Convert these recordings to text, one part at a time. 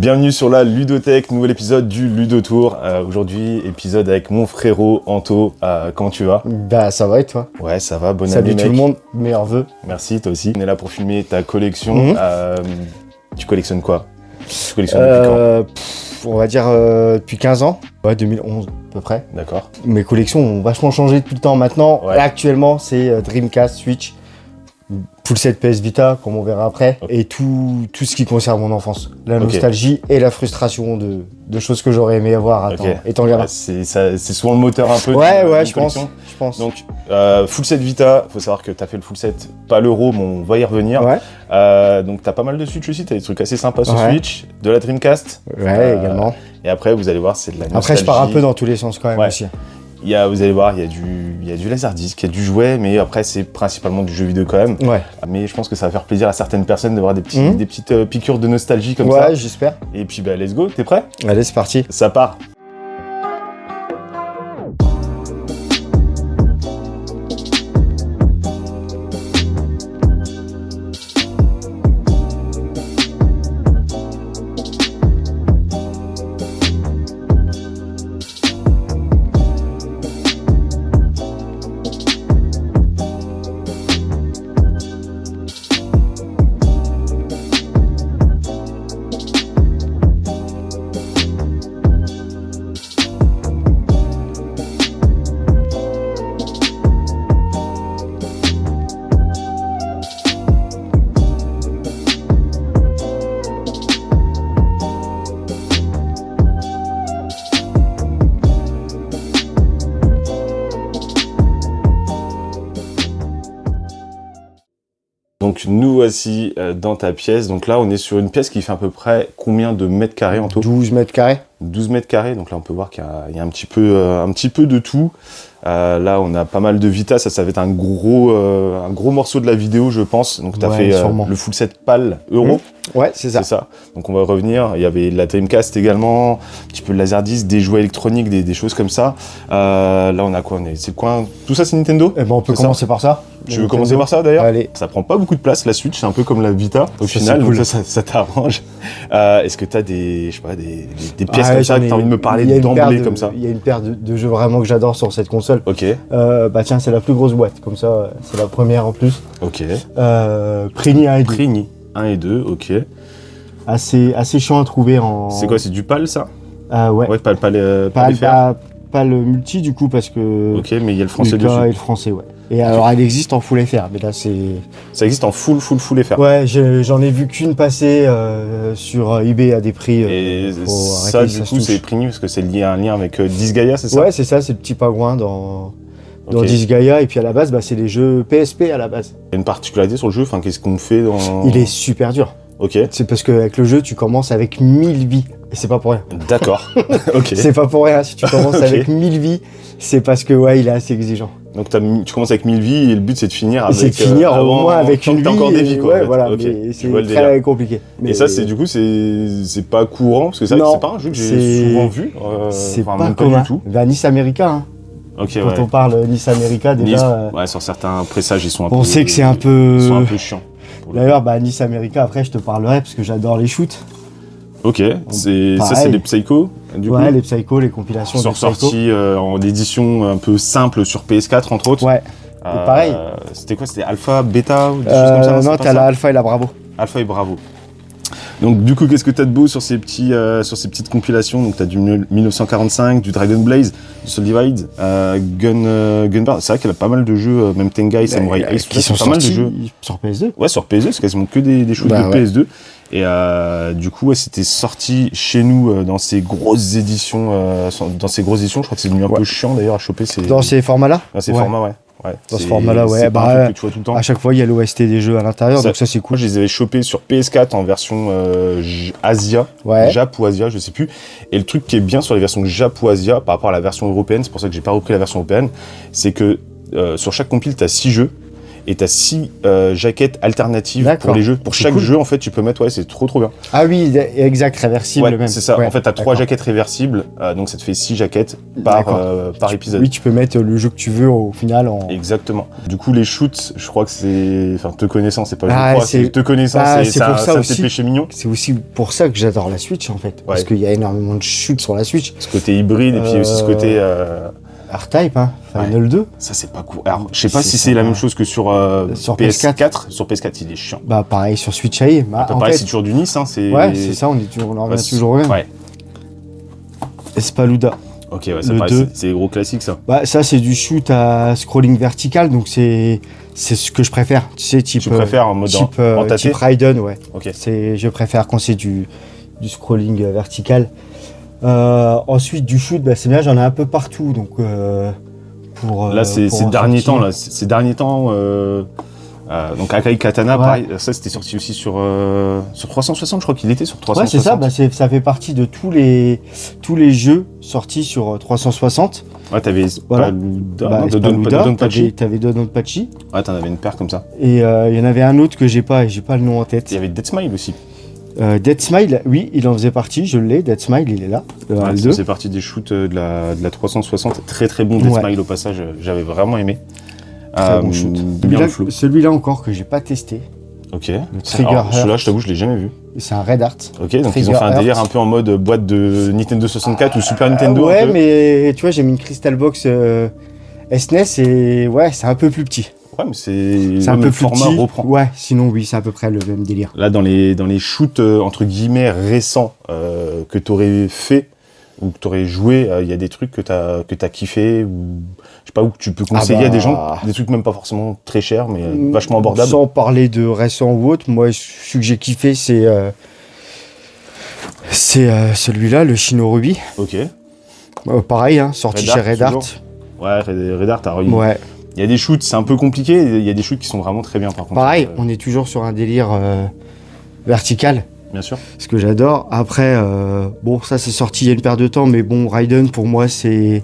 Bienvenue sur la Ludothèque, nouvel épisode du Ludotour. Aujourd'hui, épisode avec mon frérot Anto. Comment tu vas? Bah ça va et toi? Ouais, ça va, bonne Salut année mec. Tout le monde, meilleurs vœux. Merci, toi aussi. On est là pour filmer ta collection. Tu collectionnes quoi? Tu collectionnes depuis quand? On va dire depuis 15 ans. Ouais, 2011 à peu près. D'accord. Mes collections ont vachement changé tout le temps maintenant. Ouais. Là, actuellement, c'est Dreamcast, Switch, full set PS Vita, comme on verra après, et tout ce qui concerne mon enfance. La nostalgie et la frustration de choses que j'aurais aimé avoir étant gamin. C'est souvent le moteur un peu. Ouais, je pense. Donc, full set Vita, faut savoir que t'as fait le full set, pas l'Euro, mais on va y revenir. Ouais. Donc t'as pas mal de Switch aussi, t'as des trucs assez sympas sur Switch, de la Dreamcast. Ouais, également. Et après, vous allez voir, c'est de la nostalgie. Après, je pars un peu dans tous les sens quand même aussi. Vous allez voir, il y a du laserdisc, il y a du jouet, mais après c'est principalement du jeu vidéo quand même. Ouais. Mais je pense que ça va faire plaisir à certaines personnes de voir des petites piqûres de nostalgie comme ça. Ouais, j'espère. Et puis bah let's go, t'es prêt? Allez, c'est parti. Ça part. Donc nous voici dans ta pièce. Donc là on est sur une pièce qui fait à peu près combien de mètres carrés en tout? 12 mètres carrés. 12 mètres carrés, donc là on peut voir qu'il y a un petit peu de tout. Là on a pas mal de Vita, ça va être un gros morceau de la vidéo je pense. Donc tu as fait le full set PAL Euro. Ouais, c'est ça. C'est ça. Donc on va revenir, il y avait la Dreamcast également, un petit peu de laserdisc, des jouets électroniques, des choses comme ça. Là on a quoi? C'est quoi? Tout ça c'est Nintendo? Eh ben on peut commencer par ça. Tu veux commencer par ça d'ailleurs? Allez. Ça prend pas beaucoup de place la Switch, c'est un peu comme la Vita au final, cool. donc ça t'arrange. Est-ce que t'as des pièces comme ça que t'as envie de me parler d'emblée comme ça? Il y a une paire de jeux vraiment que j'adore sur cette console. Ok. Bah tiens, c'est la plus grosse boîte, comme ça, c'est la première en plus. Ok. Prigny 1 et 2. Prigny 1 et 2, ok. Assez chiant à trouver en... C'est quoi, c'est du PAL ça? Ouais. Ouais, pas le multi du coup parce que... Ok, mais il y a le français dessus. Et le français, ouais. Et alors elle existe en full FR, mais là c'est... Ça existe en full FR. Ouais, j'en ai vu qu'une passer sur eBay à des prix... Et ça du coup c'est Prigny parce que c'est lié à un lien avec Disgaea, c'est ça? Ouais, c'est ça, c'est le petit pingouin dans Disgaea, et puis à la base, c'est les jeux PSP à la base. Il y a une particularité sur le jeu, qu'est-ce qu'on fait dans... Il est super dur. Ok. C'est parce qu'avec le jeu, tu commences avec 1000 vies, et c'est pas pour rien. D'accord, ok. C'est pas pour rien, si tu commences avec 1000 vies, c'est parce que il est assez exigeant. Donc tu commences avec 1000 vies et le but c'est de finir avec... C'est de finir au moins avec une vie. Encore des vies quoi. Ouais, voilà, mais c'est très compliqué. Et ça c'est du coup c'est pas courant, parce que c'est pas un jeu que j'ai souvent vu. C'est pas commun. Du tout. Nice America, hein. Okay, quand on parle Nice America, déjà... sur certains pressages ils sont on sait que c'est un peu... Ils sont un peu chiants. D'ailleurs, Nice America, après je te parlerai parce que j'adore les shoots. Ok, ça c'est les Psycho du coup. Ouais, les Psycho, les compilations de Psycho. Sortis en édition un peu simple sur PS4 entre autres. Ouais, et pareil. C'était quoi? C'était Alpha, Beta ou des choses comme ça? Non, t'as la Alpha et la Bravo. Alpha et Bravo. Donc du coup, qu'est-ce que t'as de beau sur ces petites compilations? Donc t'as du 1945, du Dragon Blaze, du Soul Divide, Gunpowder. C'est vrai qu'il y a pas mal de jeux, même Tengai, Samurai Ace, qui sont pas mal de jeux. Sur PS2. Ouais, sur PS2, c'est quasiment que des shoots de PS2. Et du coup, c'était sorti chez nous dans ces grosses éditions. Je crois que c'est devenu un peu chiant d'ailleurs à choper. Dans ces formats-là? Dans ces formats, ouais. Dans ce format-là, ouais. C'est pas un truc que tu vois tout le temps. À chaque fois, il y a l'OST des jeux à l'intérieur, donc ça c'est cool. Moi, je les avais chopés sur PS4 en version Asia, Jap ou Asia, je sais plus. Et le truc qui est bien sur les versions Jap ou Asia par rapport à la version européenne, c'est pour ça que j'ai pas repris la version européenne, c'est que sur chaque compile, tu as 6 jeux. et t'as 6 jaquettes alternatives pour les jeux. Pour C'est chaque cool. jeu, en fait, tu peux mettre, c'est trop bien. Ah oui, exact, réversible Ouais, même. c'est ça. Ouais, En fait, t'as 3 jaquettes réversibles, donc ça te fait 6 jaquettes par épisode. Oui, tu peux mettre le jeu que tu veux au final en... Exactement. Du coup, les shoots, je crois que c'est... Enfin, te connaissant, c'est pas Ah, je crois, c'est te connaissant, c'est pour ça aussi. C'est péché mignon. C'est aussi pour ça que j'adore la Switch en fait. Parce qu'il y a énormément de shoots sur la Switch. Ce côté hybride, et puis aussi ce côté... R-Type, hein, Final 2. Ça, c'est pas cool. Alors, je sais pas si c'est la même chose que sur PS4. Sur PS4, il est chiant. Bah, pareil, sur Switch AI. Bah, pareil, c'est toujours du Nice, hein. Ouais, c'est ça, on en revient toujours au même. Ouais. Espaluda. Ok, ouais, ça pareil, c'est des gros classiques, ça. Bah, ça, c'est du shoot à scrolling vertical, donc c'est ce que je préfère. Tu sais, type. Tu préfères en mode en tâté type Raiden, ouais. Ok. Je préfère quand c'est du scrolling vertical. Ensuite, du shoot, bah, c'est bien, j'en ai un peu partout, donc là, ces derniers temps, donc Akai Katana, pareil, ça c'était sorti aussi sur 360, je crois qu'il était sur 360. Ouais, c'est ça, bah, ça fait partie de tous les jeux sortis sur 360. Ouais, t'avais Dodonpachi. T'avais Dodonpachi. Ouais, t'en avais une paire comme ça. Et il y en avait un autre que j'ai pas le nom en tête. Il y avait Dead Smile aussi. Dead Smile, oui, il en faisait partie, je l'ai, Dead Smile, il est là. C'est parti des shoots de la 360, très bon Dead Smile au passage, j'avais vraiment aimé. Très bon shoot. Celui-là encore que j'ai pas testé. Ok. Le Trigger Heart. Celui-là, je t'avoue, je l'ai jamais vu. C'est un Red Art. Ok, donc ils ont fait un délire un peu en mode boîte de Nintendo 64 ou Super Nintendo. Ouais, mais tu vois, j'ai mis une Crystal Box SNES et ouais, c'est un peu plus petit. Ouais, mais c'est un peu plus format petit. reprend. Ouais, sinon oui, c'est à peu près le même délire. Là, dans les shoots entre guillemets récents que t'aurais fait ou que t'aurais joué, il y a des trucs que t'as kiffé ou je sais pas, où tu peux conseiller à des gens, des trucs même pas forcément très chers mais vachement abordables. Sans parler de récent ou autre, moi celui que j'ai kiffé c'est celui-là, le Shinorubi. Ok. Pareil, hein, sorti chez Red Art. Ouais, Red Art. Ouais. Il y a des shoots, c'est un peu compliqué, il y a des shoots qui sont vraiment très bien par contre. Pareil, on est toujours sur un délire vertical. Bien sûr. Ce que j'adore. Après, bon, ça c'est sorti il y a une paire de temps, mais bon, Raiden pour moi c'est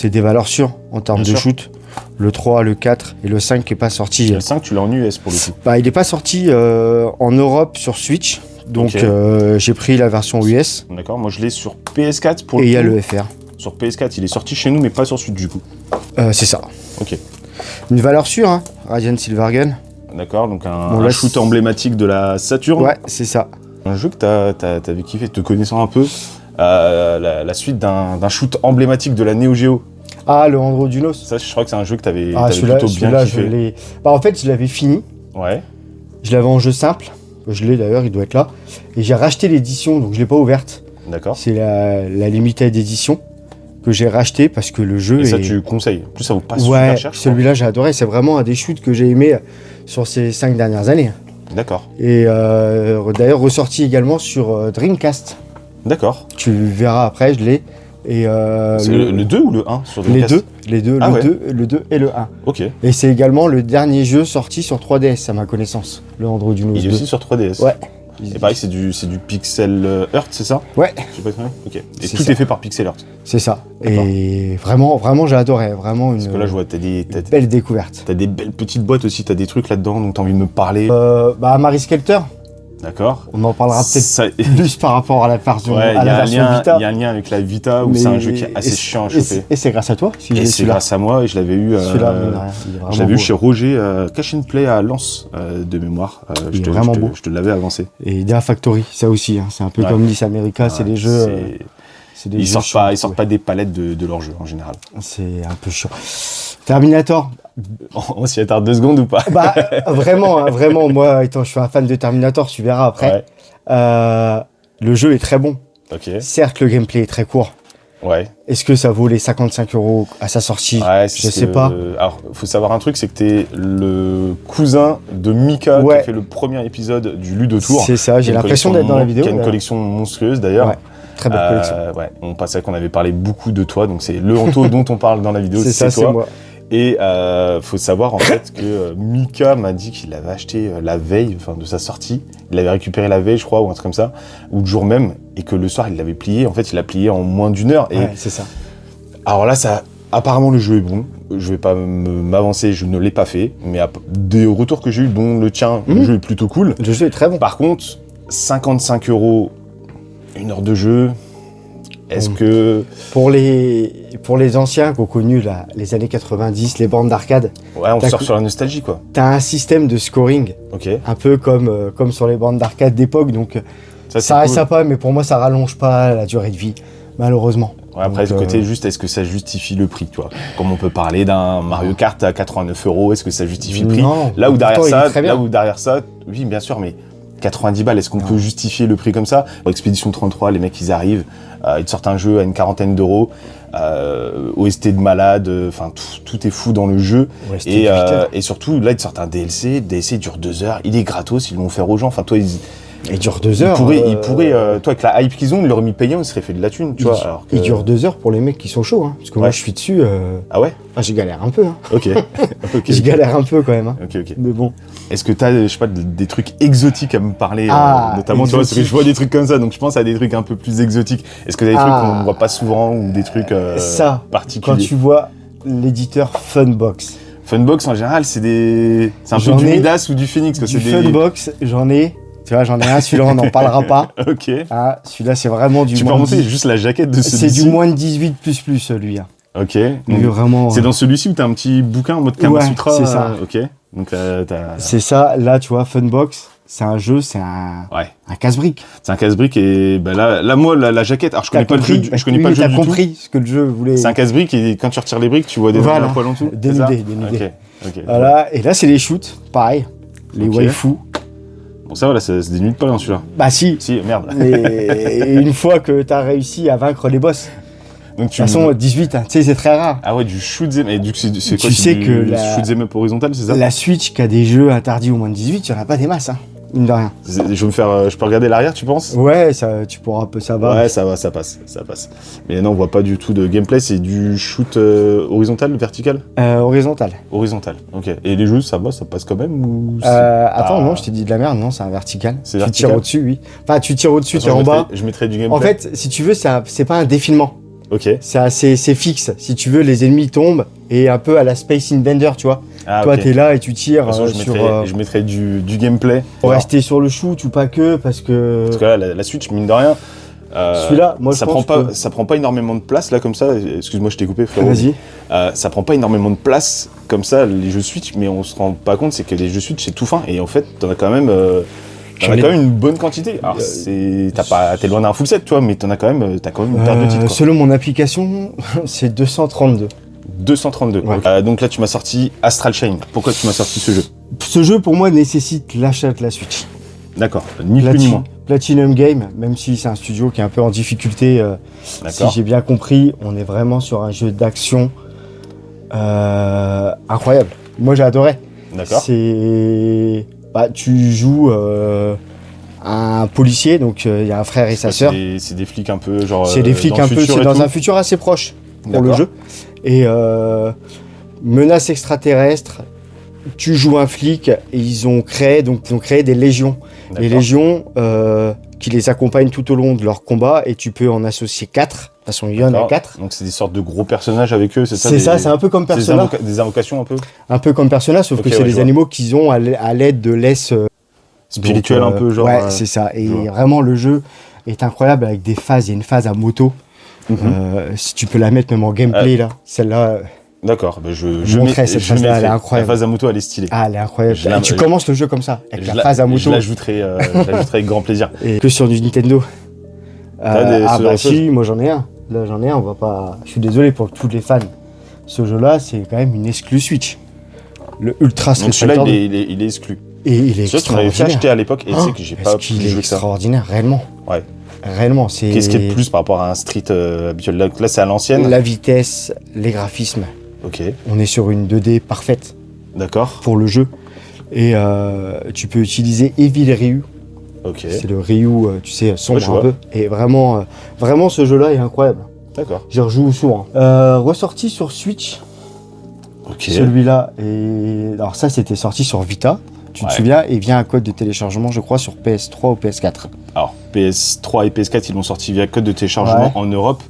des valeurs sûres en termes de shoot. Le 3, le 4 et le 5 qui est pas sorti. Le 5, tu l'as en US pour le coup. Bah, il n'est pas sorti en Europe sur Switch, donc j'ai pris la version US. D'accord, moi je l'ai sur PS4 pour le coup. Et il y a le FR. Sur PS4, il est sorti chez nous, mais pas sur Switch du coup. C'est ça. Ok. Une valeur sûre, hein, Radiant Silvergun. D'accord, donc un shoot emblématique de la Saturn. Ouais, c'est ça. Un jeu que t'avais kiffé, te connaissant un peu, la suite d'un shoot emblématique de la Neo Geo. Ah, le Androdunos. Ça, je crois que c'est un jeu que t'avais plutôt bien kiffé. En fait, je l'avais fini. Ouais. Je l'avais en jeu simple. Je l'ai d'ailleurs, il doit être là. Et j'ai racheté l'édition, donc je l'ai pas ouverte. D'accord. C'est la limited édition que j'ai racheté parce que le jeu. Et ça, tu conseilles. En plus, ça vaut pas super cher. Celui-là, j'ai adoré. C'est vraiment un des shoots que j'ai aimé sur ces 5 dernières années. D'accord. Et d'ailleurs, ressorti également sur Dreamcast. D'accord. Tu verras après, je l'ai. Et c'est le 2 ou le 1 sur Dreamcast ? Les deux, ah le 2 et le 1. Ok. Et c'est également le dernier jeu sorti sur 3DS, à ma connaissance, le Androdunos 2. Il est aussi sur 3DS. Ouais. Et pareil, c'est du Pixel Earth, c'est ça ? Ouais. Je sais pas très bien. Ok. Et tout est fait par Pixel Earth. C'est ça. Et vraiment, j'ai adoré. Vraiment une. Parce que là, je vois, t'as des belle découverte. T'as des belles petites boîtes aussi, t'as des trucs là-dedans, donc t'as envie de me parler. Marie Skelter. D'accord. On en parlera peut-être plus par rapport à la version, ouais, Vita. Il y a un lien avec la Vita où c'est un jeu qui est assez chiant à choper. Et c'est grâce à toi et c'est grâce à moi, et je l'avais eu. Je l'avais eu chez Roger, Cash and Play à Lens de mémoire. Il est vraiment beau. Je te l'avais avancé. Et Idea Factory, ça aussi. Hein, c'est un peu comme Nice America, c'est des jeux. Ils sortent pas des palettes de leurs jeux en général. C'est un peu chiant. Terminator. On s'y attarde 2 secondes ou pas ? Bah vraiment, hein, vraiment. Moi, étant, je suis un fan de Terminator, tu verras après. Ouais. Le jeu est très bon. Ok. Certes, le gameplay est très court. Ouais. Est-ce que ça vaut les 55 € à sa sortie ? Je sais pas. Alors, faut savoir un truc, c'est que t'es le cousin de Mika qui a fait le premier épisode du Ludo Tour. C'est ça, j'ai l'impression d'être dans la vidéo. Qui a une collection monstrueuse d'ailleurs. Ouais. Très belle collection. Ouais. On pensait qu'on avait parlé beaucoup de toi, donc c'est le Anto dont on parle dans la vidéo, c'est toi. C'est moi. Et faut savoir en fait que Mika m'a dit qu'il l'avait acheté la veille, de sa sortie. Il l'avait récupéré la veille, je crois, ou un truc comme ça, ou le jour même, et que le soir il l'avait plié. En fait, il l'a plié en moins d'1 heure. Ouais, c'est ça. Alors là, ça Apparemment, le jeu est bon. Je vais pas m'avancer, je ne l'ai pas fait. Mais des retours que j'ai eu, dont le tien, le jeu est plutôt cool. Le jeu est très bon. Par contre, 55 €, 1 heure de jeu. Est-ce que... Pour les anciens qui ont connu les années 90, les bandes d'arcade, Ouais, on sort sur la nostalgie, quoi. t'as un système de scoring, Ok. un peu comme sur les bandes d'arcade d'époque, donc Ça, ça reste cool. sympa, mais pour moi ça rallonge pas la durée de vie, malheureusement. Ouais, après, Donc, du côté, juste, est-ce que ça justifie le prix, tu vois? Comme on peut parler d'un Mario Kart à 89 €, est-ce que ça justifie le prix? Non, Là où derrière pourtant, il est ça, très bien. oui, bien sûr, mais 90 balles, est-ce qu'on peut justifier le prix comme ça? Pour Expedition 33, les mecs, ils arrivent, ils te sortent un jeu à une quarantaine d'euros, OST de malade, enfin, tout est fou dans le jeu. Ouais, c'était 8 heures. Et surtout, là, ils te sortent un DLC, le DLC dure 2 heures, il est gratos, ils l'ont offert aux gens, enfin, toi, Il dure 2 heures. ils pourraient, toi, avec la hype qu'ils ont, ils l'auraient mis payant, ils seraient fait de la thune, tu vois. Alors que... Il dure 2 heures pour les mecs qui sont chauds, hein, parce que moi Ouais. je suis dessus, Ah ouais? je galère un peu, hein. Ok. Ok. Je galère un peu quand même, hein. Ok. Mais bon. Est-ce que t'as, je sais pas, des trucs exotiques à me parler, Ah, notamment, tu vois, parce que exotique. je vois des trucs comme ça, donc je pense à des trucs un peu plus exotiques. Est-ce que t'as des trucs qu'on voit pas souvent ou des trucs Ça, particuliers? quand tu vois l'éditeur Funbox. Funbox en général, c'est un peu J'en du ai Midas ou du Phoenix, quoi. Du C'est des... Funbox, j'en ai un, celui-là on n'en parlera pas. Ok. Ah, celui-là c'est vraiment du Tu peux moins de remonter 10. juste la jaquette de C'est celui-ci. du moins de 18 plus celui-là. Ok. Lui, Donc, vraiment. c'est dans celui-ci où t'as un petit bouquin en mode Kama Ouais, Sutra. c'est ça. Ok. Donc t'as... C'est ça, là tu vois, Funbox, c'est un jeu, c'est un casse-brique. C'est un casse-brique et ben là moi la jaquette, alors je connais pas le jeu, je connais pas le jeu T'as du tout. compris ce que le jeu voulait. C'est un casse-brique et quand tu retires les briques, tu vois des Voilà. à poil en dessous. Dénudé. Ok. Voilà, et là c'est les shoots, pareil. Les Ok. waifus. Bon ça voilà, ça se dénude pas dans celui-là. Bah si. Si, merde. Et une fois que t'as réussi à vaincre les boss, Donc de toute façon 18, hein, tu sais c'est très rare. Ah ouais, du shoot'em up. Et du coup, c'est quoi? Tu c'est sais du que shoot'em up horizontal, c'est ça? La Switch qui a des jeux interdits au moins de 18, il n'y en a pas des masses, hein, mine de rien. Je vais me faire, je peux regarder l'arrière, tu penses? Ouais, ça, tu pourras un peu, ça va. Ouais, ça va, ça passe. Mais non, on voit pas du tout de gameplay, c'est du shoot horizontal, vertical? Horizontal. Horizontal, ok. Et les jeux, ça va, ça passe quand même ou Attends, non, je t'ai dit de la merde, non, c'est un vertical. C'est tu vertical. tires au-dessus, oui. Enfin, tu tires au-dessus, De tu es toute en façon, bas. je mettrai du gameplay. En fait, si tu veux, c'est pas un défilement. Ok. C'est fixe. Si tu veux, les ennemis tombent et un peu à la Space Invader, tu vois. Ah, Toi, ok. t'es là et tu tires De toute façon, sur. je mettrai du gameplay. Pour rester sur le shoot ou pas que, parce que. Parce que là, la Switch, mine de rien, Celui-là, moi je ça pense prend pas, que- ça prend pas énormément de place là comme ça. Excuse-moi, je t'ai coupé, frérot. Vas-y. Ça prend pas énormément de place comme ça les jeux Switch, mais on se rend pas compte, c'est que les jeux Switch c'est tout fin et en fait t'en as quand même, J'en ai- une bonne quantité. Alors t'es loin d'un full set, toi, mais t'as quand même une paire de titres. Quoi. Selon mon application, c'est 232. 232. Ouais. Donc là tu m'as sorti Astral Chain. Pourquoi tu m'as sorti ce jeu? Ce jeu, pour moi, nécessite l'achat de la Switch. D'accord. Ni plus ni moins. Platinum Game, même si c'est un studio qui est un peu en difficulté, si D'accord. j'ai bien compris, on est vraiment sur un jeu d'action incroyable. Moi, j'ai adoré. D'accord. Tu joues un policier, donc il y a un frère et sa sœur. C'est des flics un peu genre. C'est des flics dans un le peu, futur c'est et dans tout. un futur assez proche pour le D'accord. jeu. Et menace extraterrestre, tu joues un flic et ils ont créé des légions. Les D'accord. légions qui les accompagnent tout au long de leur combat et tu peux en associer 4. De toute façon, il y en a D'accord. 4. Donc c'est des sortes de gros personnages avec eux, c'est ça? C'est ça, c'est un peu comme Persona. Des invocations un peu Un peu comme Persona, sauf Ok, que c'est ouais, je des vois. animaux qu'ils ont à l'aide de laisse spirituelles un peu genre. Ouais, c'est ça. Et je vois. vraiment, le jeu est incroyable avec des phases. Il y a une phase à moto. Mhm. Si tu peux la mettre même en gameplay, là, celle-là, D'accord, bah je montrerai cette phase-là, mettrai. elle est incroyable. La phase à moto, elle est stylée. elle est incroyable. Je l'aime- Et tu commences le jeu comme ça, avec la phase à Je moto. l'ajouterai avec grand plaisir. Et que sur du Nintendo. T'as ce genre Bah de choses si, moi j'en ai un. Là j'en ai un, on va pas. Je suis désolé pour tous les fans. Ce jeu-là, c'est quand même une exclu Switch. Le Ultra Street Donc celui-là, Fighter 2. il est exclu. Et il est C'est vrai que tu m'avais fait extraordinaire. acheter à l'époque et c'est que j'ai pas Parce pu qu'il est jouer que ça. extraordinaire, réellement. Ouais. Réellement, c'est. Qu'est-ce qu'il y a de plus par rapport à un Street habituel? Là, c'est à l'ancienne. La vitesse, les graphismes. Ok, On est sur une 2D parfaite d'accord. pour le jeu. Et tu peux utiliser Evil Ryu. Ok, C'est le Ryu, tu sais, sombre Ouais, je un vois. peu. Et vraiment, vraiment ce jeu-là est incroyable. d'accord. J'y rejoue souvent. Ressorti sur Switch, Ok. celui-là. Et alors ça, c'était sorti sur Vita. Tu te Ouais. souviens? Et via un code de téléchargement, je crois, sur PS3 ou PS4. Alors, PS3 et PS4, ils l'ont sorti via code de téléchargement Ouais. en Europe.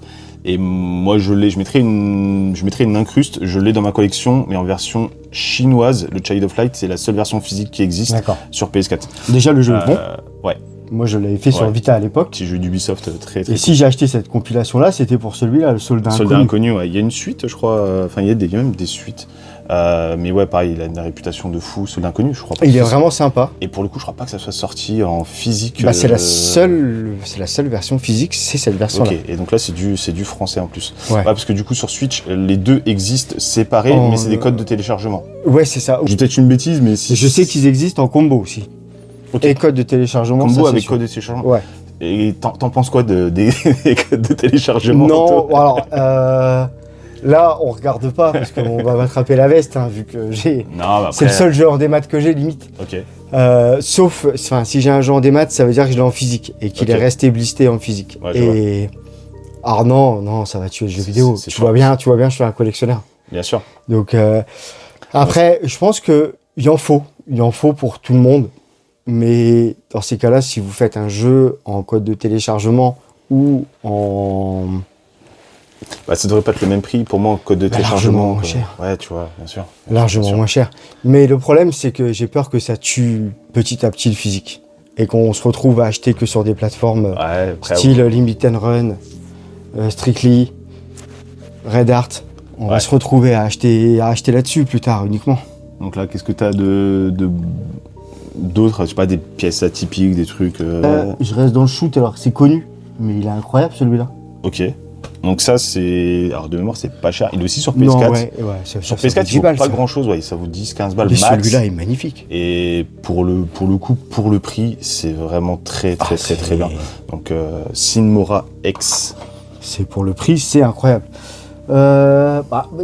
Et moi, je mettrais une incruste, je l'ai dans ma collection, mais en version chinoise. Le Child of Light, c'est la seule version physique qui existe sur PS4. Déjà, le jeu est bon. Ouais. Moi, je l'avais fait sur Vita à l'époque. Petit jeu d'Ubisoft très cool. Si j'ai acheté cette compilation-là, c'était pour celui-là, le Soldat Inconnu. Soldat Inconnu, ouais. Il y a une suite, je crois. Enfin, il y a même des suites. Mais ouais, pareil, il a une réputation de fou, Soldat Inconnu, je crois pas. Il est vraiment sympa. Et pour le coup, je crois pas que ça soit sorti en physique. Bah, c'est la seule version physique, c'est cette version-là. Ok, et donc là, c'est du français en plus. Ouais, parce que du coup, sur Switch, les deux existent séparés, mais c'est des codes de téléchargement. Ouais, c'est ça. J'ai peut-être une bêtise, mais si. Je sais qu'ils existent en combo aussi. Et code de téléchargement. Combo avec code de téléchargement. Ouais. Et t'en penses quoi des codes de téléchargement? Non, alors là on regarde pas parce qu'on va m'attraper la veste vu que j'ai. C'est le seul jeu en démat que j'ai limite. Ok. Sauf, si j'ai un jeu en démat, ça veut dire que je l'ai en physique et qu'il est resté blisté en physique. Ouais, et alors non, ça va tuer le jeu vidéo. Tu vois bien, je suis un collectionneur. Bien sûr. Donc après, je pense que il en faut pour tout le monde. Mais dans ces cas-là, si vous faites un jeu en code de téléchargement ou en... Bah, ça devrait pas être le même prix pour moi en code de téléchargement. Largement moins cher. Ouais, tu vois, bien sûr. Largement moins cher. Mais le problème, c'est que j'ai peur que ça tue petit à petit le physique. Et qu'on se retrouve à acheter que sur des plateformes style Limit & Run, Strictly, Red Art. On va se retrouver à acheter là-dessus plus tard uniquement. Donc là, qu'est-ce que tu as d'autres, je sais pas, des pièces atypiques, des trucs... Je reste dans le shoot alors que c'est connu, mais il est incroyable celui-là. Ok. Donc ça, c'est... Alors de mémoire, c'est pas cher. Il est aussi sur PS4. Non, sur PS4, il vaut pas grand-chose, ça vaut 10-15 balles max. Celui-là est magnifique. Et pour le coup, pour le prix, c'est vraiment très bien. Donc Sinmora X. C'est pour le prix, c'est incroyable.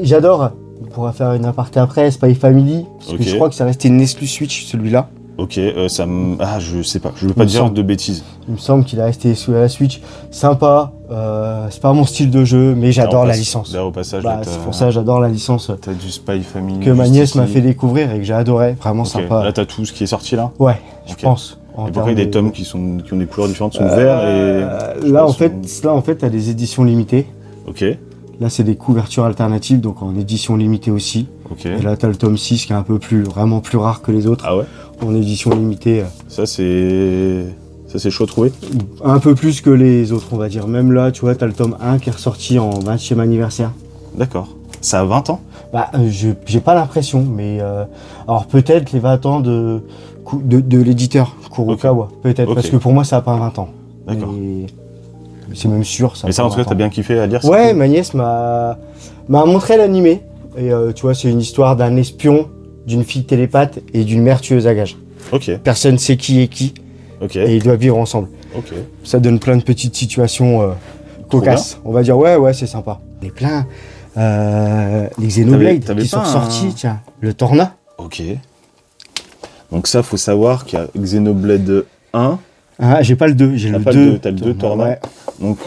J'adore. On pourra faire une aparté après, Spy Family, parce que je crois que ça restait une exclu Switch, celui-là. Ok, je sais pas, je veux pas dire de bêtises. Il me semble qu'il a resté sous la Switch. Sympa, c'est pas mon style de jeu, mais j'adore la licence. Là, au passage, c'est pour ça que j'adore la licence. T'as du Spy Family. Que ma nièce m'a fait découvrir et que j'ai adoré, vraiment sympa. Là, t'as tout ce qui est sorti là? Ouais, je pense. Et pourquoi il y a des tomes qui ont des couleurs différentes, sont verts et... Là, en fait, t'as des éditions limitées. Ok. Là, c'est des couvertures alternatives, donc en édition limitée aussi. Ok. Et là, t'as le tome 6 qui est vraiment plus rare que les autres. Ah ouais? En édition limitée. Ça, c'est chaud à trouver? Un peu plus que les autres, on va dire. Même là, tu vois, t'as le tome 1 qui est ressorti en 20e anniversaire. D'accord. Ça a 20 ans? J'ai pas l'impression, mais... alors, peut-être les 20 ans de l'éditeur, Kurokawa. Peut-être, parce que pour moi, ça a pas 20 ans. D'accord. C'est même sûr. Mais ça, en tout cas, t'as bien kiffé à lire? Ouais, ma nièce m'a montré l'animé. Et tu vois, c'est une histoire d'un espion, d'une fille télépathe et d'une mère tueuse à gages. Ok. Personne sait qui est qui. Ok. Et ils doivent vivre ensemble. Ok. Ça donne plein de petites situations cocasses. On va dire, ouais, c'est sympa. Il y a plein. Les Xenoblade qui sont sortis, tiens. Le Torna. Ok. Donc ça, faut savoir qu'il y a Xenoblade 1. Ah, j'ai pas le 2, j'ai le 2. T'as le 2 Torna. Ouais. Donc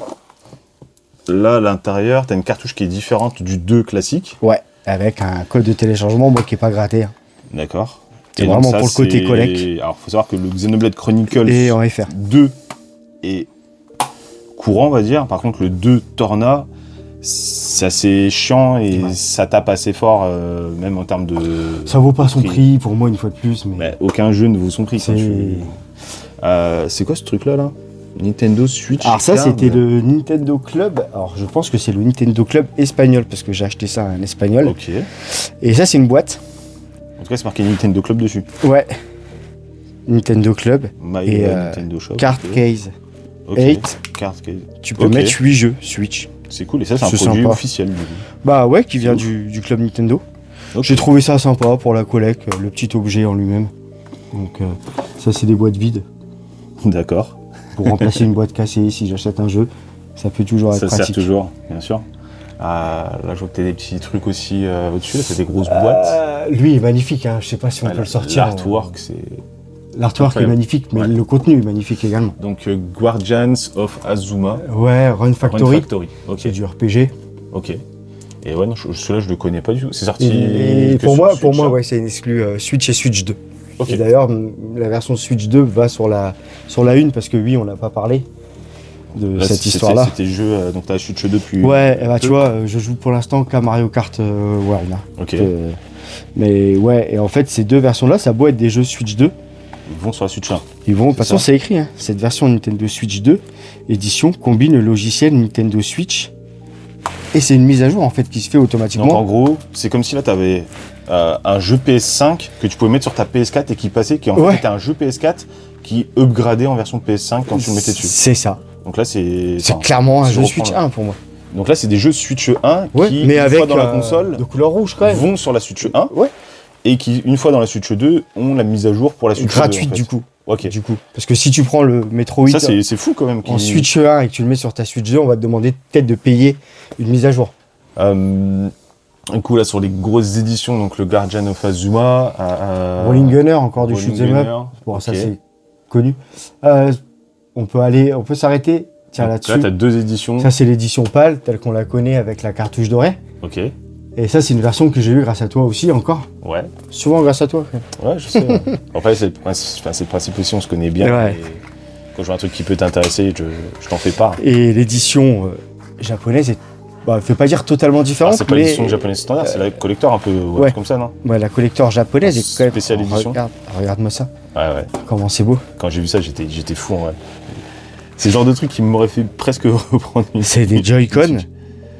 là, à l'intérieur, t'as une cartouche qui est différente du 2 classique. Ouais, avec un code de téléchargement, moi, qui est pas gratté. D'accord. C'est vraiment pour le côté collect. Alors, faut savoir que le Xenoblade Chronicles et en FR 2 est courant, on va dire. Par contre, le 2 Torna, c'est assez chiant et ça tape assez fort, même en termes de... Ça vaut pas son prix, pour moi, une fois de plus. Mais aucun jeu ne vaut son prix. C'est quoi ce truc-là, là? Nintendo Switch. Alors ça, c'était le Nintendo Club. Alors, je pense que c'est le Nintendo Club espagnol, parce que j'ai acheté ça en espagnol. Ok. Et ça, c'est une boîte. En tout cas, c'est marqué Nintendo Club dessus. Ouais. Nintendo Club. Et Nintendo Shop. Card Case. Okay. 8. Card Case. Tu peux mettre 8 jeux Switch. C'est cool. Et ça, c'est un produit officiel. Bah ouais, qui vient du Club Nintendo. Okay. J'ai trouvé ça sympa pour la collecte, le petit objet en lui-même. Donc ça, c'est des boîtes vides. D'accord. Pour remplacer une boîte cassée, si j'achète un jeu, ça peut toujours être pratique. Ça sert toujours, bien sûr. Là, je vois que tu as des petits trucs aussi au-dessus, c'est des grosses boîtes. Lui est magnifique, hein. Je sais pas si on peut le sortir. L'artwork, c'est... L'artwork est magnifique, mais le contenu est magnifique également. Donc, Guardians of Azuma. Ouais, Run Factory. Ok. C'est du RPG. Ok. Et ouais, non, celui-là, je le connais pas du tout. C'est sorti... Et pour moi, ouais, c'est une exclu Switch et Switch 2. Okay. Et d'ailleurs, la version Switch 2 va sur la 1 parce que oui, on n'a pas parlé. de Là, cette histoire-là. C'était le jeu, donc t'as Switch 2 depuis. Ouais, bah tu vois, je joue pour l'instant qu'à Mario Kart World. Hein. Ok. Mais ouais, et en fait, ces deux versions-là, ça a beau être des jeux Switch 2. Ils vont sur la Switch 1. Ils vont, de toute façon, c'est écrit, hein. Cette version Nintendo Switch 2 édition combine le logiciel Nintendo Switch. Et c'est une mise à jour en fait qui se fait automatiquement. Donc en gros, c'est comme si là t'avais un jeu PS5 que tu pouvais mettre sur ta PS4 et qui passait, qui en fait était un jeu PS4 qui upgradait en version PS5 quand tu le mettais dessus. C'est ça. Donc là c'est. C'est clairement un jeu Switch 1 pour moi. Donc là c'est des jeux Switch 1 qui, mais une avec fois dans la console, de couleur rouge quand même. vont sur la Switch 1. Ouais. Et qui, une fois dans la Switch 2, ont la mise à jour pour la Switch 2. Gratuite en fait. du coup. Ok. Du coup. Parce que si tu prends le Metroid ça c'est fou quand même. en Switch 1 et que tu le mets sur ta Switch 2, on va te demander peut-être de payer une mise à jour. Du coup là sur les grosses éditions, donc le Guardian of Azuma, Rolling Gunner encore du Rolling shoot'em up. Gunner, Bon ok. ça c'est connu. On peut s'arrêter. Tiens Donc là-dessus. là t'as deux éditions. Ça c'est l'édition PAL telle qu'on la connaît avec la cartouche dorée. Ok. Et ça c'est une version que j'ai eue grâce à toi aussi encore. Ouais. Souvent grâce à toi. Ouais, je sais. Ouais. Après c'est le principe aussi, on se connaît bien. Ouais. Et quand je vois un truc qui peut t'intéresser, je t'en fais part. Et l'édition japonaise est, fais pas dire totalement différente. C'est pas mais l'édition japonaise standard, c'est la collector un peu ouais. comme ça, non? Ouais, la collector japonaise est quand même. Spéciale édition. Regarde-moi ça. Ouais. Comment c'est beau. Quand j'ai vu ça, j'étais fou en vrai. C'est le genre de truc qui m'aurait fait presque reprendre une. C'est des Joy-Con,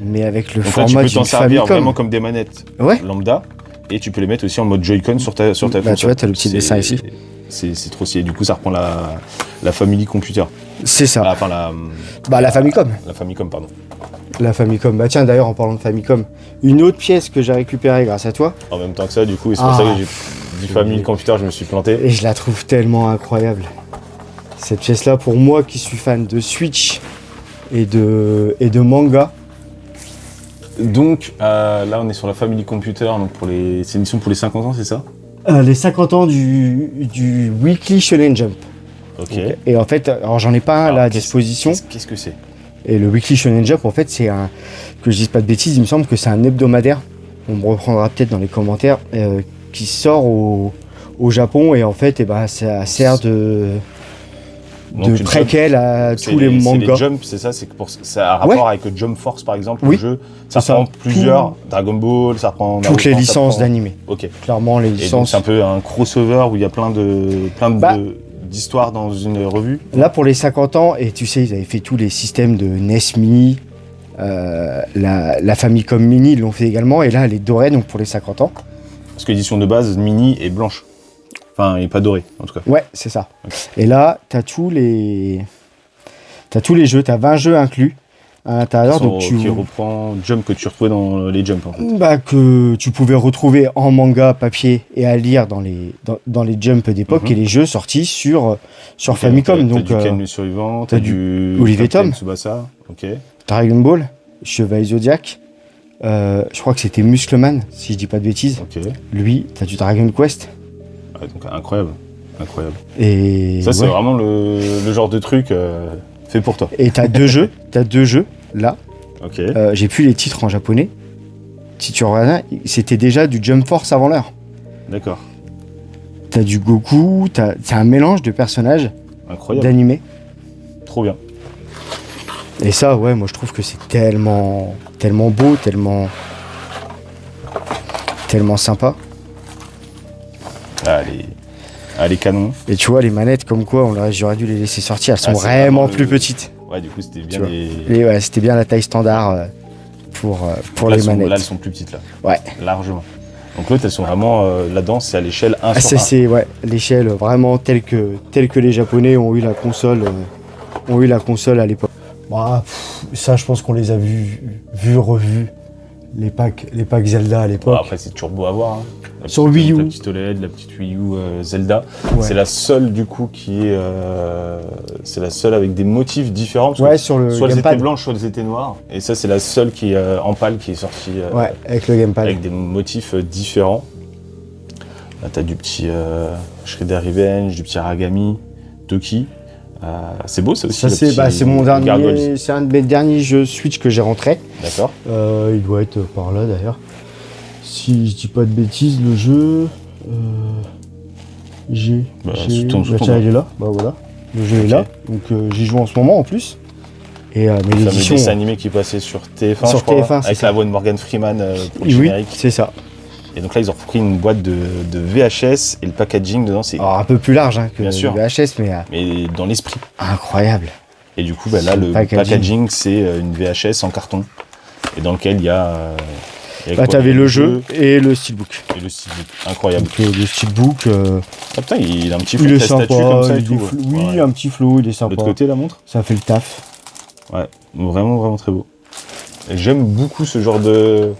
mais avec le Donc là, format tu peux t'en du servir Famicom. vraiment comme des manettes lambda, et tu peux les mettre aussi en mode Joy-Con sur ta console. Tu vois, t'as le petit dessin ici. C'est trop stylé. Du coup, ça reprend la Family Computer. C'est ça. Enfin, la Famicom. La Famicom, pardon. La Famicom. Bah tiens, d'ailleurs, en parlant de Famicom, une autre pièce que j'ai récupérée grâce à toi. En même temps que ça, du coup, et c'est pour ça que j'ai dit Family Computer, je me suis planté. Et je la trouve tellement incroyable. Cette pièce-là, pour moi qui suis fan de Switch et de manga. Donc, là, on est sur la Family Computer, donc c'est une édition pour les 50 ans, c'est ça? Les 50 ans du Weekly Shonen Jump. Ok. Et en fait, alors j'en ai pas un là à disposition. Qu'est-ce que c'est? Et le Weekly Shonen Jump, en fait, c'est un. Que je dise pas de bêtises, il me semble que c'est un hebdomadaire. On me reprendra peut-être dans les commentaires. Qui sort au Japon. Et en fait, ça sert de préquel à tous les mangas. C'est les Jump, c'est ça? C'est un rapport avec Jump Force, par exemple, le jeu. Ça prend plusieurs. Dragon Ball, ça prend. Toutes les licences d'animé. Ok. Clairement, les licences. C'est un peu un crossover où il y a plein d'histoires dans une revue. Là, pour les 50 ans, et tu sais, ils avaient fait tous les systèmes de NES Mini, la Famicom Mini, ils l'ont fait également, et là, elle est dorée, donc pour les 50 ans. Parce que l'édition de base, Mini, est blanche. Enfin, elle n'est pas dorée, en tout cas. Ouais, c'est ça. Okay. Et là, t'as tous les jeux, t'as 20 jeux inclus à l'intérieur. Qui reprend Jump que tu retrouvais dans les Jump, en fait. Que tu pouvais retrouver en manga, papier et à lire dans les Jump d'époque, et les jeux sortis sur Famicom. T'as du Ken le survivant, t'as du Olivier Tom, Tsubasa, ok. Dragon Ball, Chevalier Zodiac, je crois que c'était Muscleman, si je dis pas de bêtises. Ok. Lui, t'as du Dragon Quest. Ouais, donc incroyable. Et ça, c'est vraiment le genre de truc fait pour toi. Et t'as deux jeux, là. Ok. J'ai plus les titres en japonais. Si tu regardes, c'était déjà du Jump Force avant l'heure. D'accord. T'as du Goku, c'est un mélange de personnages d'animé. Trop bien. Et ça, ouais, moi je trouve que c'est tellement beau, tellement sympa. Allez, canon. Et tu vois, les manettes, comme quoi, j'aurais dû les laisser sortir, elles sont vraiment plus petites. Ouais, du coup, c'était bien c'était bien la taille standard pour les manettes. Là, elles sont plus petites, là. Ouais. Largement. Donc l'autre, elles sont vraiment là-dedans, c'est à l'échelle 1 sur 1. C'est l'échelle vraiment telle que les Japonais ont eu la console à l'époque. Ça, je pense qu'on les a vus, revus. Les packs Zelda à l'époque. Après, c'est toujours beau à voir. Hein. Sur Wii U. La petite OLED, la petite Wii U Zelda. Ouais. C'est la seule, du coup, qui est. C'est la seule avec des motifs différents. Ouais, sur le soit gamepad. Elles étaient blanches, soit elles étaient noires. Et ça, c'est la seule qui est en pâle qui est sortie. Ouais, avec le gamepad. Avec des motifs différents. Là, t'as du petit Shredder Revenge, du petit Aragami, Toki. C'est beau, ça aussi. Ça, c'est mon dernier. C'est un de mes derniers jeux Switch que j'ai rentré. D'accord. Il doit être par là d'ailleurs. Si je dis pas de bêtises, le jeu. Tiens, il est là. Bah voilà. Le jeu est là. Donc j'y joue en ce moment en plus. Et mais Le fameux l'édition, dessin animé qui passait sur TF1, Sur je crois, TF1, c'est avec ça. la voix de Morgan Freeman pour le oui, générique. c'est ça. Et donc là, ils ont repris une boîte de VHS et le packaging dedans, c'est Alors un peu plus large que Bien sûr. le VHS, mais mais dans l'esprit. incroyable. Et du coup, bah, là, C'est le le packaging. packaging, c'est une VHS en carton. Et dans lequel il y a. Bah, t'avais le jeu et le steelbook. et le steelbook. Incroyable. Donc le steelbook, Ah putain, il a un petit il fond est de statue sympa, comme ça et il tout. est ouais. oui, Ouais. un petit flow, il est De sympa. l'autre côté, la montre. Ça fait le taf. Ouais, vraiment, vraiment très beau. Et j'aime beaucoup ce genre de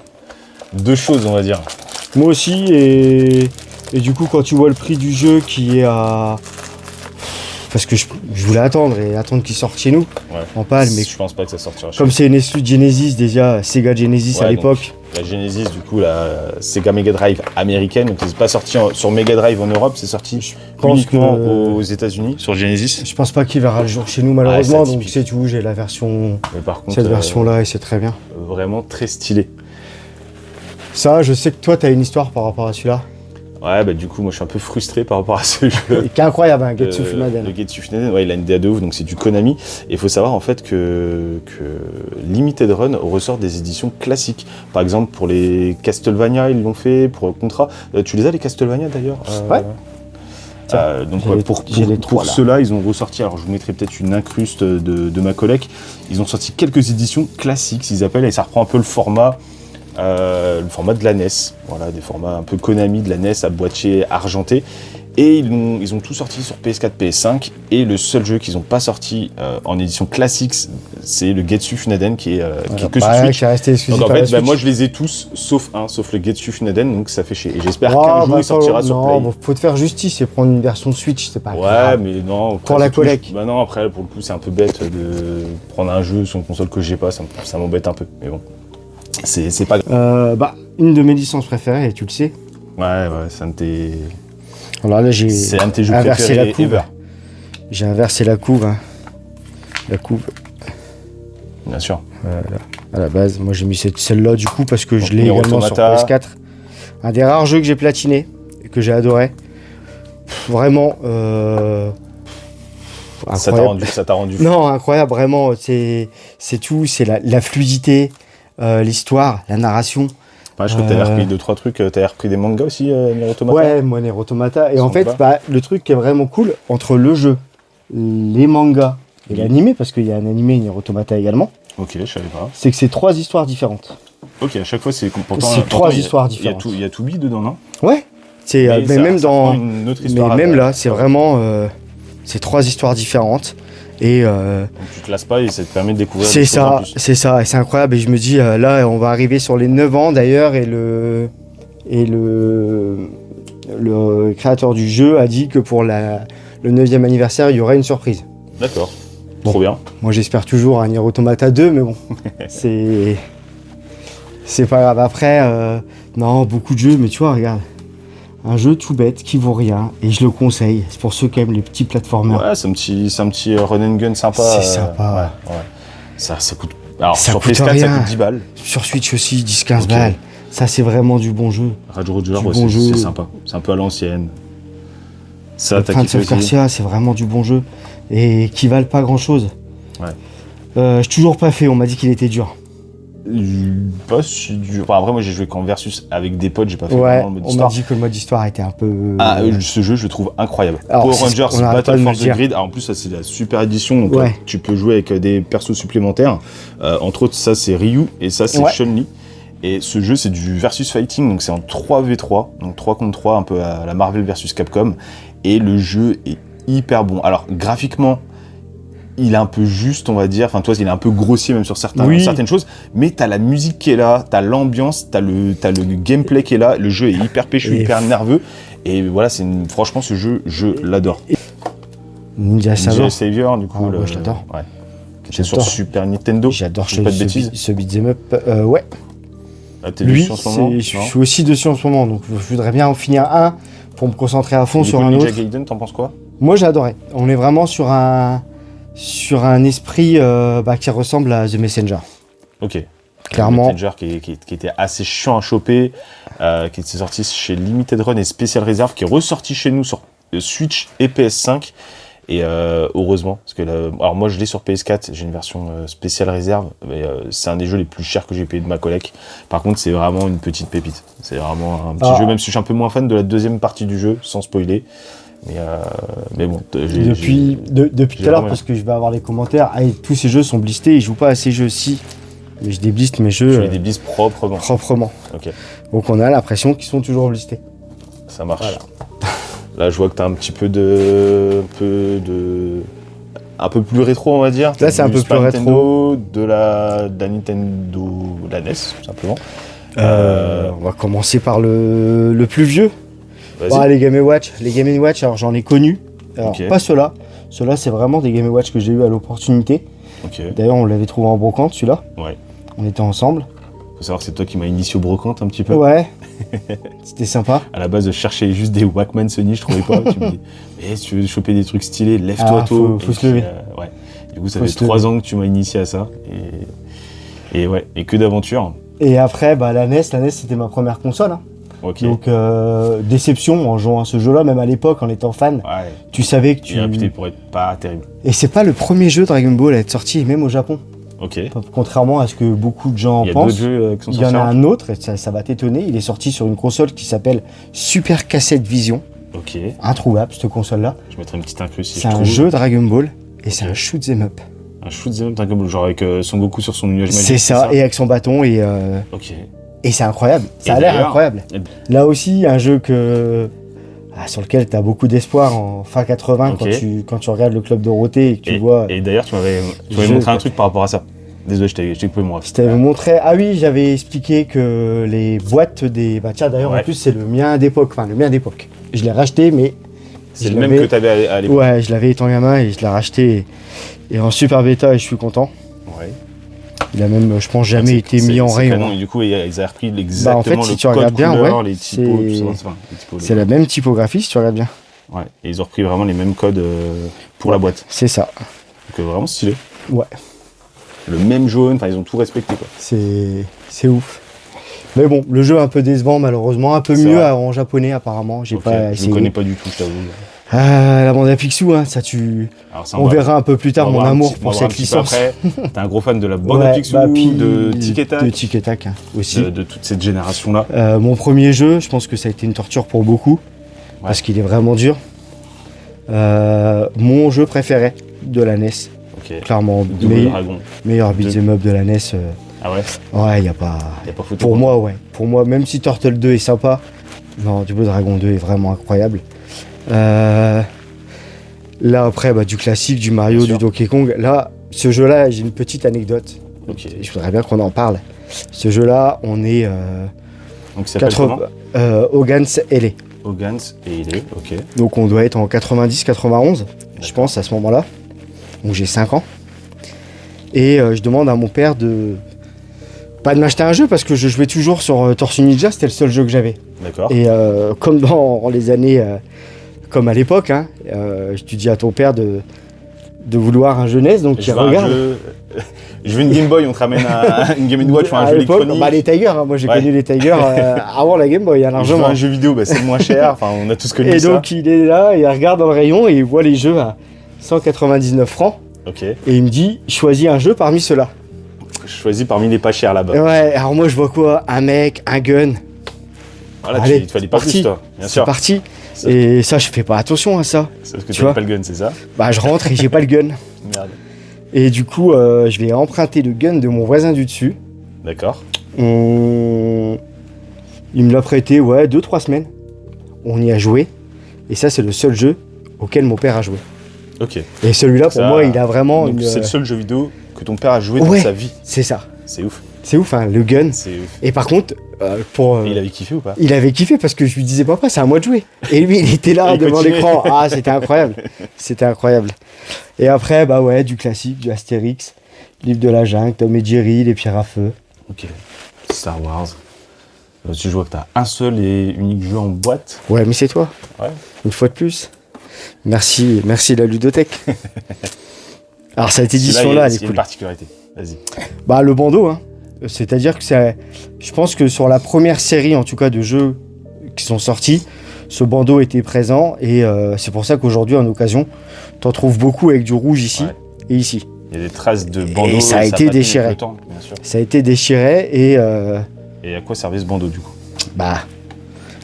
choses, on va dire. Moi aussi, et du coup, quand tu vois le prix du jeu qui est à... Parce que je voulais attendre qu'il sorte chez nous, Ouais. en pâle, mais Je pense pas que ça sortira chez comme c'est une exclue de Genesis déjà, Sega Genesis Ouais, à l'époque, la Genesis, du coup, la Sega Mega Drive américaine, donc c'est pas sorti sur Mega Drive en Europe, c'est sorti pense uniquement que- aux États-Unis sur Genesis. je pense pas qu'il verra le jour chez nous malheureusement, c'est donc atypique. c'est tout, j'ai la version, Mais par contre, cette version-là et c'est très bien. vraiment très stylé. Ça, je sais que toi, t'as une histoire par rapport à celui-là, Ouais, bah du coup, moi je suis un peu frustré par rapport à ce jeu. qui est incroyable, hein, Getsu Funaden. Le Getsu Funaden, ouais, il a une DA de ouf, donc c'est du Konami. Et il faut savoir en fait que Limited Run ressort des éditions classiques. Par exemple, pour les Castlevania, ils l'ont fait, pour Contra. Tu les as les Castlevania d'ailleurs Ouais. Donc J'ai ouais, les- pour j'ai les trois, là. ceux-là, ils ont ressorti, alors je vous mettrai peut-être une incruste de ma collecte, ils ont sorti quelques éditions classiques, ils appellent, et ça reprend un peu le format de la NES, voilà, des formats un peu Konami de la NES à boîtier argenté. Et ils ont tout sorti sur PS4, PS5, et le seul jeu qu'ils n'ont pas sorti en édition classique, c'est le Getsu Funaden qui est que sur Bah, Switch. qui est resté exclusif Donc en à la fait, bah, Switch. moi je les ai tous, sauf un, sauf le Getsu Funaden, donc ça fait chier. Et j'espère Ah, qu'un jour bah, il sortira sur non, Play. bon, faut te faire justice et prendre une version Switch, c'est pas Ouais, grave. mais non. après, Pour la c'est tout. collecte. Bah non, après, pour le coup, c'est un peu bête de prendre un jeu sur une console que j'ai pas, ça m'embête un peu. Mais bon, c'est pas grave. Bah, une de mes licences préférées, et tu le sais. Ouais, c'est un de tes, Alors là, j'ai c'est un de tes jeux inversé préférés la couve. ever. J'ai inversé la couve. Hein. La couve, Bien sûr. à la base. Moi, j'ai mis celle-là, du coup, parce que je Donc, l'ai Nier également Automata. sur PS4. Un des rares jeux que j'ai platiné, et que j'ai adoré. Vraiment, Ça t'a incroyable. rendu fou. Non, incroyable, vraiment, c'est tout, c'est la fluidité, l'histoire, la narration. Ouais, je crois que t'avais repris 2-3 trucs. T'avais repris des mangas aussi, Nier Automata. Ouais, moi, Nier Automata. Et en fait, Sympa. bah, le truc qui est vraiment cool, entre le jeu, les mangas et Oui. l'animé, parce qu'il y a un animé Nier Automata également, Ok, je savais pas. c'est que c'est 3 histoires différentes. Ok, à chaque fois, c'est pourtant. C'est 3 il y a- histoires Il différentes. y a Toubi dedans, non? Ouais, c'est mais ça- même ça dans... prend une autre Mais histoire. même à- là, c'est vraiment... c'est 3 histoires différentes. Et Donc, tu te lasses pas et ça te permet de découvrir. c'est des choses en ça, plus. c'est ça, et c'est incroyable. Et je me dis, là, on va arriver sur les 9 ans d'ailleurs, et le créateur du jeu a dit que pour le 9e anniversaire, il y aurait une surprise. D'accord. Bon. Trop bien. Moi, j'espère toujours un Nier Automata 2, mais bon, c'est pas grave. Après, non, beaucoup de jeux, mais tu vois, regarde, un jeu tout bête qui vaut rien, et je le conseille. C'est pour ceux qui aiment les petits platformers. Ouais, c'est un petit run and gun sympa. C'est sympa. Ouais. Ça coûte. Alors, Ça sur coûte PS4, ça rien. coûte 10 balles. Sur Switch aussi, 10-15 Ok. balles. Ça, c'est vraiment du bon jeu. Rage Roger, Du ouais, bon jeu. c'est sympa. C'est un peu à l'ancienne. Ça, t'as Prince kiffé of aussi. Persia, c'est vraiment du bon jeu. Et qui valent pas grand chose. Ouais. J'ai toujours pas fait, on m'a dit qu'il était dur. Pas si dur. Enfin, après, moi, j'ai joué qu'en versus avec des potes, j'ai pas fait Ouais, vraiment le mode on m'a histoire. dit que le mode histoire était un peu... Ce jeu, je le trouve incroyable. Alors, Power c'est ce Rangers qu'on arrête pas Battle de for me the dire. Grid. Alors, en plus, ça, c'est la super édition. Donc, Ouais. tu peux jouer avec des persos supplémentaires. Entre autres, ça, c'est Ryu et ça, c'est Ouais. Chun-Li. Et ce jeu, c'est du versus fighting. Donc, c'est en 3v3. Donc, 3 contre 3, un peu à la Marvel versus Capcom. Et le jeu est hyper bon. Alors, graphiquement, il est un peu juste, on va dire. Enfin, toi, il est un peu grossier même sur Oui. certaines choses. Mais t'as la musique qui est là, t'as l'ambiance, t'as le gameplay qui est là. Le jeu est hyper péchu, Et hyper nerveux. Et voilà, franchement, ce jeu, je l'adore. Ninja Ninja Savior. Savior, du coup. Ah, ouais, je l'adore. Ouais. Qui est sur J'adore. Super Nintendo. J'adore Je dis pas de bêtises. ce beat'em up. Ouais. Ah, t'es Lui, dessus en ce moment, je suis aussi dessus en ce moment. Donc, je voudrais bien en finir un pour me concentrer à fond Du sur coup, un Ninja autre. Gaiden, t'en penses quoi? Moi, j'ai adoré. On est vraiment sur un esprit qui ressemble à The Messenger. Ok. Clairement. Messenger qui était assez chiant à choper, qui était sorti chez Limited Run et Special Reserve, qui est ressorti chez nous sur Switch et PS5. Et heureusement, parce que alors moi je l'ai sur PS4, j'ai une version spéciale réserve, mais c'est un des jeux les plus chers que j'ai payé de ma collecte. Par contre, c'est vraiment une petite pépite. C'est vraiment un petit jeu, même si je suis un peu moins fan de la deuxième partie du jeu, sans spoiler. Mais bon, depuis tout à l'heure, parce que je vais avoir les commentaires, tous ces jeux sont blistés, ils jouent pas à ces jeux-ci. Mais je débliste mes jeux. Je les débliste proprement. Ok. Donc on a l'impression qu'ils sont toujours blistés. Ça marche. Voilà. Là, je vois que t'as un petit peu un peu plus rétro, on va dire. Là, c'est un peu plus rétro. De la Nintendo, la NES, tout simplement. On va commencer par le plus vieux. Les Game & Watch. Les Game & Watch, alors j'en ai connu. Alors, pas ceux-là. Ceux-là, c'est vraiment des Game & Watch que j'ai eu à l'opportunité. D'ailleurs, on l'avait trouvé en brocante, celui-là. Ouais. On était ensemble. Faut savoir que c'est toi qui m'as initié au brocante un petit peu. Ouais. C'était sympa. À la base, je cherchais juste des Walkman Sony, je trouvais pas. Tu me dis, mais si tu veux choper des trucs stylés, lève-toi tôt. Faut se lever. Ouais. Du coup, ça fait 3 ans que tu m'as initié à ça. Et que d'aventures. Et après, la NES, c'était ma première console. Hein. Donc, déception en jouant à ce jeu-là, même à l'époque, en étant fan. Ouais. Tu savais que il est réputé pour être pas terrible. Et c'est pas le premier jeu Dragon Ball à être sorti, même au Japon. Contrairement à ce que beaucoup de gens pensent. Il y a d'autres jeux qui sont sortis. Il y en a un autre, et ça va t'étonner. Il est sorti sur une console qui s'appelle Super Cassette Vision. Introuvable, cette console-là. Je mettrai une petite incrue si c'est un jeu Dragon Ball, et c'est un shoot'em up. Un shoot'em up Dragon Ball, genre avec Son Goku sur son nuage magique. C'est ça, et avec son bâton, et c'est incroyable. Ça a l'air incroyable. Là aussi, un jeu sur lequel tu as beaucoup d'espoir en fin 80 quand tu regardes le Club Dorothée et que tu vois... Et d'ailleurs, tu m'avais montré un truc par rapport à ça. Désolé, je t'ai coupé moi. Je t'avais montré... Ah oui, j'avais expliqué que les boîtes des... tiens, d'ailleurs, en plus, c'est le mien d'époque. Enfin, le mien d'époque. Je l'ai racheté, mais... C'est le même que tu avais à l'époque. Ouais, je l'avais étant gamin et je l'ai racheté et en super bêta et je suis content. Ouais. Il a même, je pense, jamais été mis en rayon. Canon, et du coup, ils avaient repris exactement en fait, si le tu code regardes bien, couleur, les typos, tout ça. C'est la même typographie si tu regardes bien. Ouais, et ils ont repris vraiment les mêmes codes pour la boîte. C'est ça. Donc vraiment stylé. Ouais. Le même jaune, enfin ils ont tout respecté quoi. C'est ouf. Mais bon, le jeu est un peu décevant malheureusement, un peu mieux en japonais apparemment. Je ne connais pas du tout, je t'avoue. La bande à Picsou, hein, ça on verra un peu plus tard mon amour pour cette licence. T'es un gros fan de la bande à Picsou, de Tic et Tac. De Tic et Tac aussi. De toute cette génération-là. Mon premier jeu, je pense que ça a été une torture pour beaucoup, parce qu'il est vraiment dur. Mon jeu préféré de la NES, clairement, meilleur beat'em up de la NES. Ah ouais. Ouais, y a pas photo. Pour moi, ouais. Pour moi, même si Turtle 2 est sympa, non, Double Dragon 2 est vraiment incroyable. Là après, du classique, du Mario, du Donkey Kong. Là, ce jeu-là, j'ai une petite anecdote. Je voudrais bien qu'on en parle. Ce jeu-là, on est donc ça s'appelle comment Hogan's Alley. Hogan's Alley, ok. Donc on doit être en 90-91, je pense, à ce moment-là. Donc j'ai 5 ans. Et je demande à mon père pas de m'acheter un jeu parce que je jouais toujours sur Tortue Ninja, c'était le seul jeu que j'avais. D'accord. Et comme dans les années, comme à l'époque, tu dis à ton père de vouloir un jeunesse, donc il regarde. Je veux une Game Boy, on te ramène une Game & Watch ou un jeu électronique. Les Tigers, moi j'ai connu les Tigers avant la Game Boy, largement. Je veux un jeu vidéo, c'est le moins cher, enfin on a tous connu ça. Et donc il est là, il regarde dans le rayon et il voit les jeux à 199 francs. Et il me dit, choisis un jeu parmi ceux-là. Choisis parmi les pas chers là-bas. Ouais, alors moi je vois quoi? Un mec, un gun. Voilà, allez, il te fallait pas plus toi, bien sûr. C'est parti. Et ça, je fais pas attention à ça. C'est parce que tu n'as pas le gun, c'est ça? Je rentre et j'ai pas le gun. Merde. Et du coup, je vais emprunter le gun de mon voisin du dessus. D'accord. Il me l'a prêté, 2-3 semaines. On y a joué. Et ça, c'est le seul jeu auquel mon père a joué. Ok. Et celui-là, pour moi, il a vraiment C'est le seul jeu vidéo que ton père a joué dans sa vie. C'est ça. C'est ouf. C'est ouf, le gun. C'est ouf. Et par contre, Et il avait kiffé ou pas? Il avait kiffé parce que je lui disais, papa, c'est à moi de jouer. Et lui, il était là devant l'écran. Ah, c'était incroyable. C'était incroyable. Et après, du classique, du Astérix, Livre de la Jungle, Tom et Jerry, Les Pierres à Feu. Ok. Star Wars. Tu vois que t'as un seul et unique jeu en boîte. Ouais, mais c'est toi. Ouais. Une fois de plus. Merci la ludothèque. Alors cette édition-là, elle est cool. Une particularité. Vas-y. Le bandeau, hein. C'est-à-dire que je pense que sur la première série, en tout cas, de jeux qui sont sortis, ce bandeau était présent et c'est pour ça qu'aujourd'hui en occasion t'en trouves beaucoup avec du rouge ici et ici. Il y a des traces de bandeau et ça a été déchiré. Temps, bien sûr. Ça a été déchiré et à quoi servait ce bandeau du coup? Bah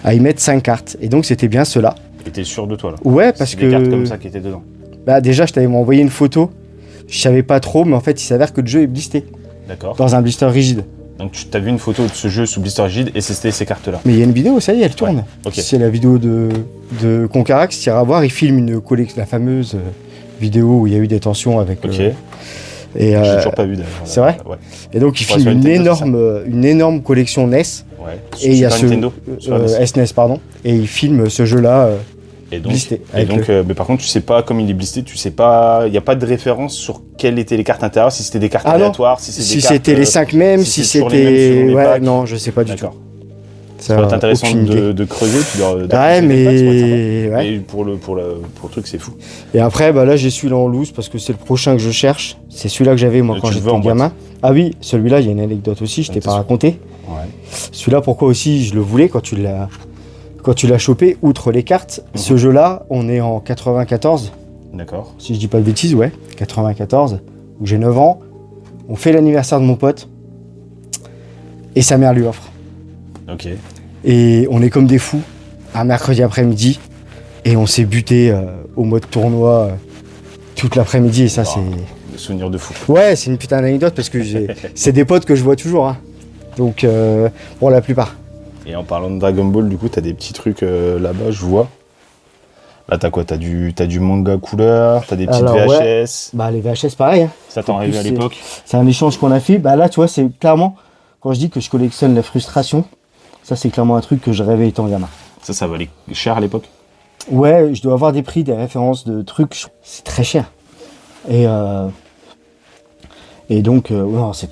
à y mettre 5 cartes et donc c'était bien cela. Et t'es sûr de toi là? Ouais, parce que des cartes comme ça qui étaient dedans. Bah déjà je t'avais envoyé une photo, je savais pas trop mais en fait il s'avère que le jeu est blisté. D'accord. Dans un blister rigide. Donc tu as vu une photo de ce jeu sous blister rigide et c'était ces cartes là. Mais il y a une vidéo, ça y est, elle tourne. Okay. C'est la vidéo de Concarax, tu iras voir, il filme une collection, la fameuse vidéo où il y a eu des tensions avec... Ok. J'ai toujours pas vu d'ailleurs. C'est vrai? Ouais. Et donc il filme une énorme collection NES. Ouais. Et il y a Nintendo, SNES, pardon. Et il filme ce jeu-là blisté. Et donc mais par contre, tu sais pas, comme il est blisté, tu sais pas, il n'y a pas de référence sur quelles étaient les cartes intérieures, si c'était des cartes aléatoires, si c'était les 5 mêmes, si c'était... Ouais, non, je sais pas du tout. Ça va être intéressant de creuser, puis mais pour le truc, c'est fou. Et après, bah là, j'ai celui-là en loose parce que c'est le prochain que je cherche. C'est celui-là que j'avais moi quand j'étais gamin. Ah oui, celui-là, il y a une anecdote aussi, je t'ai pas raconté. Ouais. Celui-là, pourquoi aussi je le voulais quand tu l'as chopé, outre les cartes. Ce jeu-là, on est en 94. D'accord. Si je dis pas de bêtises, ouais, 94. Donc j'ai 9 ans. On fait l'anniversaire de mon pote. Et sa mère lui offre. Ok. Et on est comme des fous, un mercredi après-midi, et on s'est buté au mode tournoi toute l'après-midi, et ça c'est... Des souvenirs de fou. Ouais, c'est une putain d'anecdote, parce que c'est des potes que je vois toujours, hein. Donc pour la plupart. Et en parlant de Dragon Ball, du coup, t'as des petits trucs là-bas, je vois. Là, t'as quoi? T'as du manga couleur, t'as des petites VHS. Ouais. Bah les VHS, pareil. Hein. Ça t'en rêvait à l'époque? C'est un échange qu'on a fait. Bah là, tu vois, c'est clairement, quand je dis que je collectionne la frustration, ça, c'est clairement un truc que je rêvais étant gamin. Ça valait cher à l'époque? Ouais, je dois avoir des prix, des références de trucs. C'est très cher. Et donc, non, c'est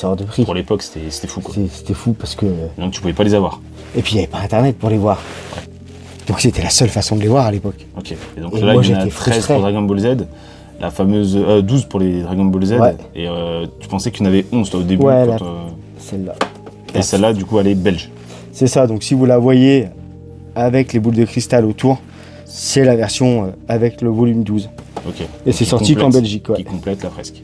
hors de prix. Pour l'époque, c'était fou, quoi. C'était fou parce que... Donc, tu pouvais pas les avoir. Et puis, il n'y avait pas Internet pour les voir. Ouais. Donc, c'était la seule façon de les voir à l'époque. Ok. Et donc, là, il y en a 13 pour Dragon Ball Z. La fameuse 12 pour les Dragon Ball Z. Ouais. Et tu pensais qu'il y en avait 11, toi, au début. Ouais, celle-là. Et celle-là, du coup, elle est belge. C'est ça, donc si vous la voyez avec les boules de cristal autour, c'est la version avec le volume 12. Ok. Et c'est sorti qu'en Belgique. Ouais. Qui complète la fresque.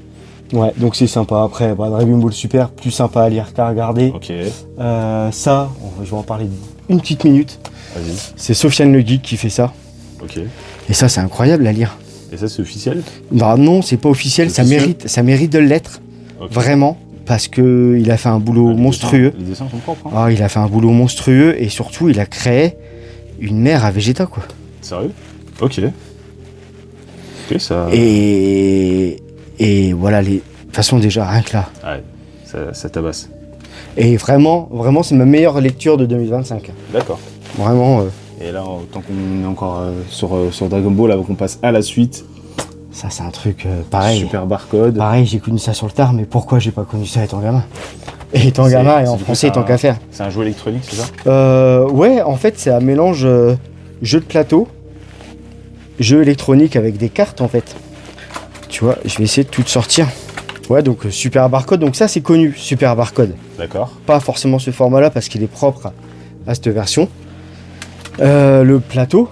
Ouais, donc c'est sympa. Après, Dragon Ball Super, plus sympa à lire qu'à regarder. Ok. Ça, je vais en parler une petite minute. Vas-y. C'est Sofiane le Geek qui fait ça. Ok. Et ça, c'est incroyable à lire. Et ça, c'est officiel? Non, c'est pas officiel. Ça mérite de l'être. Okay. Vraiment. Parce qu'il a fait un boulot monstrueux. Les dessins sont propres. Hein. Ah, il a fait un boulot monstrueux et surtout, il a créé une mer à Vegeta, quoi. Sérieux? Ok. Ok, ça... Et voilà, de toute façon, déjà, rien que là. Ouais, ça tabasse. Et vraiment, c'est ma meilleure lecture de 2025. D'accord. Vraiment. Et là, tant qu'on est encore sur Dragon Ball, avant qu'on passe à la suite... Ça, c'est un truc pareil. Super barcode. Pareil, j'ai connu ça sur le tard, mais pourquoi j'ai pas connu ça étant gamin? Et étant gamin, et en français, tant qu'à faire. C'est un jeu électronique, c'est ça? Ouais, en fait, c'est un mélange jeu de plateau, jeu électronique avec des cartes, en fait. Tu vois, je vais essayer de tout te sortir. Ouais, donc Super Barcode, donc ça, c'est connu, Super Barcode. D'accord. Pas forcément ce format-là, parce qu'il est propre à cette version. Le plateau.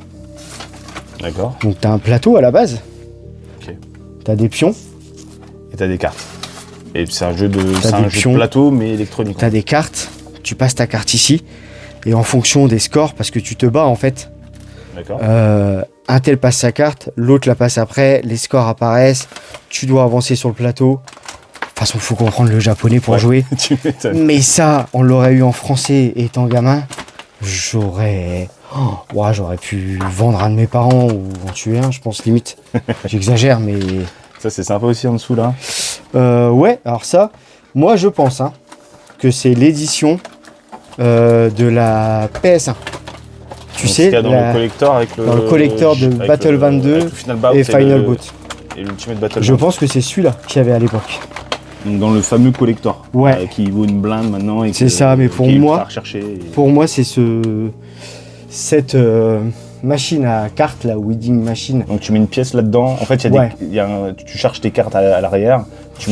D'accord. Donc, t'as un plateau à la base. T'as des pions. Et t'as des cartes. Et c'est un jeu de plateau, mais électronique. T'as des cartes, tu passes ta carte ici, et en fonction des scores, parce que tu te bats en fait. D'accord. Un tel passe sa carte, l'autre la passe après, les scores apparaissent, tu dois avancer sur le plateau. De toute façon, faut comprendre le japonais pour jouer. Tu m'étonnes. Mais ça, on l'aurait eu en français étant gamin, j'aurais pu vendre un de mes parents ou en tuer un, je pense, limite. J'exagère, mais... Ça, c'est sympa aussi en dessous, là. Ouais, alors ça, moi, je pense que c'est l'édition de la PS1. Tu sais, dans le collector avec dans le collector de Battle 22 et Final Boot. Et l'Ultimate Battle. Je pense que c'est celui-là qu'il y avait à l'époque. Donc dans le fameux collector, ouais. Qui vaut une blinde maintenant. C'est ça, mais pour moi, c'est cette machine à cartes, la wedding machine. Donc tu mets une pièce là-dedans. En fait, tu charges tes cartes à l'arrière. Tu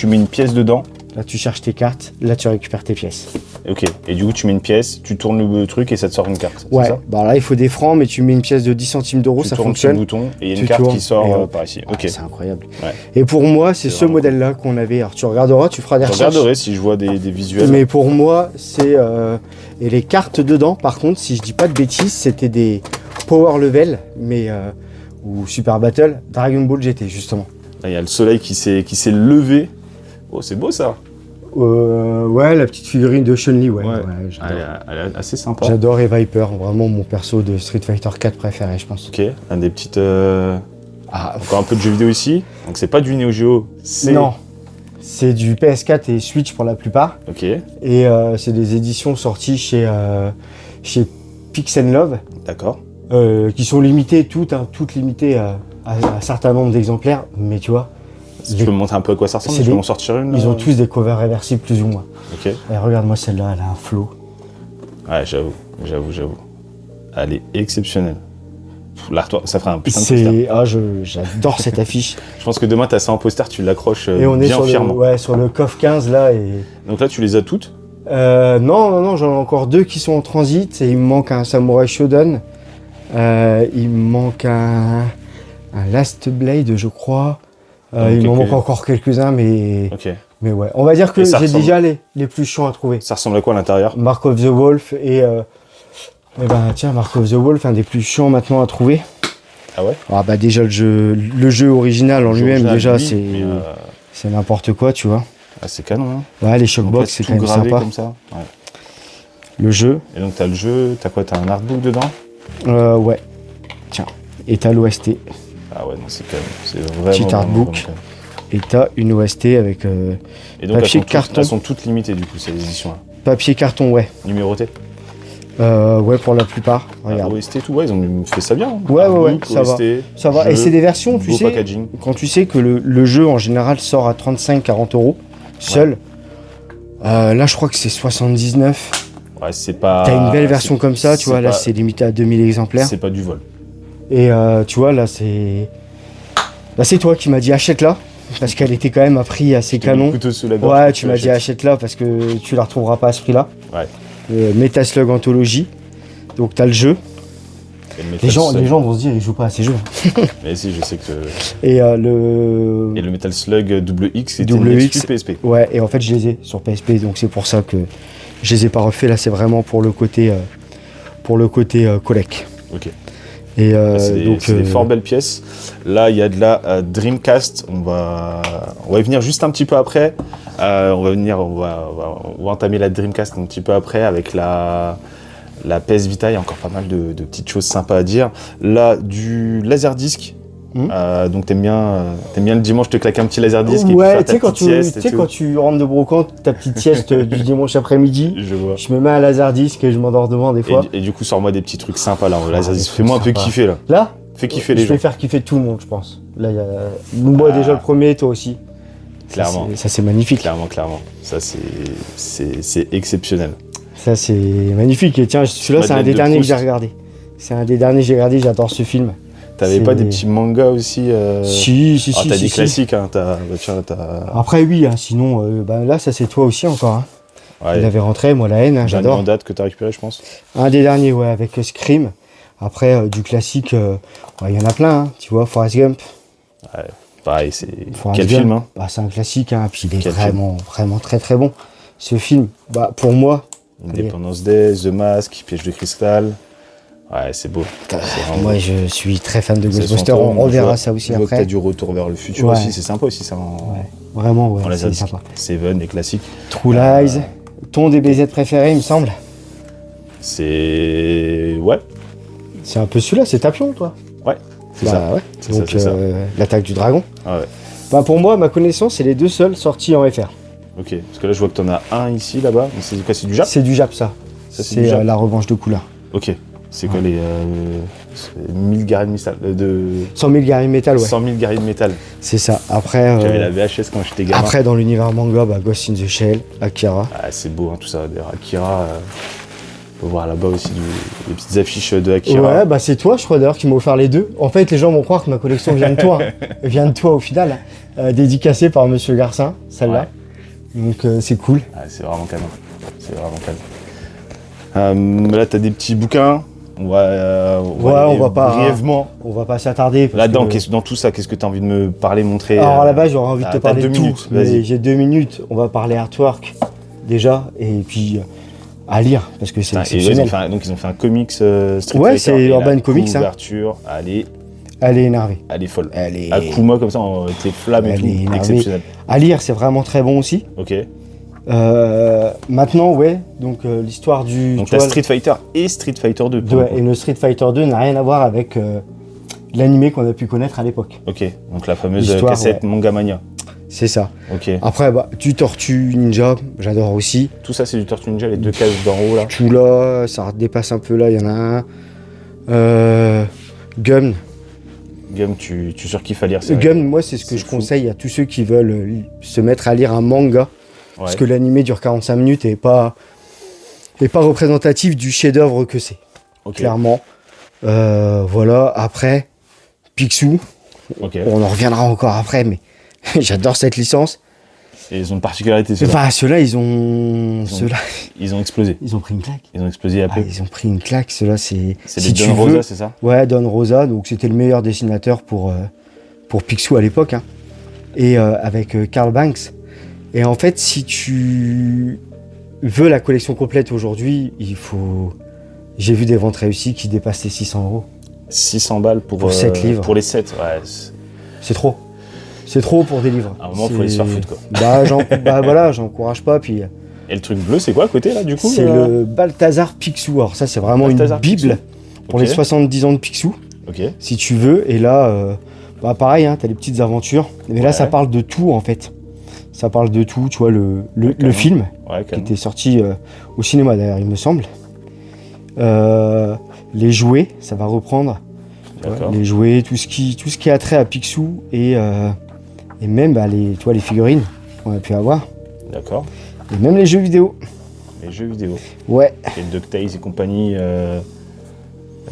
mets une pièce dedans. Là, tu charges tes cartes. Là, tu récupères tes pièces. Ok, et du coup tu mets une pièce, tu tournes le truc et ça te sort une carte. Ouais, ça bah là il faut des francs, mais tu mets une pièce de 10 centimes d'euros, ça fonctionne. Tu tournes le bouton et il y a une Tu carte tournes, qui sort et par ici. Ok. c'est incroyable. Ouais. Et pour moi, c'est ce vraiment modèle-là qu'on avait. Alors tu regarderas, tu feras des Je recherches. regarderai si je vois des visuels. Mais pour moi, c'est... Et les cartes dedans, par contre, si je dis pas de bêtises, c'était des Power Level, mais... ou Super Battle, Dragon Ball GT, justement. Là, il y a le soleil qui s'est levé. Oh, c'est beau ça. Ouais, la petite figurine de Chun-Li, ouais j'adore. Elle est assez sympa. J'adore et Viper, vraiment mon perso de Street Fighter 4 préféré, je pense. Ok, un des petites... Encore un peu de jeux vidéo ici. Donc c'est pas du Neo Geo, c'est... Non, c'est du PS4 et Switch pour la plupart. Ok, Et c'est des éditions sorties chez Pix & Love, d'accord. qui sont limitées, toutes limitées à un certain nombre d'exemplaires, mais tu vois, Si tu peux me montrer un peu à quoi ça ressemble, c'est tu peux des- m'en sortir une ils ont tous des covers réversibles plus ou moins. Ok. Et regarde-moi celle-là, elle a un flow. Ouais, j'avoue. Elle est exceptionnelle. L'artwork, ça ferait un putain de poster. J'adore cette affiche. Je pense que demain, t'as ça en poster, tu l'accroches Et on est bien sur fièrement. sur le CoF 15 là. Et... Donc là, tu les as toutes. Non, j'en ai encore 2 qui sont en transit et il me manque un Samurai Shodown. Il me manque un Last Blade, je crois. Il m'en manque encore quelques-uns, mais Ok. ouais. On va dire que Et ça j'ai ressemble- déjà les plus chiants à trouver. Ça ressemble à quoi à l'intérieur? Mark of the Wolf et tiens, Mark of the Wolf, un des plus chiants maintenant à trouver. Ah ouais? Ah bah déjà le jeu original en lui-même, Original, déjà oui, mais, c'est n'importe quoi, tu vois. ah, c'est canon, hein. Ouais, les Donc là, shockbox, c'est tout quand même gravé sympa. comme ça. Ouais. Le jeu, Et donc, t'as le jeu, t'as quoi? T'as un artbook dedans? ouais. Tiens, et t'as l'OST. Ah ouais, non, c'est quand même. C'est vraiment. Petit vraiment artbook. bon, quand même. Et t'as une OST avec Et donc, papier, elles carton. elles sont toutes limitées, du coup, ces éditions-là. papier carton, ouais. Numérotées. Ouais, pour la plupart. Regarde. OST et tout, ouais, ils ont fait ça bien. Hein. Ouais, Artbook, ça va. OST, Ça va. jeu, Et c'est des versions, tu beau sais, packaging. quand tu sais que le jeu en général sort à 35-40 euros seul. Là, je crois que c'est 79. Ouais, c'est pas. T'as une belle version c'est- comme ça, tu vois. Là, pas- c'est limité à 2000 exemplaires. C'est pas du vol. Et tu vois, là, c'est. Là, c'est toi qui m'as dit achète-la. Parce qu'elle était quand même à prix assez Je t'ai mis le canon. couteau sous la gorge Ouais, pour que tu m'as dit l'achètes. achète-la parce que tu la retrouveras pas à ce prix-là. Ouais. Metaslug Anthology. Donc, t'as le jeu. Et le Metal Les gens Slug. vont se dire, ils jouent pas à ces jeux. Mais si, je sais que. Et le. Et le Metal Slug double X, c'était Double une X. exclu PSP. Ouais, et en fait, je les ai sur PSP, donc c'est pour ça que je les ai pas refait. Là, c'est vraiment pour le côté collect. Ok. Et C'est des fort belles pièces. Là, il y a de la Dreamcast. On va y venir juste un petit peu après. On va entamer la Dreamcast un petit peu après avec la PS Vita. Il y a encore pas mal de petites choses sympas à dire. Là, du Laserdisc. Donc t'aimes bien le dimanche te claquer un petit Laserdisc et puis ouais, faire tu sais ta petite sieste et tout. quand tu rentres de brocante, ta petite sieste du dimanche après-midi, Je vois. je me mets un Laserdisc et je m'endors devant des fois. Et du coup, sors-moi des petits trucs sympas là. Laserdisc, des fais-moi un trucs peu sympas. kiffer là. Là, Fais kiffer les je gens. vais faire kiffer tout le monde, je pense. Là, il y a moi déjà le premier, toi aussi. Clairement. Ça, c'est magnifique. Clairement. Ça, c'est exceptionnel. Ça, c'est magnifique. Et tiens, celui-là, c'est un Madeleine des de derniers que Proust. j'ai regardé. C'est un des derniers que j'ai regardé, j'adore ce film. T'avais C'est- pas des petits mangas aussi Si, Alors, t'as des si. classiques, hein. T'as... Après, oui, hein, sinon, là, ça c'est toi aussi encore. Hein. Ouais, Il avait rentré, moi, la haine, hein, dernier j'adore. en date que t'as récupéré, je pense. Un des derniers, ouais, avec Scream. Après, du classique, il y en a plein, hein, tu vois, Forrest Gump. Pareil, c'est... Forrest Quel Gump, film, hein. bah, c'est un classique, hein, puis il est Quel vraiment très très bon. Ce film, bah, pour moi, Independence Day, The Mask, Piège de cristal. Ouais, c'est beau. C'est vraiment moi beau. je suis très fan de C'est Ghostbusters, fantôme, on je reverra vois- ça aussi je vois que après. t'as du retour vers le futur Ouais. aussi, c'est sympa aussi ça. Ouais, vraiment, ouais, On les a c'est dit. sympa. Seven, les classiques. True Lies, ton DBZ préféré, il me semble. C'est... Ouais, C'est un peu celui-là, c'est Tapion, toi. c'est Bah, ça. ouais. C'est Donc, ça, c'est ça. l'attaque du dragon. Ah ouais, Bah, pour moi, à ma connaissance, c'est les deux seuls sortis en FR. ok. Parce que là, je vois que t'en as un ici, là-bas. Mais c'est quoi, c'est du Jap? C'est du Jap, ça. Ça, c'est du C'est Jap. la revanche de couleur. Ok. C'est quoi les... 1000 guerriers de métal de... 100 000 Gary Metal, ouais. 100 000 guerriers de métal. C'est ça. Après, J'avais la VHS quand j'étais gamin. après, dans l'univers manga, bah, Ghost in the Shell, Akira. Ah, c'est beau, hein, tout ça. D'ailleurs, Akira... On peut voir là-bas aussi des petites affiches de Akira. Ouais, bah c'est toi, je crois d'ailleurs, qui m'a offert les deux. En fait, les gens vont croire que ma collection vient de toi. Hein. Vient de toi au final. Dédicacée par Monsieur Garcin, celle-là. Donc c'est cool. Ah, c'est vraiment canon. C'est vraiment canon. Là, t'as des petits bouquins. On va pas brièvement. On va pas s'attarder. Là-dedans, dans tout ça, qu'est-ce que tu as envie de me parler, montrer? Alors à la base, j'aurais envie de te parler de 2 tout. minutes, Mais vas-y. j'ai 2 minutes. On va parler artwork déjà, et puis à lire parce que c'est exceptionnel. Ils ont fait un comics Street Ouais, Fighter, c'est et Urban la Comics, hein. couverture, Elle est énervée. elle est folle. Elle est. Akuma comme ça, avec les flammes et Elle tout, est énervée. exceptionnel. À lire, c'est vraiment très bon aussi. Ok. Maintenant, ouais. Donc l'histoire du. Donc tu t'as vois, Street Fighter et Street Fighter 2. pour le coup. et le Street Fighter 2 n'a rien à voir avec l'animé qu'on a pu connaître à l'époque. Ok. Donc la fameuse L'histoire, cassette ouais. Manga Mania. C'est ça. Ok. Après, du Tortue Ninja, j'adore aussi. Tout ça, c'est du Tortue Ninja, les 2 cases d'en haut là. Tout là, ça dépasse un peu là, il y en a un. Gum. Gum, tu surkiffes à lire, c'est vrai. Gum, moi, c'est ce que C'est je fou. conseille à tous ceux qui veulent se mettre à lire un manga. Ouais. Parce que l'animé dure 45 minutes et pas représentatif du chef-d'œuvre que c'est, Ok. clairement. Voilà, après, Picsou, Ok. on en reviendra encore après, mais j'adore cette licence. Et ils ont une particularité, ceux-là. Enfin, ceux-là, ils ont explosé. ils ont pris une claque. Ils ont explosé à peu. Ils ont pris une claque, ceux-là, c'est... C'est si les tu Don veux- Rosa, c'est ça? Ouais, Don Rosa, donc c'était le meilleur dessinateur pour Picsou à l'époque, hein. Et avec Carl Banks. Et en fait, si tu veux la collection complète aujourd'hui, il faut... J'ai vu des ventes réussies qui dépassent les 600 €. 600 balles pour 7 livres. Pour les 7, ouais. C'est trop. C'est trop pour des livres. À un moment, faut aller se faire foutre, quoi. Voilà, j'encourage pas. Puis Et le truc bleu, c'est quoi à côté, là, du coup? c'est le Balthazar Picsou. Alors ça, c'est vraiment Balthazar une bible pour Ok. les 70 ans de Picsou, Ok. si tu veux. Et là, pareil, hein, t'as les petites aventures. Mais là, Ouais. ça parle de tout, en fait. Ça parle de tout. Tu vois, le carrément. film, Ouais, qui calme. était sorti au cinéma, d'ailleurs, il me semble. Les jouets, ça va reprendre. D'accord. Les jouets, tout ce qui a trait à Picsou et même les figurines qu'on a pu avoir. D'accord. Et même les jeux vidéo. Les jeux vidéo. Ouais, Les DuckTales et compagnie.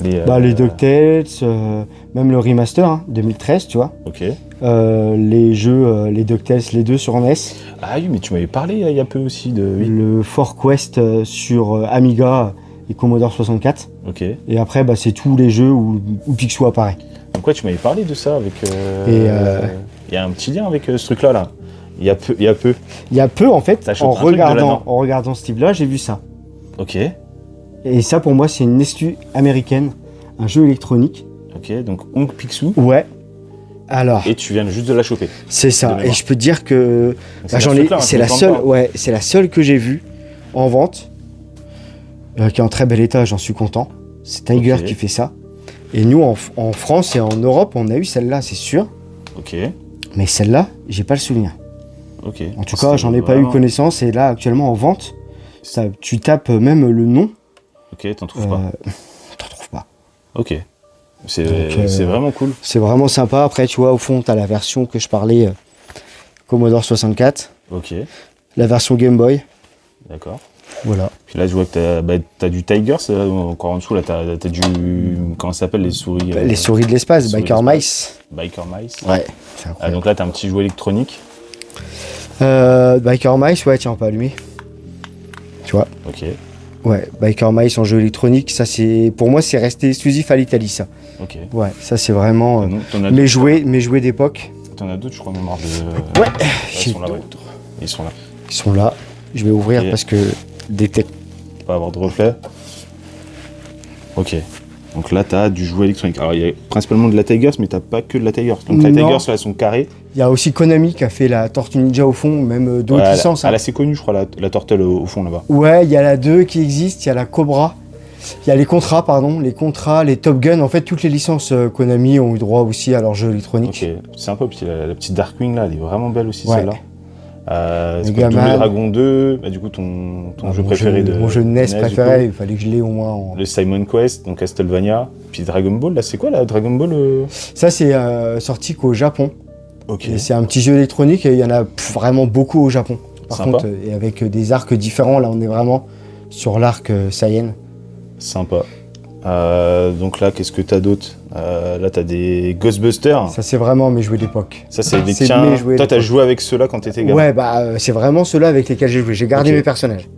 les DuckTales, même le remaster, hein, 2013, tu vois. Ok. Les jeux, les DuckTales, les deux sur NES. Ah oui, mais tu m'avais parlé il y a peu aussi de. Oui. Le Fort Quest sur Amiga et Commodore 64. Ok. Et après, c'est tous les jeux où Picsou apparaît. Donc ouais, tu m'avais parlé de ça avec. Et, Il y a un petit lien avec ce truc-là, là. Il y a peu. Il y a peu, en fait, Ça chope un truc de là-dedans. en regardant ce livre-là, j'ai vu ça. Ok. Et ça, pour moi, c'est une exclu américaine, un jeu électronique. Ok, donc Oncle Picsou. Ouais. Alors, Et tu viens juste de la choper. c'est de ça. mémoire. Et je peux te dire que C'est j'en ce ai. truc-là, hein, C'est qu'on la vend seule. pas. Ouais, c'est la seule que j'ai vue en vente, qui est en très bel état. J'en suis content. C'est Tiger Ok. qui fait ça. Et nous, en France et en Europe, on a eu celle-là, c'est sûr. Ok. Mais celle-là, j'ai pas le souvenir. Ok. En tout cas, C'est j'en ai pas eu vraiment- connaissance. Et là, actuellement, en vente, tu tapes même le nom. Ok, t'en trouves pas. T'en trouves pas. Ok. C'est Donc, c'est vraiment cool. C'est vraiment sympa. Après, tu vois, au fond, t'as la version que je parlais, Commodore 64, Ok. la version Game Boy. D'accord. Voilà. Puis là, je vois que t'as du Tiger, c'est là, encore en dessous, là, t'as du. Comment ça s'appelle, les souris Les souris de l'espace, souris Biker d'espace. Mice. Biker Mice. Ouais, c'est Ah, incroyable. donc là, t'as un petit jouet électronique. Biker Mice, ouais, tiens, on peut allumer. Tu vois, Ok. ouais, Biker Mice en jeu électronique, ça c'est. Pour moi, c'est resté exclusif à l'Italie, ça. Ok. Ouais, ça c'est vraiment. T'en as Mes jouets d'époque, T'en as d'autres, je crois, mémoire de. Ouais. Ils sont là, ouais. Ils sont là. ils sont là. Je vais ouvrir Ok. parce que détecte. Pas avoir de reflet. Ok. Donc là, t'as du jouet électronique. Alors, il y a principalement de la Tigers, mais t'as pas que de la Tigers. Donc la Non. Tigers, là, elles sont carrées. Il y a aussi Konami qui a fait la Tortue Ninja au fond, même d'autres Ouais, licences. elle Hein. est assez connue, je crois, la Tortelle au fond, là-bas. Ouais, il y a la 2 qui existe, il y a la Cobra. Il y a les contrats, les Top Gun. En fait, toutes les licences Konami ont eu droit aussi à leur jeu électronique. Ok, c'est sympa. Puis la petite Darkwing, là, elle est vraiment belle aussi, Ouais. celle-là. C'est quoi, Megaman. Double Dragon 2, bah, du coup, ton jeu Mon préféré de. Mon jeu de NES du préféré, coup. il fallait que je l'ai au moins en... Le Simon Quest, donc Castlevania. Puis Dragon Ball, là, c'est quoi, là, Dragon Ball Ça, c'est sorti qu'au Japon. Ok. Et c'est un petit jeu électronique et il y en a vraiment beaucoup au Japon. Par Sympa. contre, et avec des arcs différents, là, on est vraiment sur l'arc Saiyan. Sympa. Donc là, qu'est-ce que t'as d'autre? Là, t'as des Ghostbusters. Ça, c'est vraiment mes jouets d'époque. Ça, c'est les tiens. Toi, t'as joué avec ceux-là quand t'étais gamin? Ouais, bah, c'est vraiment ceux-là avec lesquels j'ai joué. J'ai gardé mes personnages.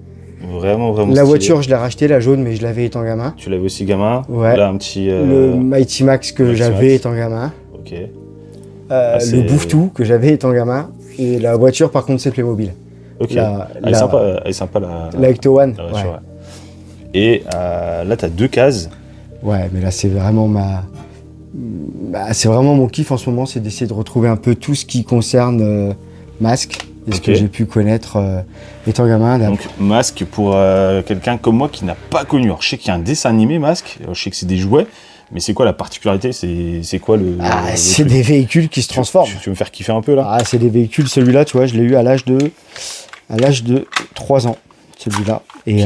Vraiment La stylé. voiture, je l'ai racheté, la jaune, mais je l'avais étant gamin. Tu l'avais aussi gamin? Ouais. Là, un petit... Le Mighty Max que j'avais étant gamin. Ok. Le Bouffe-Tout que j'avais étant gamin. Et la voiture, par contre, c'est Playmobil. Ok. Elle est sympa la Ecto One. La voiture, ouais. Et là, t'as 2 cases. Ouais, mais là, c'est vraiment c'est vraiment mon kiff en ce moment, c'est d'essayer de retrouver un peu tout ce qui concerne Masque. Et ce que j'ai pu connaître étant gamin. Donc Masque, pour quelqu'un comme moi qui n'a pas connu. Alors je sais qu'il y a un dessin animé Masque, je sais que c'est des jouets, mais c'est quoi la particularité? C'est quoi le c'est des véhicules qui se transforment. Tu veux me faire kiffer un peu là? C'est des véhicules, celui-là, tu vois, je l'ai eu à l'âge de 3 ans, celui-là. Et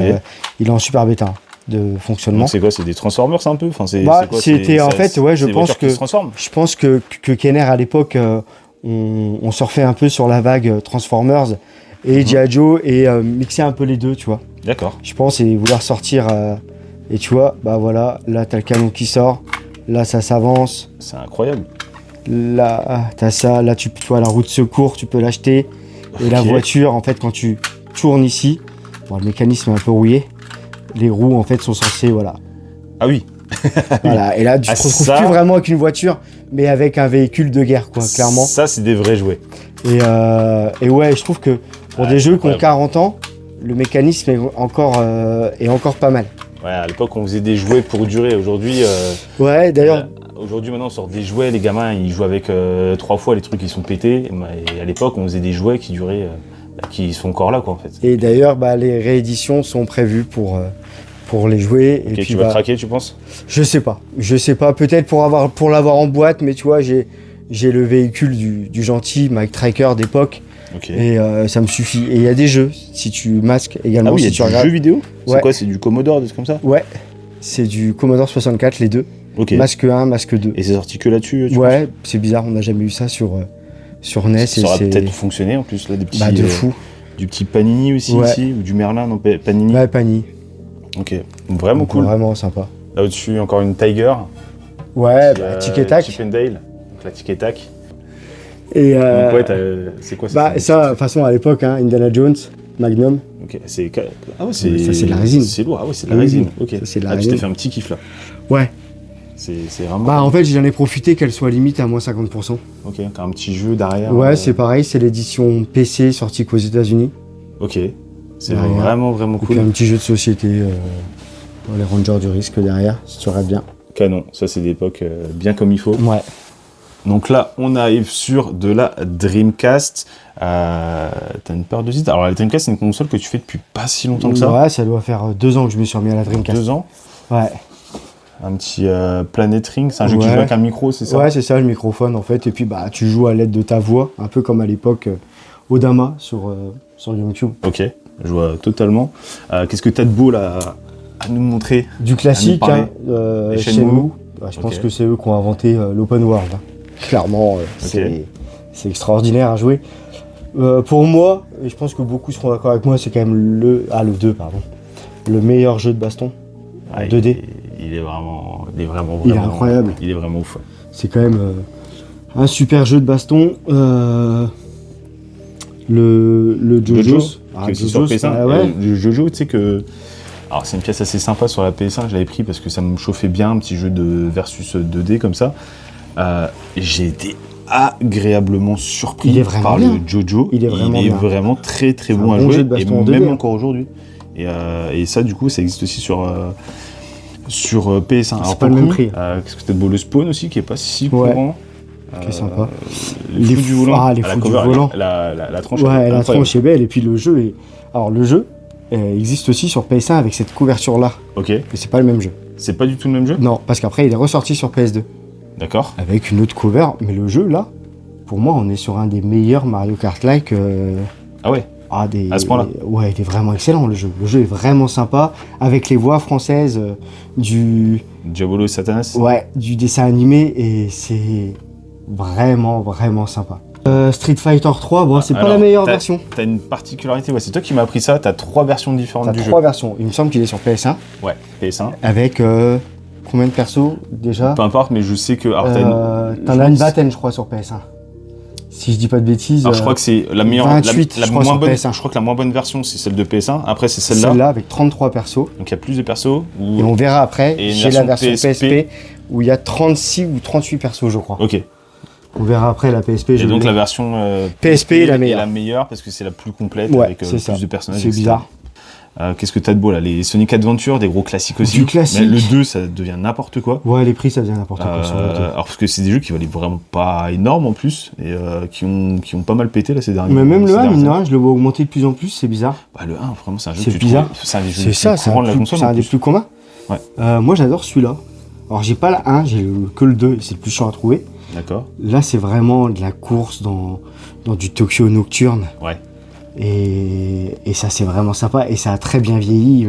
il est en super bêta de fonctionnement. Donc c'est quoi? C'est des Transformers un peu? Enfin, c'était en fait, ouais, je pense que Kenner à l'époque... On surfait un peu sur la vague Transformers et G.I. Joe et mixer un peu les deux, tu vois. D'accord. Je pense, et vouloir sortir. Et tu vois, bah voilà, là t'as le canon qui sort, là ça s'avance. C'est incroyable. Là t'as ça, là tu vois la roue de secours, tu peux l'acheter. Et la voiture, en fait, quand tu tournes ici, bon, le mécanisme est un peu rouillé. Les roues, en fait, sont censées, voilà. Ah oui. Voilà, et là tu te retrouves plus vraiment avec une voiture, mais avec un véhicule de guerre, quoi, clairement. Ça, c'est des vrais jouets. Et ouais, je trouve que pour des jeux qui ont 40 ans, le mécanisme est encore pas mal. Ouais, à l'époque, on faisait des jouets pour durer. Aujourd'hui, ouais, d'ailleurs. Aujourd'hui, maintenant, on sort des jouets. Les gamins, ils jouent avec 3 fois les trucs qui sont pétés. Et à l'époque, on faisait des jouets qui duraient, qui sont encore là, quoi, en fait. Et d'ailleurs, les rééditions sont prévues pour les jouer. Okay, et puis, tu vas craquer, tu penses? Je sais pas. Peut-être pour l'avoir en boîte, mais tu vois, j'ai le véhicule du gentil Mike Tracker d'époque. Okay. Et ça me suffit. Et il y a des jeux, si tu masques également. Ah oui, si il y a des jeux vidéo? C'est quoi? C'est du Commodore, des trucs comme ça? Ouais, c'est du Commodore 64, les deux. Okay. Masque 1, Masque 2. Et c'est sorti que là-dessus? Ouais, c'est bizarre, on n'a jamais eu ça sur NES. Ça aurait peut-être fonctionné en plus, là, des petits. De fou. Du petit Panini aussi, ici, ou du Merlin, non, Panini? Ouais, Panini. Ok, vraiment cool. Vraiment sympa. Là au-dessus, encore une Tiger. Ouais, Tic et Tac. Chip and Dale, donc la Tic et Tac. Et donc ouais, c'est quoi ça? Ça, de toute façon, à l'époque, Indiana Jones, Magnum. Ok, ça c'est de la résine. C'est lourd, ah ouais, c'est de la résine. Ok, c'est de la résine. Tu t'es fait un petit kiff là. Ouais. C'est vraiment... en fait, j'en ai profité qu'elle soit limite à moins 50%. Ok, t'as un petit jeu derrière. Ouais, c'est pareil, c'est l'édition PC sortie qu'aux États-Unis. Ok. C'est vraiment cool. Et puis un petit jeu de société pour les Rangers du risque derrière, si tu regardes bien. Canon, ça c'est d'époque bien comme il faut. Ouais. Donc là, on arrive sur de la Dreamcast. T'as une paire de zites. Alors la Dreamcast, c'est une console que tu fais depuis pas si longtemps que ça. Ouais, ça doit faire 2 ans que je me suis remis à la Dreamcast. 2 ans? Ouais. Un petit Planet Ring, c'est un jeu qui joue avec un micro, c'est ça? Ouais, c'est ça, le microphone en fait. Et puis tu joues à l'aide de ta voix, un peu comme à l'époque Odama sur YouTube. Ok. Je vois totalement. Qu'est-ce que tu as de beau là à nous montrer? Du classique, Shenmue. Je pense que c'est eux qui ont inventé l'open world. Clairement, c'est extraordinaire à jouer. Pour moi, et je pense que beaucoup seront d'accord avec moi, c'est quand même le 2, pardon. Le meilleur jeu de baston en 2D. Il est vraiment incroyable. Il est vraiment ouf. C'est quand même un super jeu de baston. Le JoJo's. Qui est aussi sur PS1. Le JoJo, tu sais que... Alors c'est une pièce assez sympa sur la PS1, je l'avais pris parce que ça me chauffait bien, un petit jeu de versus 2D comme ça. J'ai été agréablement surpris par le JoJo. Il est vraiment très très bon à jouer, et même encore aujourd'hui. Et ça du coup, ça existe aussi sur PS1. C'est pas le même prix. Qu'est-ce que c'était de beau, le Spawn aussi, qui est pas si courant. Qui est sympa. Les fous du volant. Les fous du volant. La tranche. Ouais, la tranche est belle. Et puis le jeu existe aussi sur PS1 avec cette couverture-là. Ok. Mais c'est pas le même jeu. C'est pas du tout le même jeu? Non, parce qu'après il est ressorti sur PS2. D'accord. Avec une autre cover. Mais le jeu là, pour moi, on est sur un des meilleurs Mario Kart-like. Ah ouais? À ce point-là? Ouais, il est vraiment excellent le jeu. Le jeu est vraiment sympa. Avec les voix françaises du... Diabolo et Satanas? Ouais, du dessin animé. Et c'est vraiment sympa. Street Fighter 3, c'est pas la meilleure version. T'as une particularité, c'est toi qui m'as appris ça, t'as 3 versions différentes du jeu. 3 versions, il me semble qu'il est sur PS1. Ouais, PS1. Avec Combien de persos déjà? Peu importe, mais je sais que... T'en as une vingtaine, je crois, sur PS1. Si je dis pas de bêtises. Alors je crois que c'est la meilleure... 28, la je crois, moins sur bonne, PS1. je crois que la moins bonne version, c'est celle de PS1. Après, c'est celle-là. Celle-là avec 33 persos. Donc il y a plus de persos. Et on verra après, Et une j'ai la version version PSP où il y a 36 ou 38 persos, je crois. Ok. On verra après la PSP. Et donc la version PSP est la meilleure. Est la meilleure parce que c'est la plus complète Ouais, avec c'est ça. plus de personnages. C'est etc. bizarre. Qu'est-ce que t'as de beau là? Les Sonic Adventure, des gros classiques aussi. Du classique. Mais le 2, ça devient n'importe quoi. Ouais, les prix, ça devient n'importe quoi sur le 2. Alors parce que c'est des jeux qui valaient vraiment pas énormes en plus et qui ont pas mal pété là ces derniers. Mais même ces le 1, dernières mine de années. rien, je le vois augmenter de plus en plus, c'est bizarre. Bah, le 1, vraiment, c'est un jeu C'est que tu bizarre. trouves. C'est un des jeux C'est les ça, plus courants de la console. c'est en un des plus. plus communs. Ouais. Moi, j'adore celui-là. Alors, j'ai pas le 1, j'ai que le 2, c'est le plus chiant à trouver. D'accord. Là, c'est vraiment de la course dans du Tokyo nocturne. Ouais. Et ça, c'est vraiment sympa. Et ça a très bien vieilli.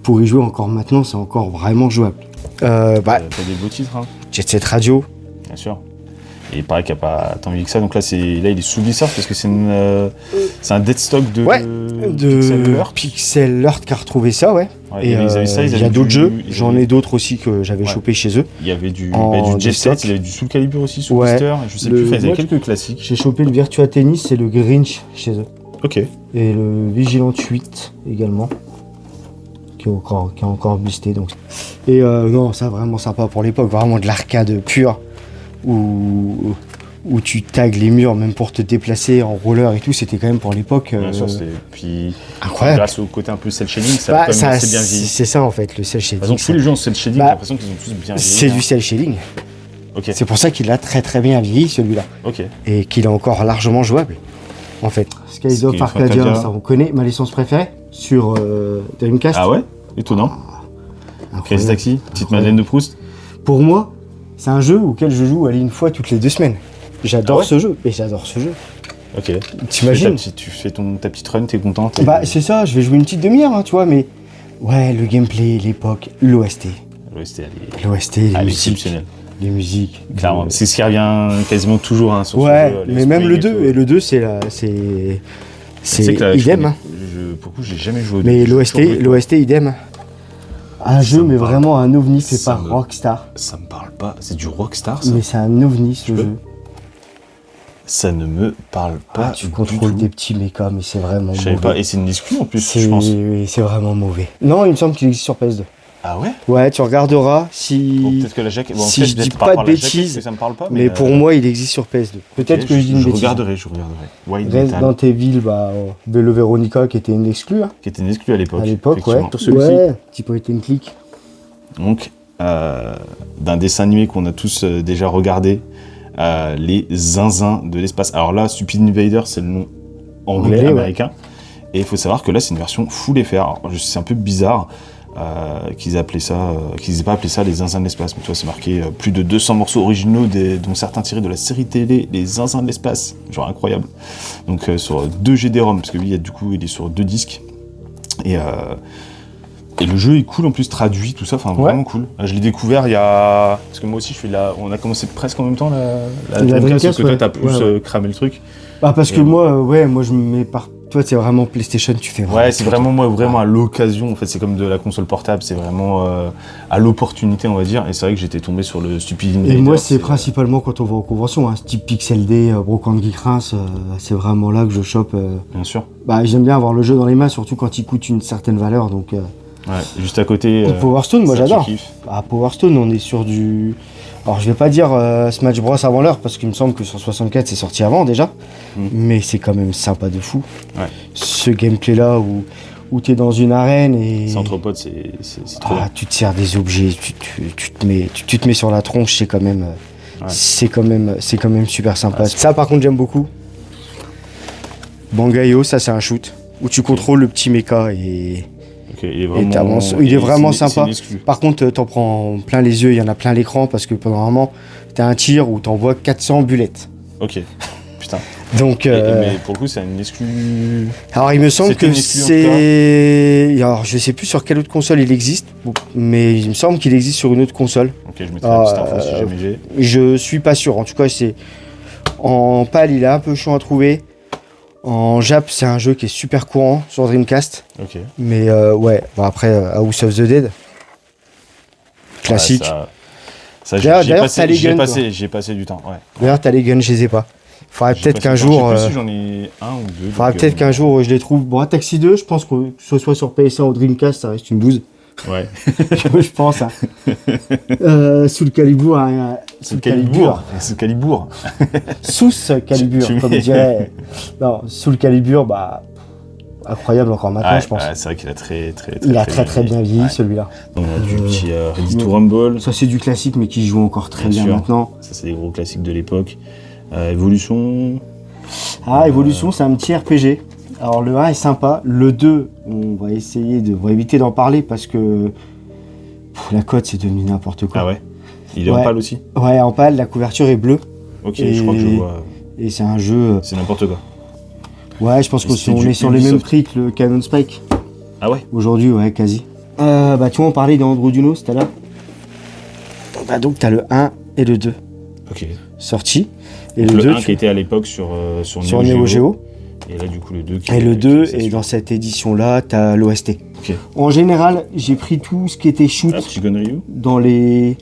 Pour y jouer encore maintenant, c'est encore vraiment jouable. T'as des beaux titres, hein. Jet Set Radio. Bien sûr. Et il paraît qu'il n'y a pas tant vieilli que ça. Donc là, il est sous Blizzard parce que c'est un dead stock de de Pixel Pixel Earth qui a retrouvé ça, ouais. Ouais, Et ils avaient ça, ils il y avaient a d'autres du- jeux. ils J'en avaient- ai d'autres aussi que j'avais Ouais. chopé chez eux. Il y avait du En Jet Set, stock. il y avait du Soul Calibur aussi sous Ouais. Blister. Je sais Le- plus, enfin, ils avaient moi, quelques classiques. J'ai chopé le Virtua Tennis, c'est le Grinch chez eux. Ok. Et le Vigilant 8 également. Qui est encore busté. Donc. Et non, ça vraiment sympa pour l'époque. Vraiment de l'arcade pure. Où tu tags les murs, même pour te déplacer en roller et tout. C'était quand même pour l'époque. Bien sûr, c'était. Puis, incroyable. grâce au côté un peu cel shading, ça Bah, a quand même ça, assez bien vieilli. c'est ça en fait, le cel De toute shading. façon, tous les jeux en cel shading, Bah, j'ai l'impression qu'ils ont tous bien vieilli. C'est du cel shading. Ok. C'est pour ça qu'il a très très bien vieilli celui-là. Ok. Et qu'il est encore largement jouable. En fait. Skies of Skies of Arcadia, Arcadia. ça on connaît. Ma licence préférée sur Dreamcast. Ah ouais? Étonnant. Incroyable. Crazy Taxi, petite Incroyable. Madeleine de Proust. Pour moi, c'est un jeu auquel je joue une fois toutes les 2 semaines. J'adore Ah ouais ce jeu. Et j'adore ce jeu. Ok. T'imagines? Tu fais ta petite run, t'es content. Bah c'est ça, je vais jouer une petite demi-heure, hein, tu vois, mais... Ouais, le gameplay, l'époque, l'OST. L'OST, L'OST, les elle est musiques. exceptionnelle. Les musiques. Clairement. C'est ce qui revient quasiment toujours hein, sur Ouais, ce jeu. les mais même le springs et 2. tout. Et le 2, c'est C'est que là, idem. Hein. pour le coup, j'ai jamais joué au Mais deux. l'OST, idem. Un jeu, me mais parle. vraiment un ovni fait Ça par me- Rockstar. Ça me parle pas. C'est du Rockstar, ça. Mais c'est un ovni ce Tu peux jeu. Ça ne me parle pas. Tu du contrôles tout. des petits mechas, mais c'est vraiment Je savais mauvais. pas. Et c'est une exclue en plus, je pense. C'est vraiment mauvais. Non, il me semble qu'il existe sur PS2. Ah ouais? Ouais, tu regarderas si. Bon, peut-être que la jaquette. Bon, si peut-être je dis par pas rapport de à la jaquette, bêtises, parce que ça me parle pas. Mais pour moi, il existe sur PS2. Peut-être que je dis une je bêtise. regarderai. Wild Metal, Resident Evil, Velo Veronica qui était une exclue. Hein, qui était une exclue à l'époque. à l'époque, ouais. effectivement. Sur celui-ci, Ouais, petit point and click. donc, d'un dessin animé qu'on a tous déjà regardé, les zinzins de l'espace. Alors là, Stupid Invader, c'est le nom anglais, Anglais, ouais. américain. Et il faut savoir que là, c'est une version full FR. Alors, c'est un peu bizarre qu'ils aient pas appelé ça les zinzins de l'espace. Mais tu vois, c'est marqué plus de 200 morceaux originaux, dont certains tirés de la série télé Les zinzins de l'espace. Genre incroyable. Donc sur 2 GD-ROM, parce que lui, il est sur 2 disques. Et le jeu est cool en plus, traduit, tout ça, enfin Ouais. vraiment cool. Je l'ai découvert il y a... Parce que moi aussi, on a commencé presque en même temps la La Dreamcast, Dreamcast, sauf que toi, ouais. t'as plus Ouais. cramé le truc. Parce que Et moi, je me mets par. Toi, c'est vraiment PlayStation, tu fais Ouais, c'est tout. vraiment, moi, vraiment à l'occasion. En fait, c'est comme de la console portable, c'est vraiment à l'opportunité, on va dire. Et c'est vrai que j'étais tombé sur le Stupid Invader. Et moi, c'est principalement quand on va aux conventions, hein, ce type Pixel D, Brocante Geek Reims, c'est vraiment là que je chope. Bien sûr. J'aime bien avoir le jeu dans les mains, surtout quand il coûte une certaine valeur. Donc, Ouais, juste à côté. et Power Stone, moi ça, tu j'adore. kiffes. À Power Stone, on est sur du. Alors, je vais pas dire Smash Bros avant l'heure, parce qu'il me semble que sur 64 c'est sorti avant déjà, mais c'est quand même sympa de fou. Ouais. Ce gameplay là où tu es dans une arène et. C'est entre potes, c'est trop bien. Tu te sers des objets, tu te mets sur la tronche, c'est quand même. Ouais. C'est quand même super sympa. Ouais, Ça par contre j'aime beaucoup. Bangayo, ça c'est un shoot où tu contrôles le petit mecha et Ok, il est vraiment, t'avances. Il est vraiment c'est sympa. une exclue. Par contre t'en prends plein les yeux, il y en a plein l'écran parce que pendant un moment t'as un tir où t'envoies 400 bullettes. Ok, putain. Donc Mais pour le coup, c'est une exclue. alors il me semble C'était que une exclue, en c'est. Alors je sais plus sur quelle autre console il existe, mais il me semble qu'il existe sur une autre console. Ok, je mettrai la petite info si jamais j'ai. Je suis pas sûr. En tout cas, c'est en PAL, il est un peu chiant à trouver. En Jap, c'est un jeu qui est super courant sur Dreamcast. Ok. Mais ouais, après House of the Dead. classique. Ouais, ça D'ailleurs, t'as les guns, j'ai passé du temps. Ouais. D'ailleurs, t'as les guns, je les ai pas. Faudrait peut-être qu'un jour. Je sais plus si j'en ai un ou deux. Faudrait peut-être qu'un jour je les trouve. Bon, Taxi 2, je pense que ce soit sur PS1 ou Dreamcast, ça reste une bouse. Ouais. Je pense. Hein. Sous le calibre. Sous calibre. Sous calibre. Sous calibre, comme dirait. Non, sous le calibre, bah. Incroyable encore maintenant, je pense. C'est vrai qu'il a très bien vieilli celui-là. Donc, on a du petit Ready to Rumble. Ça, c'est du classique, mais qui joue encore très bien maintenant. Ça, c'est des gros classiques de l'époque. Evolution. Evolution, c'est un petit RPG. Alors, le 1 est sympa. Le 2, on va éviter d'en parler parce que la cote, c'est devenu n'importe quoi. Ah ouais. Il est en pâle aussi. Ouais, en pâle, la couverture est bleue. Ok, je crois que je vois. Et c'est un jeu. C'est n'importe quoi. Ouais, je pense qu'on est sur les mêmes prix que le Cannon Spike. Ah ouais. Aujourd'hui, ouais, quasi. Tu vois, on parlait d'Andrew Duno tout à l'heure. Donc, t'as le 1 et le 2. Ok. Sortis. Et donc, le 1 qui était à l'époque sur Neo Geo. Et là, du coup, le 2 qui Et le 2, et dans cette édition-là, t'as l'OST. Ok. En général, j'ai pris tout ce qui était shoot. Chicken Ryu. Dans les.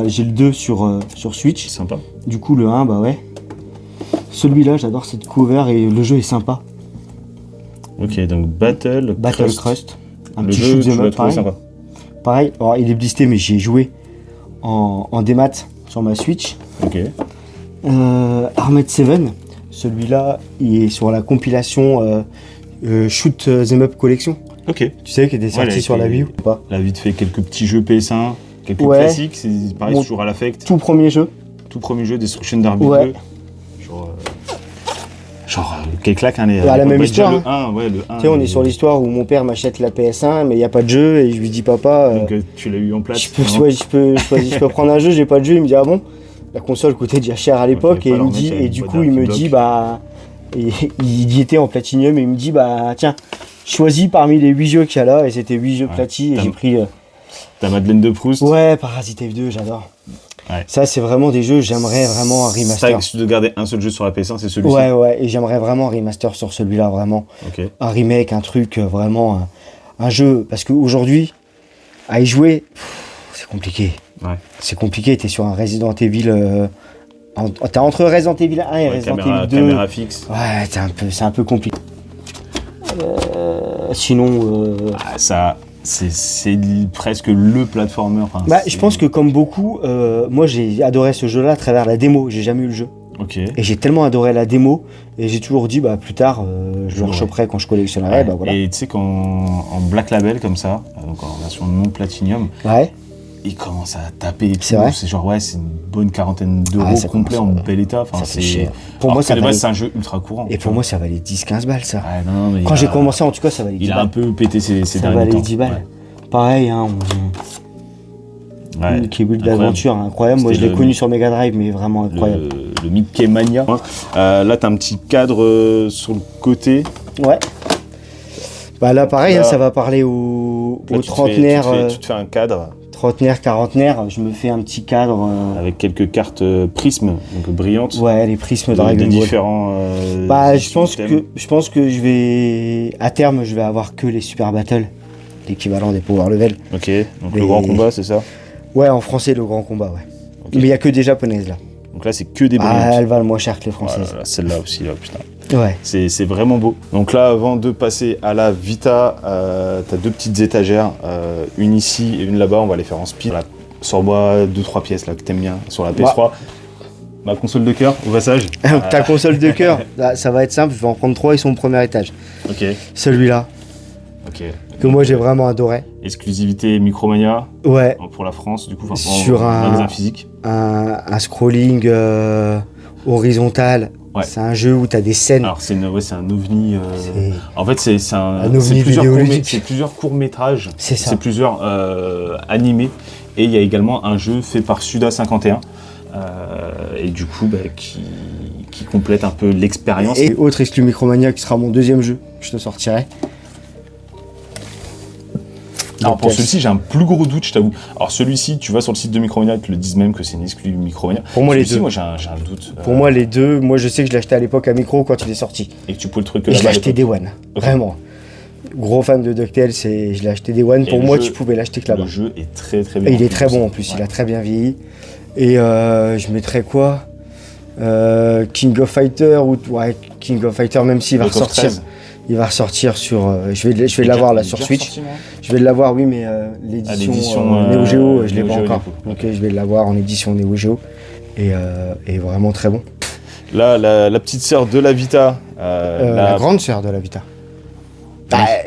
J'ai le 2 sur Switch. Sympa. Du coup, le 1, bah ouais. Celui-là, j'adore cette cover et le jeu est sympa. Ok, donc Battle Crust. Un le petit jeu, shoot 'em up, pareil. sympa. Pareil, alors, il est blisté, mais j'y ai joué en démat sur ma Switch. Ok. Armored 7, celui-là, il est sur la compilation Shoot 'em Up Collection. Ok. Tu sais, qui était sorti sur la Wii ou pas? Là, vite fait, quelques petits jeux PS1, quelques classiques, c'est pareil, toujours à l'affect. Tout premier jeu, Destruction Derby 2. Genre, quel claque, hein, la même histoire. Le 1, le 1. Tu sais, on est sur l'histoire où mon père m'achète la PS1, mais il n'y a pas de jeu, et je lui dis, papa. Donc, tu l'as eu en place. Je peux prendre un jeu, j'ai pas de jeu. Il me dit, ah bon? La console coûtait déjà cher à l'époque, et il me dit, et du coup, il me dit, bah. Il y était en Platinum, et il me dit, bah, tiens, choisis parmi les 8 jeux qu'il y a là, et c'était 8 jeux Plati, et j'ai pris. Ta Madeleine de Proust. Ouais, Parasite F2, j'adore. Ouais. Ça, c'est vraiment des jeux, j'aimerais vraiment un remaster. Si tu dois garder un seul jeu sur la PS1, c'est celui-ci. Ouais, et j'aimerais vraiment un remaster sur celui-là, vraiment. Okay. Un remake, un truc, vraiment, un jeu. Parce qu'aujourd'hui, à y jouer, c'est compliqué. Ouais. C'est compliqué, t'es sur un Resident Evil. T'es entre Resident Evil 1 et Resident Evil 2. Caméra fixe. Ouais, c'est un peu compliqué. Sinon. Ça. C'est presque le platformer. Enfin, je pense que comme beaucoup, moi j'ai adoré ce jeu-là à travers la démo. J'ai jamais eu le jeu. Ok. Et j'ai tellement adoré la démo et j'ai toujours dit plus tard je le rechoperai quand je collectionnerai. Ouais. Voilà. Et tu sais qu'en Black Label comme ça, donc en version non Platinum, il commence à taper. C'est vrai. C'est genre c'est une bonne quarantaine d'euros complet en bel état. Enfin, c'est cher. Pour moi, c'est un jeu ultra courant. Et pour moi, ça valait 10-15 balles ça. Ouais, non, mais quand j'ai commencé, en tout cas, ça valait 10 balles. Il a un peu pété ces derniers temps. Ça valait 10 balles. Ouais. Pareil, hein. Keybuild d'aventure, incroyable. Moi, je l'ai connu sur Mega Drive, mais vraiment incroyable. Le Mickey Mania. Là, t'as un petit cadre sur le côté. Ouais. Là, pareil, là, ça va parler aux trentenaires. Tu te fais un cadre. Trentenaire, quarantenaire, je me fais un petit cadre. Avec quelques cartes prismes, donc brillantes. Ouais, les prismes Dragon Ball. Différents. Je pense que je vais. À terme, je vais avoir que les Super Battle, l'équivalent des Power Level. Ok, donc le grand combat, c'est ça? Ouais, en français, le grand combat, ouais. Okay. Mais il n'y a que des japonaises là. Donc là, c'est que des brillantes. Elles valent moins cher que les françaises. Celle-là aussi, là, putain. Ouais. C'est vraiment beau. Donc là, avant de passer à la Vita, t'as deux petites étagères, une ici et une là-bas. On va les faire en speed. Voilà. Sors-moi 2-3 pièces là que t'aimes bien sur la PS3. Ma console de cœur, au passage. Ta console de cœur, là, ça va être simple. Je vais en prendre 3, ils sont au premier étage. Ok. Celui-là. Ok. Que moi j'ai vraiment adoré. Exclusivité Micromania. Ouais. Pour la France, du coup. Sur un physique. Un scrolling horizontal. Ouais. C'est un jeu où tu as des scènes. Alors c'est un ovni. En fait c'est un ovni vidéoludique. C'est plusieurs courts-métrages. C'est ça. C'est plusieurs animés. Et il y a également un jeu fait par Suda51. Et du coup qui complète un peu l'expérience. Et autre exclu Micromania qui sera mon deuxième jeu que je te sortirai. Alors pour celui-ci, j'ai un plus gros doute, je t'avoue. Alors celui-ci, tu vas sur le site de Micromania, ils te le disent même que c'est une exclu Micromania. Pour moi, les deux. Moi, j'ai un doute. Pour moi, les deux. Moi, je sais que je l'ai acheté à l'époque à Micro quand il est sorti. Et que tu pouvais le truc que je l'ai acheté Day One. Vraiment. Gros fan de DuckTales et je l'ai acheté Day One. Pour moi, tu pouvais l'acheter que là-bas. Le jeu est très très bien. Et il est très bon en plus, il a très bien vieilli. Et je mettrais quoi King of Fighter ou King of Fighter, même s'il va ressortir. Il va ressortir sur. Je vais l'avoir là sur Switch. Sorti, je vais l'avoir, oui, mais l'édition Neo Geo, je l'ai pas encore. Donc je vais l'avoir en édition Neo Geo. Et vraiment très bon. Là, la petite sœur de la Vita. La grande sœur de la Vita.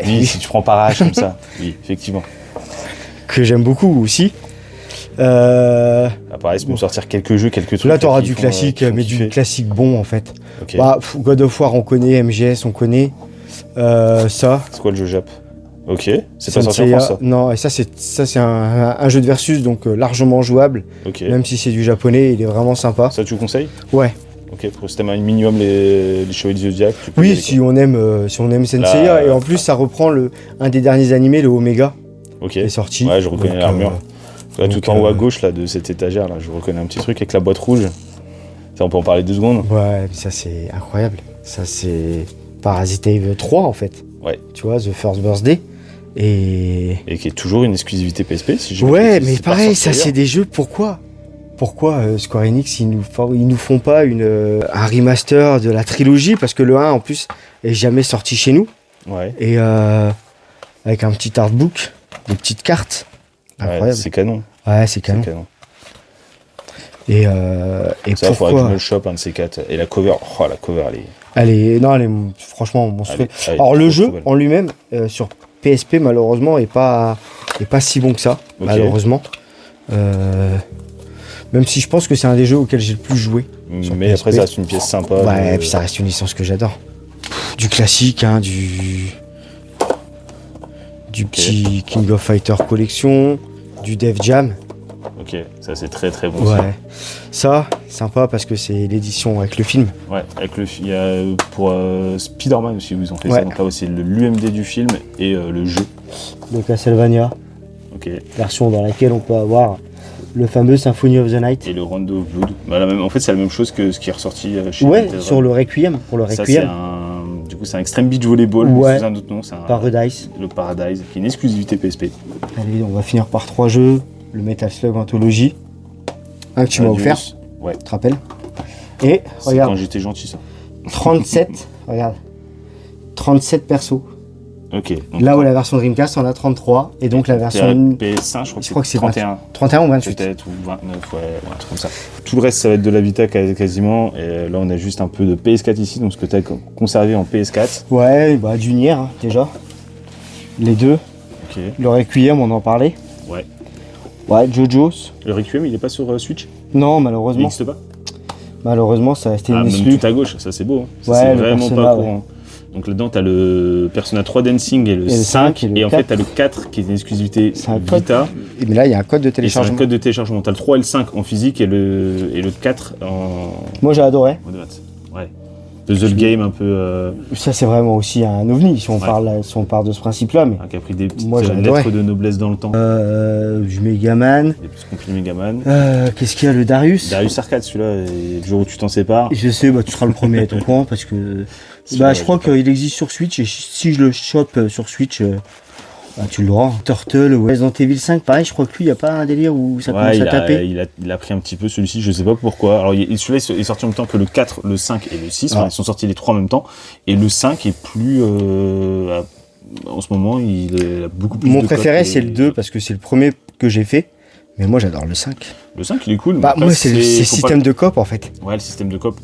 Oui, si tu prends par âge comme ça. Oui, effectivement. Que j'aime beaucoup aussi. Pareil, c'est pour sortir quelques jeux, quelques trucs. Là, t'auras du classique, mais du classique bon en fait. Okay. God of War, on connaît, MGS, on connaît. Ça. C'est quoi le jeu Jap? Ok, c'est pas sorti en France ça? Non, et ça c'est un jeu de versus, donc largement jouable. Okay. Même si c'est du japonais, il est vraiment sympa. Ça, tu le conseilles? Ouais. Ok, pour si t'aimes un minimum les Chevaliers du Zodiac. Oui, si on aime Senseiya, et en plus ça reprend un des derniers animés, le Omega. Ok. Qui est sorti. Ouais, je reconnais l'armure. Là, tout en haut à gauche là, de cette étagère, là, je reconnais un petit truc avec la boîte rouge. Ça, on peut en parler 2 secondes. Ouais, ça c'est incroyable. Ça c'est Parasite Eve 3 en fait. Ouais. Tu vois, The First Birthday. Et qui est toujours une exclusivité PSP, si je ouais, mais pareil, ça c'est des jeux, pourquoi Square Enix, ils nous font pas un remaster de la trilogie, parce que le 1 en plus est jamais sorti chez nous. Ouais. Et avec un petit artbook, des petites cartes. Incroyable. Ouais, c'est canon. Ouais, c'est canon. Et ça, il faudrait que je me le chope, un de ces 4. Et la cover, la cover, elle est franchement monstrueuse. Alors le jeu en lui-même, sur PSP, malheureusement, est pas si bon que ça, malheureusement. Même si je pense que c'est un des jeux auxquels j'ai le plus joué. Mais PSP. Après, ça reste une pièce sympa. Ouais, et puis ça reste une licence que j'adore. Du classique, hein, du petit King of Fighter Collection, du Def Jam. Ok, ça c'est très très bon. Ouais. Ça, sympa parce que c'est l'édition avec le film. Ouais, avec il y a pour Spider-Man aussi, ils ont fait ça. Donc là aussi, l'UMD du film et le jeu. De Castlevania. Ok. Version dans laquelle on peut avoir le fameux Symphony of the Night. Et le Rondo of Blood. Bah, en fait, c'est la même chose que ce qui est ressorti chez Nintendo. Sur le Requiem. Pour le Requiem. Du coup, c'est un Extreme Beach Volleyball, sous un autre nom. C'est Paradise. Le Paradise, qui est une exclusivité PSP. Allez, on va finir par 3 jeux. Le Metal Slug Anthology. Un que tu m'as offert. Ouais. Tu te rappelles? Et regarde. Quand j'étais gentil, ça. 37. Regarde. 37 persos. Ok. Là où la version Dreamcast en a 33. Et donc la version PS5, je crois que c'est 31. 31 ou 28. Peut-être, ou 29, ouais, un truc comme ça. Tout le reste, ça va être de la Vita quasiment. Et là, on a juste un peu de PS4 ici, donc ce que tu as conservé en PS4. Ouais, du Nier, hein, déjà. Les deux. Ok. Le Requiem, on en parlait. Ouais. Ouais, JoJo's. Le Requiem, il est pas sur Switch? Non, malheureusement. Il n'existe pas? Malheureusement, ça restait une exclu. Même tout à gauche, ça c'est beau. Hein. Ça, ouais, c'est vraiment pas courant. Ouais. Donc là-dedans, t'as le Persona 3 Dancing et le 5. Et en fait, t'as le 4 qui est une exclusivité Vita. Mais là, il y a un code de téléchargement. C'est un code de téléchargement. T'as le 3 et le 5 en physique et le 4 en... Moi, j'ai adoré. Ouais. Puzzle game un peu... Ça, c'est vraiment aussi un ovni, si on parle de ce principe-là. Mais... qui a pris des petites lettres de noblesse dans le temps. Du Megaman. Des plus compliqués Megaman. Qu'est-ce qu'il y a, le Darius? Darius Arcade, celui-là, le jour où tu t'en sépares. Je sais, tu seras le premier à être au courant parce que... je crois qu'il existe sur Switch et si je le chope sur Switch... tu l'auras. Turtle, Resident Evil 5, pareil, je crois que lui, il n'y a pas un délire où ça commence à taper. Il a pris un petit peu celui-ci, je sais pas pourquoi. Alors celui-là est sorti en même temps que le 4, le 5 et le 6. Enfin, ils sont sortis les 3 en même temps. Et le 5 est plus... en ce moment, il a beaucoup plus Mon préféré, c'est le 2 parce que c'est le premier que j'ai fait. Mais moi, j'adore le 5. Le 5, il est cool. Moi, c'est le système de coop, en fait. Ouais, le système de coop.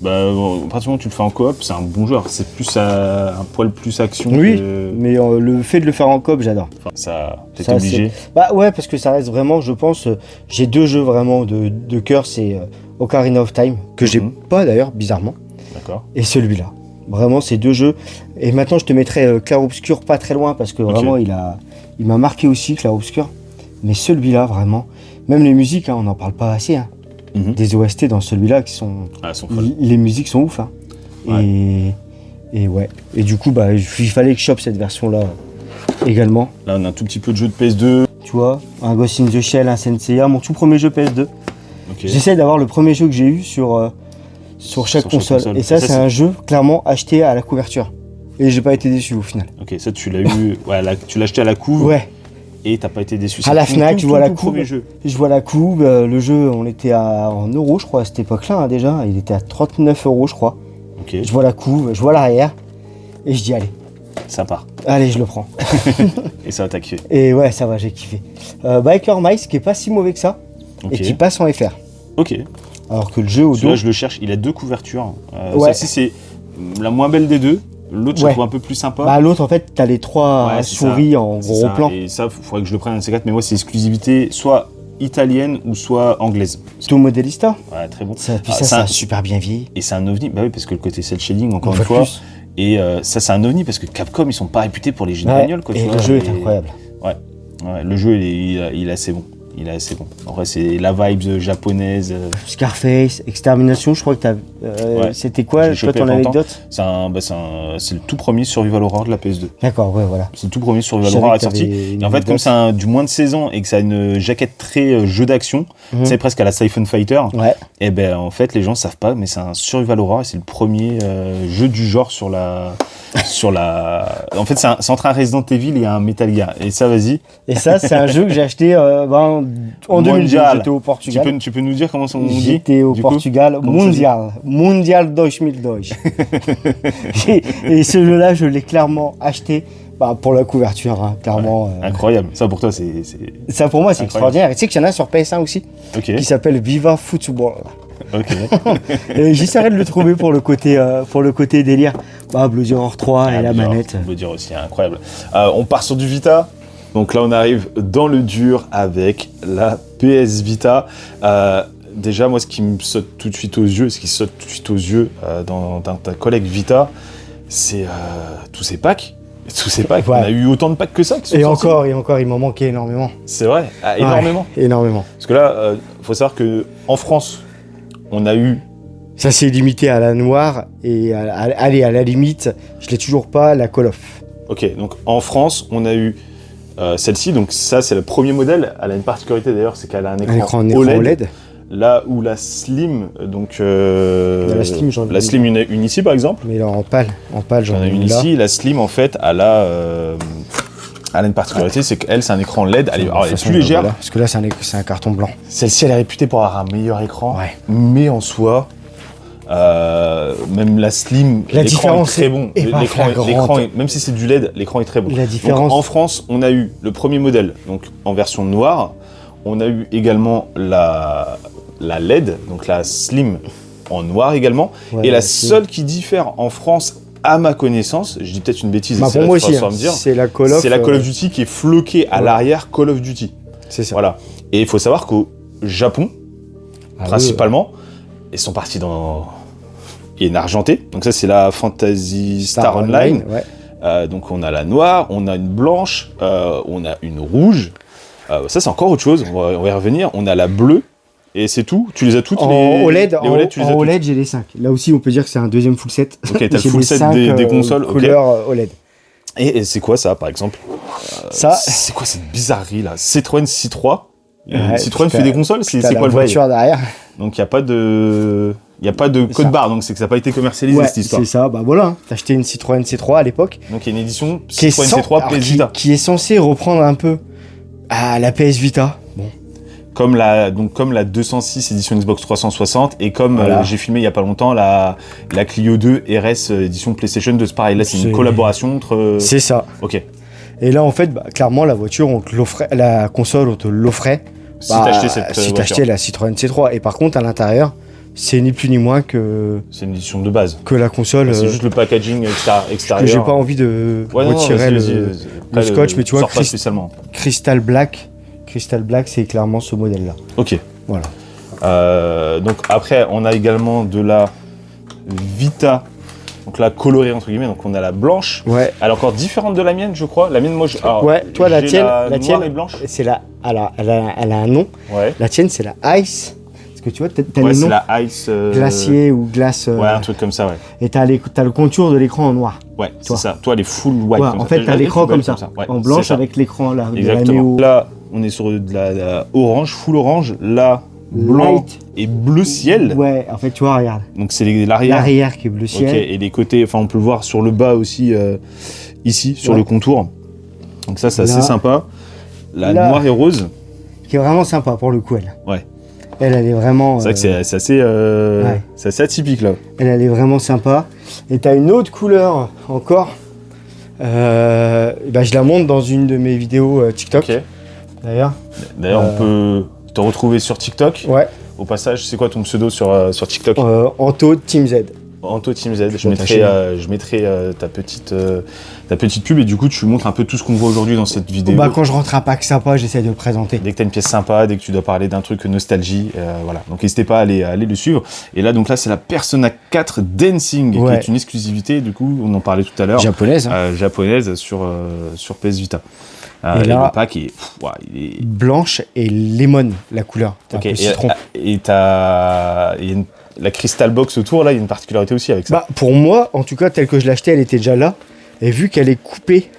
Pratiquement, tu le fais en coop, c'est un bon joueur. C'est plus un poil plus action. Oui, mais le fait de le faire en coop, j'adore. Enfin, ça, t'es obligé. Ouais, parce que ça reste vraiment, je pense, j'ai 2 jeux vraiment de cœur. C'est Ocarina of Time, que j'ai pas d'ailleurs, bizarrement. D'accord. Et celui-là. Vraiment, ces 2 jeux. Et maintenant, je te mettrai Clair Obscur pas très loin, parce que vraiment, il m'a marqué aussi, Clair Obscur. Mais celui-là, vraiment... Même les musiques, on n'en parle pas assez. Hein. Des OST dans celui-là qui sont... sont folles. Les musiques sont ouf. Hein. Ouais. Et ouais. Et du coup, il fallait que je chope cette version-là également. Là, on a un tout petit peu de jeu de PS2. Tu vois, un Ghost in the Shell, un Senseiya, mon tout premier jeu PS2. Okay. J'essaie d'avoir le premier jeu que j'ai eu sur chaque console. Et ça, c'est un jeu clairement acheté à la couverture. et j'ai pas été déçu au final. Ok, ça tu l'as eu, ouais, tu l'as acheté à la couve. Ouais. Et t'as pas été déçu. À la Fnac, je vois la couve. Je vois la couve. Le jeu, on était en euros, je crois, à cette époque-là hein, déjà. Il était à 39 €, je crois. Ok. Je vois la couve, je vois l'arrière. Et je dis, allez. Ça part. Allez, je le prends. Et ça va t'as kiffé. Et ouais, ça va, j'ai kiffé. Biker Mice, qui est pas si mauvais que ça. Et qui passe en FR. Ok. Alors que le jeu au dos. Là, je le cherche, il a 2 couvertures. Ouais. Celle-ci, c'est la moins belle des deux. L'autre, je la trouve un peu plus sympa. Bah, l'autre, en fait, t'as les 3 souris en gros plan. Et ça, il faudrait que je le prenne un de ces 4, mais moi, c'est exclusivité soit italienne ou soit anglaise. Tout Modelista. Ouais, très bon. Ça a super bien vieilli. Et c'est un ovni, bah oui, parce que le côté cel shading, encore une fois. Et ça, c'est un ovni parce que Capcom, ils sont pas réputés pour les jeux de bagnole. Et le jeu est incroyable. Ouais, le jeu, il est assez bon. Il est assez bon. Après, c'est la vibe japonaise. Scarface, Extermination, je crois que t'as. C'était quoi, toi, ton anecdote? C'est le tout premier Survival Horror de la PS2. D'accord, ouais, voilà. C'est le tout premier Survival Horror à être sorti. Et en fait, comme c'est du moins de 16 ans et que ça a une jaquette très jeu d'action, c'est presque à la Siphon Fighter. Ouais. Et ben en fait, les gens savent pas, mais c'est un Survival Horror et c'est le premier jeu du genre sur la. En fait, c'est entre un Resident Evil et un Metal Gear. Et ça, vas-y. Et ça, c'est un jeu que j'ai acheté en 2010. J'étais au Portugal. Tu peux nous dire comment on dit? J'étais au Portugal. Mondial 2002. Et ce jeu-là, je l'ai clairement acheté pour la couverture, hein, clairement. Ouais, incroyable. Ça, pour toi, c'est... Ça, pour moi, c'est extraordinaire. Et tu sais qu'il y en a sur PS1 aussi, qui s'appelle Viva Football. Ok. J'essaierai de le trouver pour le côté délire. Bloody Horror 3 et la manette. Bloody Horror aussi, incroyable. On part sur du Vita. Donc là, on arrive dans le dur avec la PS Vita. Déjà, moi, ce qui me saute tout de suite aux yeux, dans ta collègue Vita, c'est tous ces packs. Ouais. On a eu autant de packs que ça qui sont sortis. Encore, il m'en manquait énormément. C'est vrai, énormément. Ouais, énormément. Parce que là, faut savoir qu'en France, on a eu... Ça s'est limité à la noire et à la limite, je l'ai toujours pas, la Call of. Ok, donc en France, on a eu celle-ci, donc ça c'est le premier modèle. Elle a une particularité d'ailleurs, c'est qu'elle a un écran OLED. Là où la Slim, donc la Slim une ici par exemple. Mais là en pâle j'en ai une ici. La Slim en fait, elle a une particularité, c'est qu'elle c'est un écran LED. Elle est plus légère. Voilà, parce que là c'est un carton blanc. Celle-ci elle est réputée pour avoir un meilleur écran, mais en soi. Même la Slim, l'écran est très bon. Même si c'est du LED, l'écran est très bon. La différence... Donc, en France, on a eu le premier modèle, donc en version noire. On a eu également la LED, donc la Slim en noir également. Ouais, et la seule qui diffère en France, à ma connaissance, je dis peut-être une bêtise, pour moi aussi, c'est la Call of. C'est la Call of Duty qui est floquée à l'arrière Call of Duty. C'est ça. Voilà. Et il faut savoir qu'au Japon, principalement, ils sont partis dans... Il y a une argentée, donc ça c'est la Phantasy Star Online. Ouais. Donc on a la noire, on a une blanche, on a une rouge. Ça c'est encore autre chose, on va y revenir. On a la bleue, et c'est tout. Tu les as toutes en OLED, les OLED, tu les as en OLED j'ai les 5. Là aussi on peut dire que c'est un deuxième full set. Ok, t'as le full set des consoles. Couleur OLED. Et c'est quoi ça par exemple c'est quoi cette bizarrerie là? Citroën C3. Citroën fait des consoles, c'est quoi le voiture derrière. Donc il n'y a pas de code barre, donc c'est que ça n'a pas été commercialisé cette histoire. C'est ça, voilà. T'as acheté une Citroën C3 à l'époque. Donc il y a une édition Citroën C3 PS Vita. Qui est censée reprendre un peu à la PS Vita. Bon. Comme la 206 édition Xbox 360 et comme j'ai filmé il n'y a pas longtemps la Clio 2 RS édition PlayStation 2. C'est pareil, là c'est une collaboration entre... C'est ça. Ok. Et là en fait, clairement la voiture, on te l'offrait, la console on te l'offrait. Si t'achetais la Citroën C3. Et par contre à l'intérieur, c'est ni plus ni moins que... C'est une édition de base. Que la console... C'est juste le packaging extérieur. J'ai pas envie de retirer le scotch, mais tu vois, Crystal Black, c'est clairement ce modèle-là. Ok. Voilà. Donc après, on a également de la Vita, donc la colorée entre guillemets, donc on a la blanche. Ouais. Elle est encore différente de la mienne, je crois. La mienne, moi, toi, la tienne, noire et blanche. C'est elle a un nom. Ouais. La tienne, c'est la Ice. Parce que tu vois, t'as les noms. C'est la Ice. Glacier ou glace. Ouais, un truc comme ça, ouais. Et t'as le contour de l'écran en noir. Ouais, c'est ça. Toi, les full white. Ouais, en fait, t'as l'écran comme ça. Ouais, en blanche avec l'écran là. Exactement. Là, on est sur de la orange, full orange. Là, blanc light. et bleu ciel. Ouais, en fait, tu vois, regarde. Donc c'est l'arrière. L'arrière qui est bleu ciel. Ok, et les côtés, enfin on peut le voir sur le bas aussi, ici, sur le contour. Donc ça, c'est assez sympa. La noire et rose. Qui est vraiment sympa pour le coup, elle. Ouais. Elle est vraiment... C'est vrai que c'est assez atypique là. Elle est vraiment sympa. Et t'as une autre couleur encore. Je la montre dans une de mes vidéos TikTok. Ok. D'ailleurs, on peut te retrouver sur TikTok. Ouais. Au passage, c'est quoi ton pseudo sur TikTok? Anto Team Z. Anto Team Z. Je mettrai ta petite pub et du coup tu montres un peu tout ce qu'on voit aujourd'hui dans cette vidéo. Quand je rentre un pack sympa, j'essaie de le présenter. Dès que tu as une pièce sympa, dès que tu dois parler d'un truc nostalgie, voilà. Donc n'hésitez pas à aller le suivre. Et là, donc là, c'est la Persona 4 Dancing, qui est une exclusivité, du coup, on en parlait tout à l'heure. Japonaise. Japonaise sur PS Vita. Et là, le pack il est... blanche et lemon, la couleur. Okay. Citron. Et la Crystal Box autour, là, il y a une particularité aussi avec ça. Pour moi, en tout cas, telle que je l'achetais, elle était déjà là. Et vu qu'elle est coupée,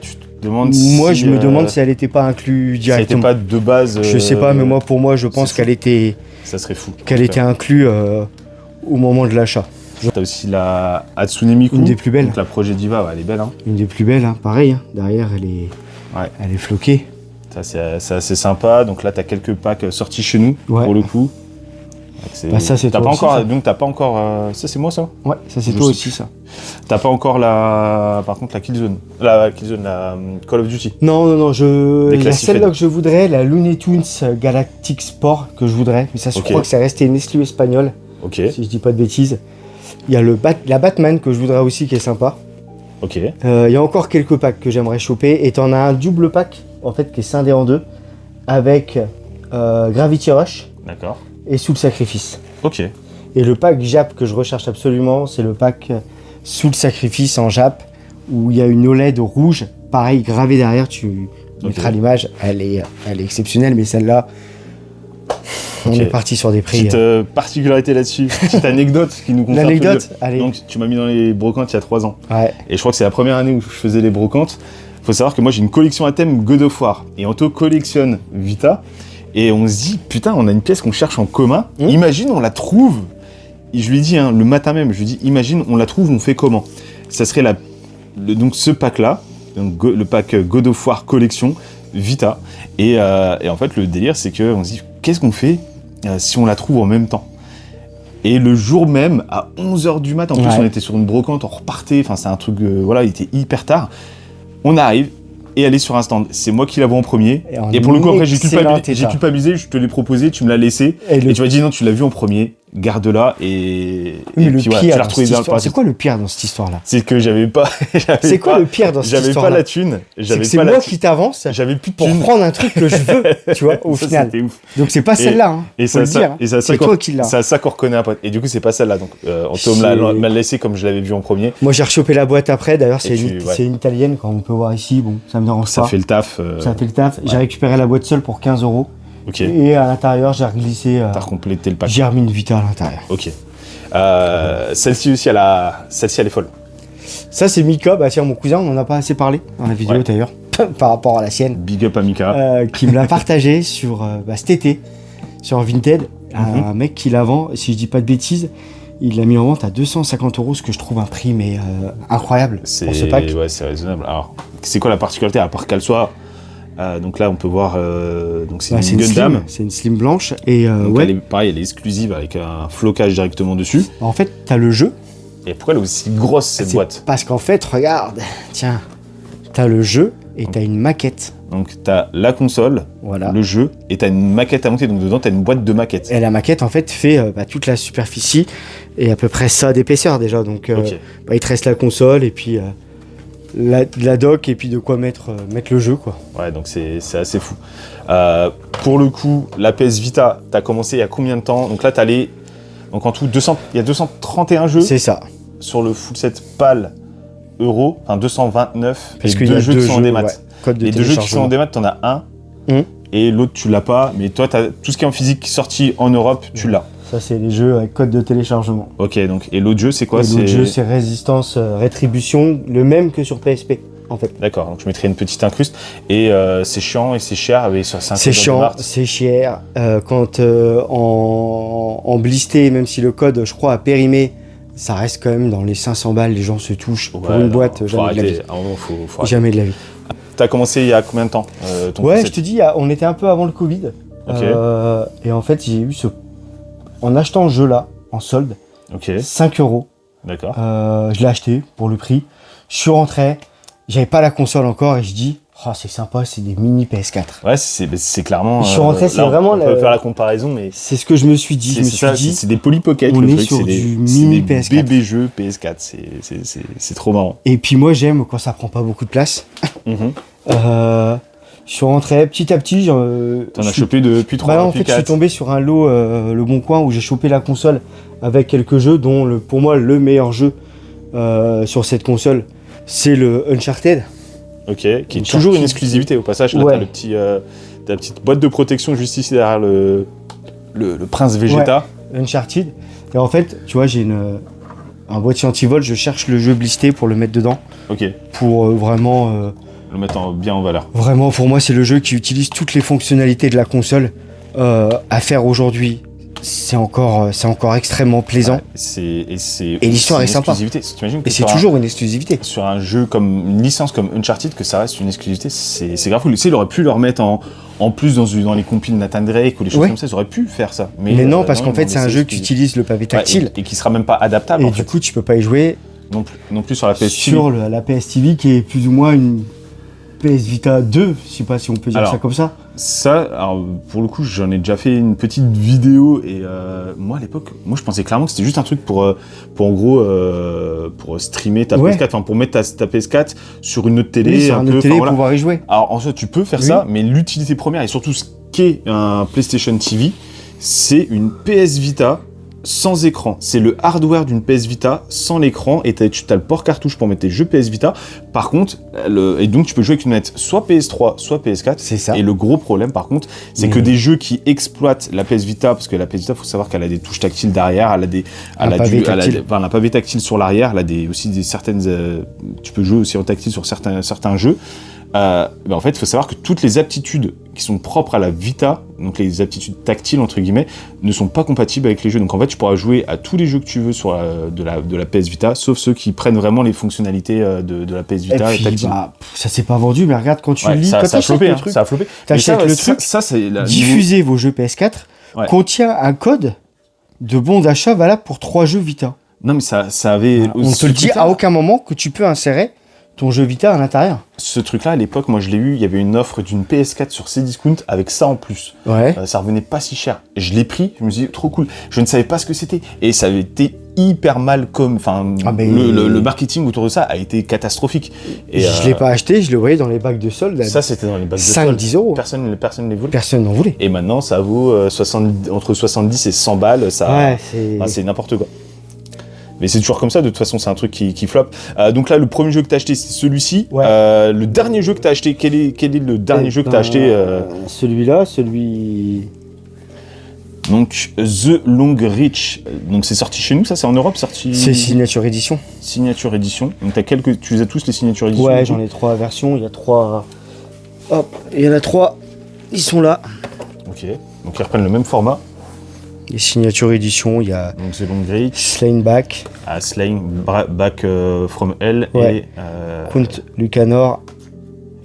tu te demandes moi, je me demande si elle n'était pas inclue directement. Si elle n'était pas de base... Je sais pas, mais moi, pour moi, je pense qu'elle était... Ça serait fou. Qu'elle était inclue au moment de l'achat. T'as aussi la Hatsune Miku. Une des plus belles. Donc la Projet Diva, elle est belle. Hein. Une des plus belles, pareil. Derrière, elle est floquée. Ça, c'est assez sympa. Donc là, t'as quelques packs sortis chez nous, pour le coup. Ça, c'est toi toi aussi, ça. Donc t'as pas encore... Ça, c'est moi, ça? Ouais, ça, c'est toi aussi, ça. T'as pas encore par contre, la Killzone. La Call of Duty. Non. La celle-là que je voudrais, la Looney Tunes Galactic Sport, que je voudrais. Mais ça, je crois que c'est resté une exclu espagnole. Ok. Si je dis pas de bêtises. Il y a la Batman que je voudrais aussi, qui est sympa. Ok. Il y a encore quelques packs que j'aimerais choper. Et t'en as un double pack, en fait, qui est scindé en deux. Avec Gravity Rush. D'accord. Et Soul Sacrifice. Ok. Et le pack Jap que je recherche absolument, c'est le pack Soul Sacrifice en Jap, où il y a une OLED rouge, pareil, gravée derrière, tu mettras l'image, elle est exceptionnelle, mais celle-là, on est parti sur des prix. Petite particularité là-dessus, petite anecdote qui nous concerne. L'anecdote, allez. Donc tu m'as mis dans les brocantes il y a 3 ans. Ouais. Et je crois que c'est la première année où je faisais les brocantes. Faut savoir que moi j'ai une collection à thème God of War, et Anto collectionne Vita. Et on se dit, putain, on a une pièce qu'on cherche en commun. Imagine, on la trouve. Et je lui ai dit, le matin même, je lui ai dit, imagine, on la trouve, on fait comment? Ça serait donc ce pack-là, le pack God of War Collection Vita. Et en fait, le délire, c'est qu'on se dit, qu'est-ce qu'on fait si on la trouve en même temps? Et le jour même, à 11h du mat', en plus, on était sur une brocante, on repartait. Enfin, c'est un truc, il était hyper tard. On arrive. Et elle est sur un stand. C'est moi qui la vois en premier. Et pour le coup, après, j'ai culpabilisé, je te l'ai proposé, tu me l'as laissé. Et tu m'as dit non, tu l'as vu en premier, garde-la. Et le puis pire, tu l'as retrouvé bien. C'est quoi le pire dans cette histoire-là? C'est que j'avais pas. C'est quoi le pire dans cette histoire-là? J'avais pas la thune. C'est moi qui t'avance. J'avais plus de pour prendre un truc que je veux, tu vois, au final. C'était ouf. Donc c'est pas celle-là, hein. Et faut le dire. C'est toi qui l'as. C'est ça qu'on reconnaît un pote. Et du coup, c'est pas celle-là. Donc, Anto m'a laissé comme je l'avais vu en premier. Moi, j'ai rechopé la boîte après. D'ailleurs, c'est une italienne, comme on peut voir ici. Bon, ça me dérange pas. Ça fait le taf. Ça fait le taf. J'ai récupéré la boîte seule pour 15 €. Ok. Et à l'intérieur, j'ai glissé. T'as complété le pack. Germine Vita à l'intérieur. Ok. Celle-ci aussi, elle est folle. Ça, c'est Mika. Bah tiens, mon cousin, on en a pas assez parlé dans la vidéo d'ailleurs, par rapport à la sienne. Big up à Mika. Qui me l'a partagé sur cet été, sur Vinted. Un mec qui la vend, si je dis pas de bêtises, il l'a mis en vente à 250 €, ce que je trouve un prix mais incroyable pour ce pack. Ouais, c'est raisonnable. Alors, c'est quoi la particularité, à part qu'elle soit... donc là, on peut voir... donc c'est une Gundam. C'est une slim blanche. Et elle est exclusive avec un flocage directement dessus. En fait, t'as le jeu. Et pourquoi elle est aussi grosse, cette boîte? Parce qu'en fait, regarde, tiens, t'as le jeu et t'as une maquette. Donc t'as la console, le jeu, et t'as une maquette à monter, donc dedans t'as une boîte de maquettes. Et la maquette en fait fait toute la superficie et à peu près ça d'épaisseur déjà, donc il te reste la console et puis la dock et puis de quoi mettre le jeu quoi. Ouais, donc c'est assez fou. Pour le coup, la PS Vita, t'as commencé il y a combien de temps? Donc là donc en tout, il y a 231 jeux. C'est ça. Sur le full set PAL Euro, enfin 229. Parce qu'il y a 2 jeux qui sont en démat. Les 2 jeux qui sont en démat, t'en as un. Et l'autre, tu l'as pas. Mais toi, t'as tout ce qui est en physique sorti en Europe, tu l'as. Ça, c'est les jeux avec code de téléchargement. Ok, donc, et l'autre jeu, c'est quoi? L'autre jeu, c'est Résistance Rétribution, le même que sur PSP. en fait. D'accord, donc je mettrai une petite incruste. Et c'est chiant et c'est cher. C'est chiant, c'est cher. Quand en blisté, même si le code, je crois, a périmé, ça reste quand même dans les 500 balles. Les gens se touchent pour une boîte, jamais de la vie. Jamais de la vie. T'as commencé il y a combien de temps Ouais, je te dis, on était un peu avant le Covid. Okay. Et en fait, j'ai eu en achetant ce jeu-là, en solde, 5 €. D'accord. Je l'ai acheté pour le prix. Je suis rentré, j'avais pas la console encore et je dis, oh, c'est sympa, c'est des mini PS4. Ouais, c'est clairement. Je suis rentré, c'est vraiment. On peut faire la comparaison, mais. C'est ce que je me suis dit. C'est des Polly Pocket. On est sur du mini PS4. Bébé jeux PS4, c'est trop marrant. Et puis moi, j'aime quand ça prend pas beaucoup de place. Je suis rentré petit à petit. T'en as chopé depuis 3 en fait, je suis tombé sur un lot, Le Bon Coin, où j'ai chopé la console avec quelques jeux, dont pour moi le meilleur jeu sur cette console, c'est le Uncharted. Ok, qui est toujours une exclusivité au passage. Là, t'as t'as la petite boîte de protection juste ici derrière le Prince Vegeta. Ouais, Uncharted. Et en fait, tu vois, j'ai un boîtier anti-vol, je cherche le jeu blisté pour le mettre dedans. Ok. Pour vraiment. Le mettre bien en valeur. Vraiment, pour moi, c'est le jeu qui utilise toutes les fonctionnalités de la console à faire aujourd'hui. C'est encore extrêmement plaisant. Ouais, et l'histoire est sympa. Et c'est toujours une exclusivité. Sur un jeu une licence comme Uncharted, que ça reste une exclusivité, c'est grave cool. Tu sais, il aurait pu le remettre en plus dans les compiles Nathan Drake ou des choses comme ça, ils auraient pu faire ça. Mais non, parce qu'en fait, c'est un jeu qui utilise le pavé tactile. Et qui sera même pas adaptable. Et du coup, tu peux pas y jouer. Non plus sur la PS TV. Sur la PS TV, qui est plus ou moins une PS Vita 2, je sais pas si on peut dire ça comme ça. Ça, alors pour le coup, j'en ai déjà fait une petite vidéo et moi à l'époque, je pensais clairement que c'était juste un truc pour en gros pour streamer ta PS4, enfin pour mettre ta PS4 sur une autre télé, sur une autre télé, pour pouvoir y jouer. Alors en soi, tu peux faire ça, mais l'utilité première et surtout ce qu'est un PlayStation TV, c'est une PS Vita sans écran. C'est le hardware d'une PS Vita sans l'écran et tu as le port cartouche pour mettre tes jeux PS Vita. Par contre, et donc tu peux jouer avec une manette soit PS3, soit PS4. C'est ça. Et le gros problème par contre, c'est que des jeux qui exploitent la PS Vita, parce que la PS Vita, faut savoir qu'elle a des touches tactiles derrière, elle a un pavé tactile sur l'arrière, elle a aussi certaines, tu peux jouer aussi en tactile sur certains jeux. En fait, il faut savoir que toutes les aptitudes qui sont propres à la Vita, donc les aptitudes tactiles entre guillemets, ne sont pas compatibles avec les jeux. Donc en fait, tu pourras jouer à tous les jeux que tu veux sur de la PS Vita, sauf ceux qui prennent vraiment les fonctionnalités de la PS Vita. Et puis, ça s'est pas vendu, mais regarde quand tu lis, quand t'achètes le truc, t'achètes le truc. Diffuser vos jeux PS4 contient un code de bon d'achat valable pour 3 jeux Vita. Non, mais ça avait. On te le dit à aucun moment que tu peux insérer ton jeu Vita à l'intérieur. Ce truc-là, à l'époque, moi je l'ai eu, il y avait une offre d'une PS4 sur Cdiscount avec ça en plus. Ça revenait pas si cher. Je l'ai pris, je me suis dit, trop cool. Je ne savais pas ce que c'était. Et ça avait été hyper mal le marketing autour de ça a été catastrophique. Et je l'ai pas acheté, je le voyais dans les bacs de solde. Ça, c'était dans les bacs de solde. 5-10 €. Personne ne les voulait. Personne n'en voulait. Et maintenant, ça vaut entre 70 et 100 balles. C'est n'importe quoi. Mais c'est toujours comme ça, de toute façon, c'est un truc qui floppe. Donc là, le premier jeu que t'as acheté, c'est celui-ci. Le dernier jeu que t'as acheté, quel est le dernier jeu que t'as acheté Celui-là, Donc, The Long Reach. Donc, c'est sorti chez nous, ça, c'est en Europe, sorti... C'est Signature Edition. Signature Edition. Donc, tu les as tous, les Signature Edition? Ouais, j'en ai 3 versions, il y a 3... Hop, il y en a 3, ils sont là. Ok, donc ils reprennent le même format. Les Signature Edition, il y a... Donc, The Long Reach. Slain Back. Slain Back from Hell et... Count Lucanor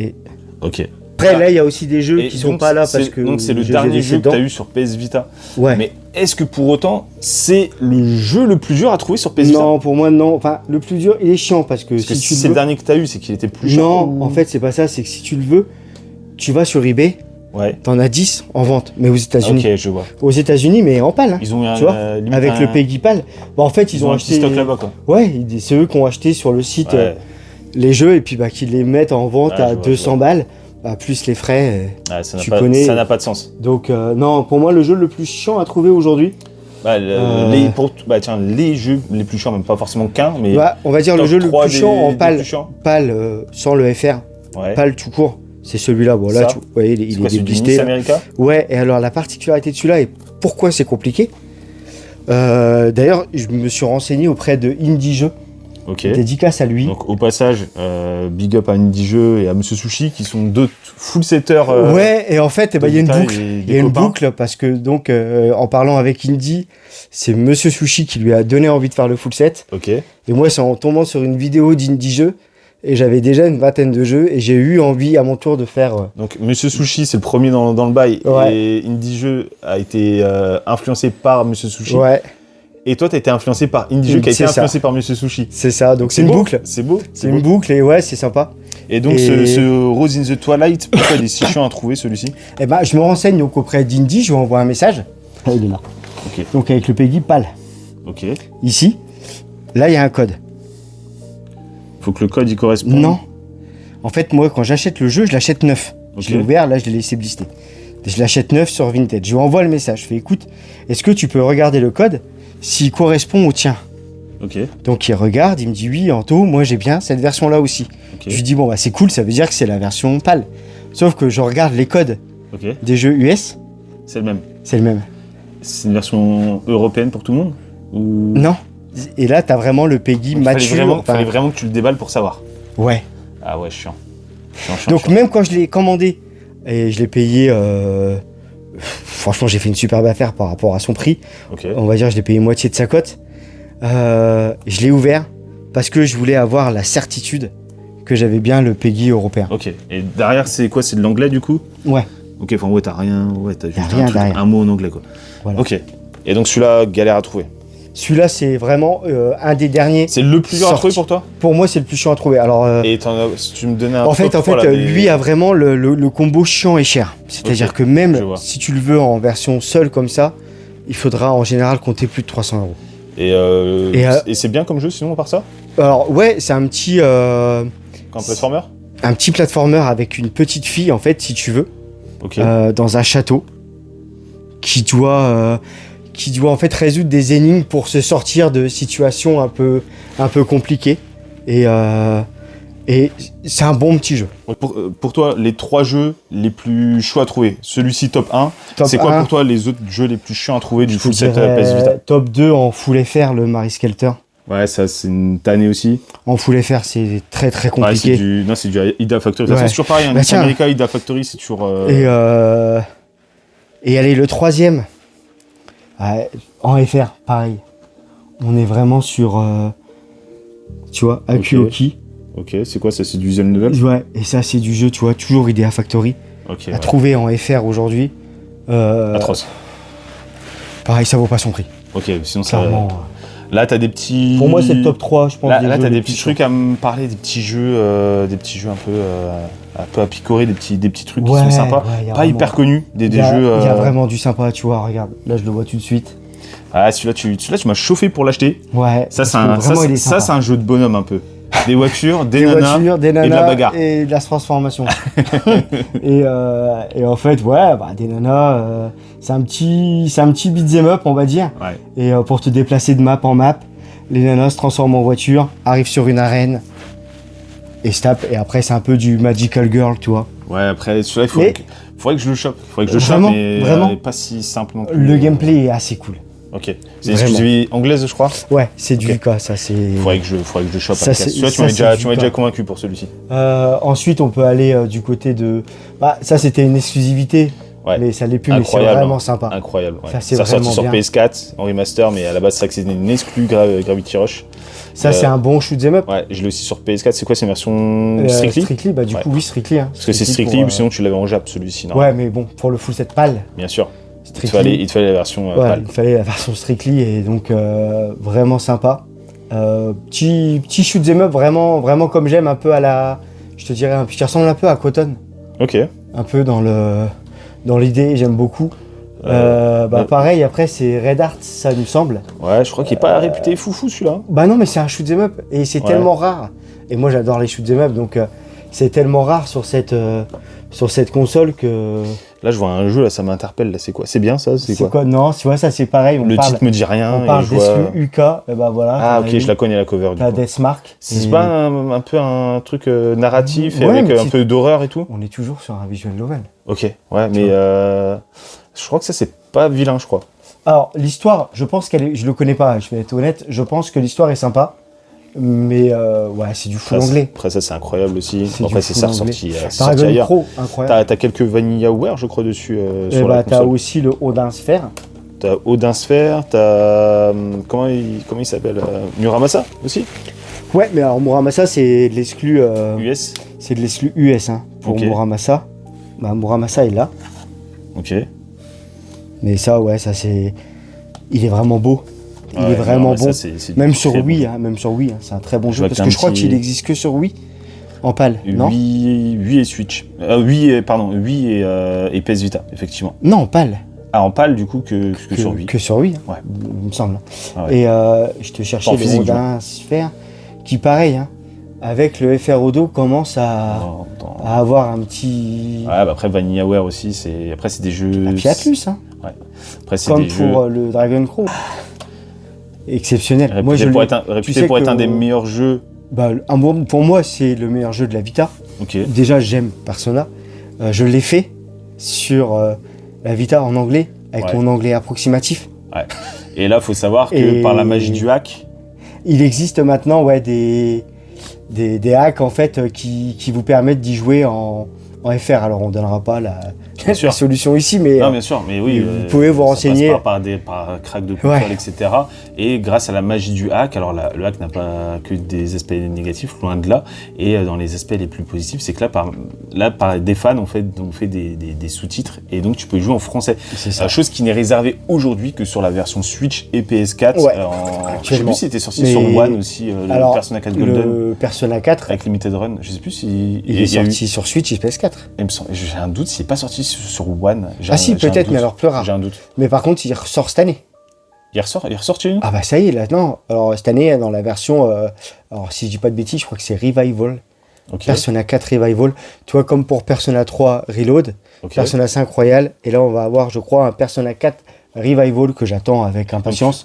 et... Ok. Après, là, il y a aussi des jeux qui sont pas là parce que... Donc, c'est le dernier jeu que tu as eu sur PS Vita. Ouais. Mais est-ce que pour autant, c'est le jeu le plus dur à trouver sur PS Vita? Non, pour moi, non. Enfin, le plus dur, il est chiant parce que si c'est le dernier que tu as eu, c'est qu'il était plus cher. Non, en fait, c'est pas ça. C'est que si tu le veux, tu vas sur eBay, t'en as 10 en vente, mais aux États-Unis. Ok, je vois. Aux États-Unis, mais en PAL. Hein, ils ont tu vois, avec le Peggy PAL. Bah, en fait, ils ont acheté. Stock là-bas, quoi. Ouais, c'est eux qui ont acheté sur le site les jeux et puis qu'ils les mettent en vente à 200 balles. Plus les frais, connais. Ça n'a pas de sens. Donc non, pour moi le jeu le plus chiant à trouver aujourd'hui. Les jeux les plus chiants, même pas forcément qu'un, mais. On va dire le jeu le plus chiant en PAL, sans le FR, PAL tout court. C'est celui-là. Bon là, vous voyez, il est déblisté. Ouais. Et alors la particularité de celui-là et pourquoi c'est compliqué. D'ailleurs, je me suis renseigné auprès de Indie Jeux. Ok. Dédicace à lui. Donc au passage, big up à Indie-Jeux et à Monsieur Sushi qui sont deux full setters. Ouais, et en fait, il y a une boucle. Il Il y a une boucle parce que donc en parlant avec Indie, c'est Monsieur Sushi qui lui a donné envie de faire le full set. Ok. Et moi, c'est en tombant sur une vidéo d'Indie-Jeux et j'avais déjà une vingtaine de jeux et j'ai eu envie à mon tour de faire. Donc Monsieur Sushi, c'est le premier dans le bail. Ouais. Et Indie-Jeux a été influencé par Monsieur Sushi. Ouais, Et toi, t'as été influencé par Indie-Jeux qui a été C'est ça. influencé par Monsieur Sushi. c'est ça. Donc c'est une beau. boucle. C'est beau. C'est une boucle et ouais, c'est sympa. Et donc Et- ce Rose in the Twilight, pourquoi il est si chiant à trouver celui-ci? Et ben, je me renseigne donc auprès d'Indie, je lui envoie un message. Ah, il est là. Ok. Donc avec le Peggy PAL. Ok. Ici, là, il y a un code. Faut que le code y corresponde. Non. En fait, moi, quand j'achète le jeu, je l'achète neuf. Ok. Je l'ai ouvert, là, je l'ai laissé blister. Je l'achète neuf sur Vinted. Je lui envoie le message. Je fais, écoute, est-ce que tu peux regarder le code s'il correspond au tien? Ok. Donc il regarde, il me dit, oui, Anto, moi j'ai bien cette version-là aussi. Ok. Je lui dis, bon, bah c'est cool, ça veut dire que c'est la version PAL. Sauf que je regarde les codes Ok. des jeux US, C'est le même. c'est le même. C'est une version européenne pour tout le monde? Ou... Non. Et là, t'as vraiment le Peggy Donc, mature. Enfin, fallait vraiment que tu le déballes pour savoir. ouais. Ah ouais, chiant. Chiant. Donc même quand je l'ai commandé et je l'ai payé, franchement j'ai fait une superbe affaire par rapport à son prix. Ok. On va dire je l'ai payé moitié de sa cote. Je l'ai ouvert parce que je voulais avoir la certitude que j'avais bien le Peggy européen. Ok. Et derrière, c'est quoi? C'est de l'anglais du coup? Ouais, Ok, enfin ouais, t'as rien. Ouais, t'as juste rien un, truc, derrière. un mot en anglais quoi. Voilà. Ok. Et donc celui-là, galère à trouver. celui-là c'est vraiment un des derniers. C'est le plus dur à Sorti. trouver pour toi? Pour moi c'est le plus chiant à trouver. Alors Et si tu me donnais un en fait, top 3, là, des- lui a vraiment le combo chiant et cher. C'est-à-dire Ok, que je même vois. si tu le veux en version seule comme ça, il faudra en général compter plus de 300 €. Et c'est bien comme jeu sinon, à part ça? Alors ouais, c'est un petit Comme platformer? platformer avec une petite fille en fait, si tu veux, Ok. dans un château, qui doit en fait résoudre des énigmes pour se sortir de situations un peu compliquées. Et c'est un bon petit jeu. Pour toi, les 3 jeux les plus chauds à trouver, celui-ci top 1, Top c'est quoi 1, pour toi les autres jeux les plus chiants à trouver du je full vous set dirais PS Vita? top 2 en full FR, le Marie Skelter. Ouais, ça c'est une tannée aussi. En full FR, c'est très très Ouais, compliqué. c'est du Ida Factory. De toute façon, Ouais. c'est toujours pareil, hein, Bah, tiens. America, Ida Factory, c'est toujours. Et allez, le troisième, ouais, en FR, pareil. On est vraiment sur, tu vois, Akuoki. Ok, c'est quoi ça? C'est du visual novel? Ouais, et ça, c'est du jeu, tu vois, toujours Idea Factory. Ok. À Ouais. trouver en FR aujourd'hui. Atroce. Pareil, ça vaut pas son prix. Ok, sinon ça. Clairement. Là, t'as des petits. Pour moi, c'est le top 3, je pense. Là, des là jeux t'as les des plus petits trucs à me parler, des petits jeux un peu à picorer, des petits trucs qui Ouais, sont sympas. ouais, y a Pas vraiment- hyper connus, des Il y a, jeux. il y a vraiment du sympa, tu vois, regarde. Là, je le vois tout de suite. Ah, celui-là, tu m'as chauffé pour l'acheter. Ouais. Ça, c'est parce que vraiment, il est ça, sympa. c'est un jeu de bonhomme un peu. Des voitures, des Des nanas. voitures, des nanas et de la bagarre. et de la transformation. et en fait, ouais, bah, des nanas, c'est un petit beat'em up, on va dire. Ouais. Et pour te déplacer de map en map, les nanas se transforment en voiture, arrivent sur une arène et se tapent. Et après, c'est un peu du Magical Girl, tu vois. Ouais, après, celui-là, Mais- faudrait que je le chope. Vraiment, mais vraiment. pas si simple non plus. Le gameplay est assez cool. Ok. C'est Vraiment. exclusivité anglaise, je crois. Ouais, c'est du Ok. UK, ça c'est. Faudrait que je le chope. Ça, après. c'est- Celui-là, ça, c'est tu m'as du déjà cas. convaincu pour celui-ci. Ensuite, on peut aller du côté de. Bah, ça c'était une exclusivité, Ouais. mais ça l'est plus, mais c'est Incroyable, vraiment hein. sympa. Incroyable. Ouais. Ça, c'est sorti vraiment sur bien. PS4 en remaster, mais à la base, c'est vrai que c'était une exclue Gravity Rush. Ça, c'est un bon shoot'em up. Ouais, je l'ai aussi sur PS4. C'est quoi, c'est une version Strictly? Bah, du Ouais. coup, oui, Strictly. Hein. Parce que c'est Strictly, pour, ou sinon tu l'avais en Jap, celui-ci. Non. Ouais, mais bon, pour le full set PAL, Bien sûr. Strictly. Il te fallait la version Ouais, PAL. il fallait la version Strictly et donc vraiment sympa. Petit shoot'em up vraiment comme j'aime, un peu à la. Je te dirais, qui ressemble un peu à Cotton. Ok. Un peu dans l'idée, j'aime beaucoup. Pareil, après, c'est Red Art, ça nous semble. Ouais, je crois qu'il est pas réputé foufou celui-là. Bah non, mais c'est un shoot'em up et c'est Ouais. tellement rare. Et moi, j'adore les shoot'em up, donc c'est tellement rare sur cette console que. Là, je vois un jeu, là, ça m'interpelle. Là, c'est quoi? C'est bien ça? C'est quoi? Non, tu vois, ça c'est pareil. Le titre me dit rien. On parle et je vois... d'exclu UK, et bah voilà. Ah, t'en as ok, eu. je la connais la cover du T'as coup. Deathmark. C'est et pas un peu un truc narratif et Ouais, avec mais un peu d'horreur et tout? On est toujours sur un visual novel. Ok, ouais, mais je crois que ça, c'est pas vilain, je crois. Alors, l'histoire, je pense je le connais pas, je vais être honnête, je pense que l'histoire est sympa. Mais ouais, c'est du full anglais. Après, ça, c'est incroyable aussi. C'est Après, du c'est full ça anglais. ressorti Dragon ailleurs. Pro, incroyable. T'as quelques Vanillaware, je crois, dessus. Sur Bah, la t'as console. aussi le Odin Sphere. T'as Odin Sphere, t'as. Comment il s'appelle Muramasa aussi Ouais, mais alors Muramasa, c'est de l'exclu. US. C'est de l'exclu US hein, pour Ok. Muramasa. Bah, Muramasa est là. Ok. Mais ça, ouais, ça c'est. Il est vraiment beau. Il Ouais, est vraiment Muramasa, bon. c'est Même du sur très Wii, bon. hein, même sur Wii, hein, c'est un très bon Je jeu. vois Parce qu'un que je crois petit- qu'il existe que sur Wii, en PAL, non? Wii et Switch. Wii et PS Vita, effectivement. Non, en PAL. Ah, en PAL, du coup, que sur Wii. Que sur Wii, Ouais. il me semble. Ah ouais. Et je te cherchais En le physique, Odin Sphere, qui pareil, hein, avec le FRO2 commence à avoir un petit... Ouais, bah après Vanillaware aussi, après c'est des jeux. Et puis Atlus, hein, Après c'est comme des jeux pour le Dragon Crow. Exceptionnel. réputés Moi, je pour l'ai- être, tu sais pour être que- un des meilleurs jeux. Bah, pour moi, c'est le meilleur jeu de la Vita. Ok. Déjà, j'aime Persona. Je l'ai fait sur la Vita en anglais, avec Ouais. mon anglais approximatif. Et là, faut savoir que Et- par la magie du hack, Il existe maintenant ouais, des hacks en fait, qui vous permettent d'y jouer en FR. Alors, on ne donnera pas la sûr. solution ici, mais non, bien sûr, mais oui, vous pouvez vous ça renseigner. passe par crack de console, Ouais. etc. Et grâce à la magie du hack, alors le hack n'a pas que des aspects négatifs, loin de là. Et dans les aspects les plus positifs, c'est que là, des fans ont fait des sous-titres, et donc tu peux y jouer en français. c'est ça. Chose qui n'est réservée aujourd'hui que sur la version Switch et PS4. Ouais, Je sais actuellement. plus s'il était sorti Mais- sur One aussi, le Alors, Persona 4 Golden le Persona 4, avec Limited Run. Je sais plus si il est sorti sur Switch et PS4. j'ai un doute s'il n'est pas sorti sur One. Ah si, peut-être, mais alors plus rare. J'ai un doute. Mais par contre, il ressort cette année. Il ressort chez nous. Ah bah ça y est, là, non. Alors cette année, dans la version, alors si je dis pas de bêtises, je crois que c'est Revival. Ok. Persona 4 Revival. Tu vois, comme pour Persona 3 Reload, Ok. Persona 5 Royal, et là on va avoir, je crois, un Persona 4 Revival que j'attends avec impatience.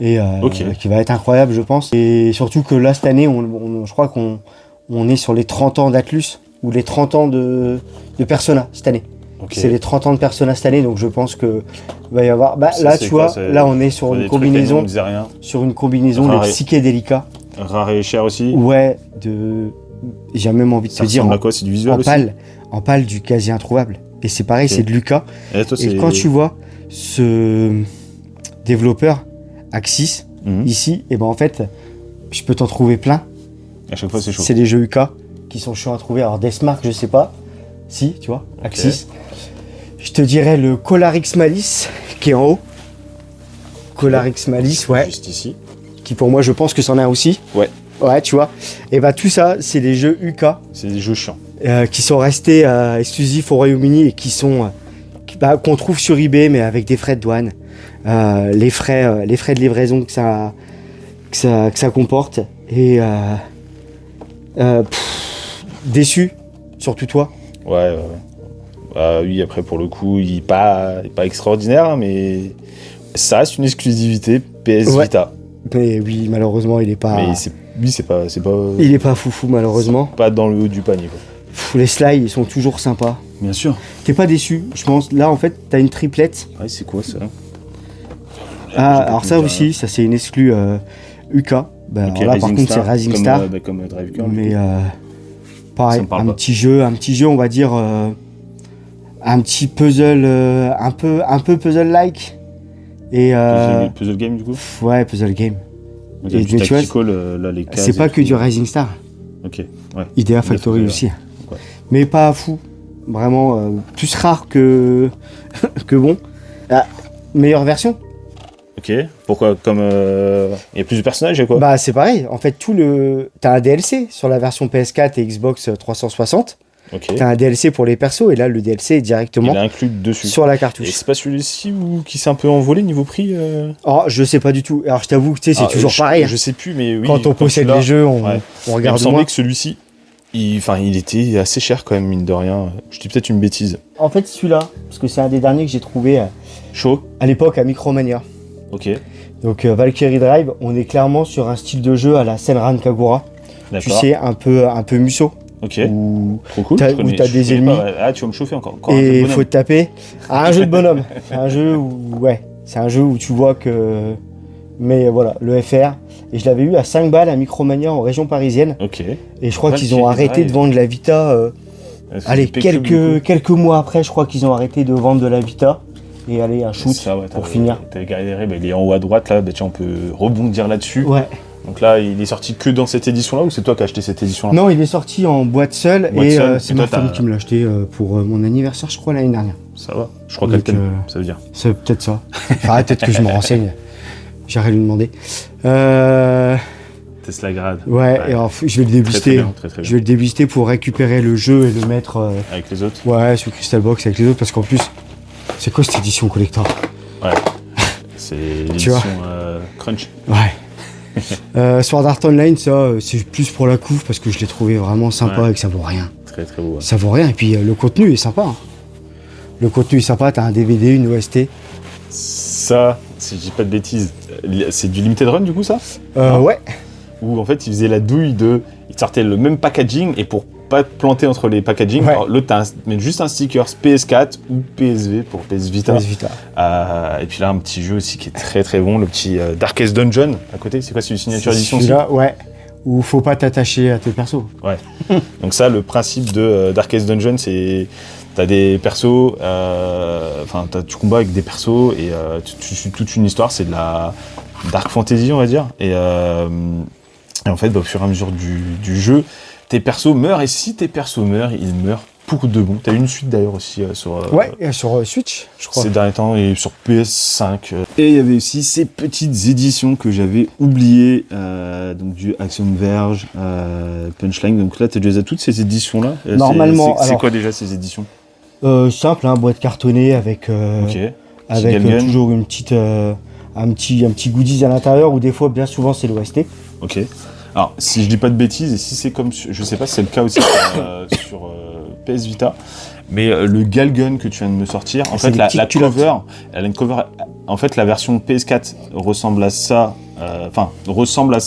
Et Ok. qui va être incroyable, je pense. Et surtout que là, cette année, je crois qu'on est sur les 30 ans d'Atlus, ou les 30 ans de Persona cette année. Ok. C'est les 30 ans de Persona cette année, donc je pense que va y avoir. Bah, Ça, là, c'est tu quoi, vois, c'est- là on est sur Des une trucs, les noms combinaison, me disaient rien. les Rare et- Psychédélica. Rare et cher aussi. Ouais, j'ai même envie de Ça te dire ressemble à quoi? C'est du visuel en aussi. pâle du quasi introuvable. Et c'est pareil, Ok. c'est de Lucas. Et toi, Et quand tu vois ce développeur Axis Mhm. ici, et ben en fait, je peux t'en trouver plein. À chaque fois, c'est chaud. C'est des jeux UK qui sont chiants à trouver. Alors Deathmark, je sais pas. Si, tu vois, Axis. Je te dirais le Colarix Malice qui est en haut. Colarix Malice, ouais. Juste ici. Qui pour moi, je pense que c'en a aussi. Ouais. Ouais, tu vois. Et bah tout ça, c'est des jeux UK C'est des jeux chiants. qui sont restés exclusifs au Royaume-Uni et qui sont qu'on trouve sur eBay mais avec des frais de douane, les frais de livraison que ça comporte et déçu, surtout toi. Ouais. Bah oui, après, pour le coup, il est pas extraordinaire, hein, mais ça reste une exclusivité PS Ouais. Vita. Mais oui, malheureusement, il est pas Mais c'est pas il est pas foufou malheureusement. pas dans le haut du panier, quoi. Les slides, ils sont toujours sympas. Bien sûr. T'es pas déçu, je pense. Là, en fait, t'as une triplette. Ouais, c'est quoi ça? Ah, J'ai alors pas ça compris, aussi, ça c'est une exclue UK. Bah, Ok, alors là, par contre, c'est Rising comme, Star. comme Drive Girl. Mais Ça pareil, me parle un pas. petit jeu, on va dire, un petit puzzle, un peu puzzle-like. Et Puzzle game, du coup. ouais, puzzle game. Ok, Et du tu vois, tactical, là, les cases C'est et pas que tout. du Rising Star. Ok, ouais. Idea Factory Factory, aussi. Ouais. Mais pas fou. Vraiment, plus rare que, que bon. Ah, meilleure version. Ok, pourquoi? Comme il y a plus de personnages, il y a quoi? Bah c'est pareil. En fait, t'as un DLC sur la version PS4 et Xbox 360. Ok. T'as un DLC pour les persos et là, le DLC est directement Il est inclus dessus. sur la Et cartouche. c'est pas celui-ci qui s'est un peu envolé niveau prix Oh, je sais pas du tout. Alors, je t'avoue que tu sais, c'est toujours pareil. Je sais plus, mais oui. Quand on comme possède celui-là, les jeux, on il me regarde semblait moins. que celui-ci, il était assez cher quand même, mine de rien. Je dis peut-être une bêtise. En fait, celui-là, parce que c'est un des derniers que j'ai trouvé Chaud. à l'époque à Micromania. Ok. Donc, Valkyrie Drive, on est clairement sur un style de jeu à la Senran Kagura. D'accord. Tu sais, un peu musso. Ok. Où Trop cool. t'as- je connais- où t'as je des connais ennemis. pas, ouais. Ah, tu vas me chauffer encore. Un jeu de et il bonhomme. faut te taper. Ah, un jeu de bonhomme. C'est un jeu où, ouais, c'est un jeu où tu vois que Mais voilà, le FR. Et je l'avais eu à 5 balles à Micromania en région parisienne. Ok. Et je crois qu'ils ont arrêté de vendre la Vita. Allez, quelques mois après, je crois qu'ils ont arrêté de vendre de la Vita. Et allez, un shoot ça, pour finir. T'avais galéré, il est en haut à droite là, tiens, on peut rebondir là-dessus. Ouais. Donc là, il est sorti que dans cette édition-là ou c'est toi qui as acheté cette édition-là? Non, il est sorti en boîte seule c'est ma femme qui me l'a acheté pour mon anniversaire, je crois, l'année dernière. Ça va. Je crois qu'elle t'aime, ça veut dire. C'est peut-être ça. Enfin, peut-être que je me renseigne. J'irai lui demander. Tesla Grad. Ouais, et alors, je vais le déblister. Très bien. Je vais le déblister pour récupérer le jeu et le mettre... avec les autres? Ouais, sur Crystal Box avec les autres, parce qu'en plus, c'est quoi cette édition collector? Ouais. C'est l'édition Crunch. Ouais. Sword Art Online, ça, c'est plus pour la couve, parce que je l'ai trouvé vraiment sympa et que ça vaut rien. Très beau. Ouais. Ça vaut rien, et puis le contenu est sympa. Hein. Le contenu est sympa, t'as un DVD, une OST. Ça, si je dis pas de bêtises, c'est du limited run du coup ça? Ouais. Où en fait ils faisaient la douille ils sortaient le même packaging et pour pas te planter entre les packaging, l'autre t'as juste un sticker PS4 ou PSV pour PS Vita. Et puis là un petit jeu aussi qui est très bon, le petit Darkest Dungeon à côté, c'est quoi, c'est une signature édition aussi? Ouais. Où faut pas t'attacher à tes persos. Ouais. Donc ça, le principe de Darkest Dungeon, c'est t'as des persos, tu combats avec des persos et tu suis toute une histoire, c'est de la dark fantasy on va dire. Et en fait, au fur et à mesure du jeu, tes persos meurent et si tes persos meurent, ils meurent pour de bon. T'as eu une suite d'ailleurs aussi sur Switch, je crois. Ces derniers temps et sur PS5. Et il y avait aussi ces petites éditions que j'avais oubliées, donc du Axiom Verge, Punchline. Donc là, tu as déjà toutes ces éditions-là. Normalement. C'est quoi déjà ces éditions? Simple, boîte cartonnée avec toujours une petite, un petit goodies à l'intérieur ou des fois, bien souvent, c'est l'OST. Ok. Alors, si je dis pas de bêtises, et si c'est comme, je sais pas si c'est le cas aussi sur PS Vita, mais le Galgun que tu viens de me sortir, en fait, la cover, elle a une cover. En fait, la version PS4 ressemble à ça,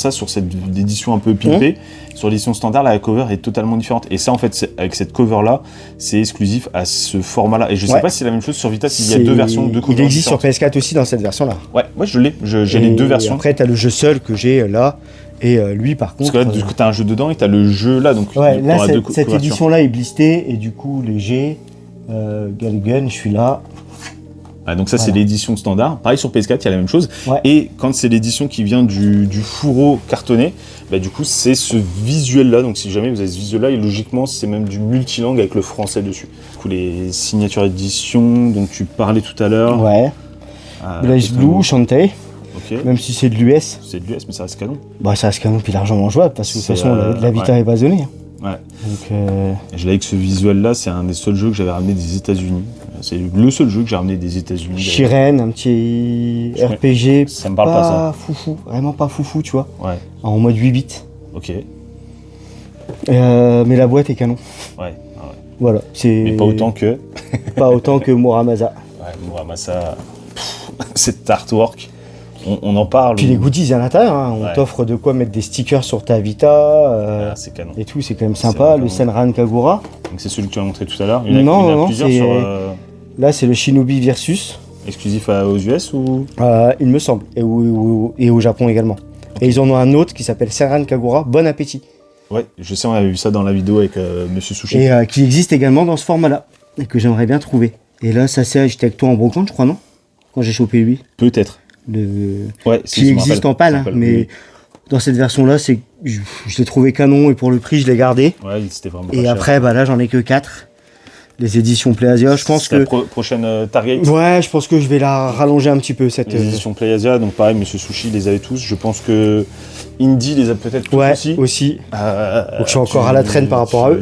sur cette édition un peu pimpée. Sur l'édition standard, la cover est totalement différente. Et ça, en fait, avec cette cover-là, c'est exclusif à ce format-là. Et je sais pas si c'est la même chose sur Vita, s'il y a deux versions de covers. Il existe sur PS4 aussi dans cette version-là. Ouais, je l'ai. J'ai les deux versions. Après, t'as le jeu seul que j'ai là. Et lui, par contre. Parce que là, du coup, t'as un jeu dedans et t'as le jeu là. Donc, ouais, là, cette édition-là est blistée. Et du coup, les G, Galgun, je suis là. Ah, donc, ça, c'est l'édition standard. Pareil sur PS4, il y a la même chose. Ouais. Et quand c'est l'édition qui vient du fourreau cartonné, du coup, c'est ce visuel-là. Donc, si jamais vous avez ce visuel-là, et logiquement, c'est même du multilangue avec le français dessus. Du coup, les signatures édition, donc tu parlais tout à l'heure. Ouais. Blaze Blue, Shantae. Okay. Même si c'est de l'US. C'est de l'US, mais ça reste canon. Ça reste canon, puis largement jouable, parce que de toute façon, la Vita est basonnée. Ouais. Donc, je l'ai avec ce visuel-là, c'est un des seuls jeux que j'avais ramené des États-Unis. C'est le seul jeu que j'ai ramené des États-Unis. Shiren, un petit RPG. Ça me parle pas ça. Foufou, vraiment pas foufou, tu vois. Ouais. En mode 8 bits. Ok. Mais la boîte est canon. Ouais. Voilà. Mais pas autant que. Pas autant que Muramasa. Ouais, Muramasa. Cet artwork. On en parle. Puis les goodies à l'intérieur, on t'offre de quoi mettre des stickers sur ta Vita. C'est canon. Et tout, c'est quand même sympa. Le Senran Kagura. Donc c'est celui que tu as montré tout à l'heure. Non, là c'est le Shinobi Versus. Exclusif aux US ou il me semble. Et au Japon également. Okay. Et ils en ont un autre qui s'appelle Senran Kagura. Bon appétit. Ouais, je sais, on avait vu ça dans la vidéo avec Monsieur Sushi. Et qui existe également dans ce format-là. Et que j'aimerais bien trouver. Et là, ça c'est j'étais avec toi en brocante, je crois, non? Quand j'ai chopé lui. Peut-être. Qui existe en pâle, mais dans cette version-là, je l'ai trouvé canon et pour le prix, je l'ai gardé. Ouais, c'était vraiment. Et après, là, j'en ai que 4. Les éditions PlayAsia, je pense que. La prochaine Target. Ouais, je pense que je vais la rallonger un petit peu cette. Les éditions PlayAsia, donc pareil, Monsieur Sushi les avait tous. Je pense que Indie les a peut-être tous aussi. Ouais, aussi. Donc je suis encore à la traîne par rapport à eux.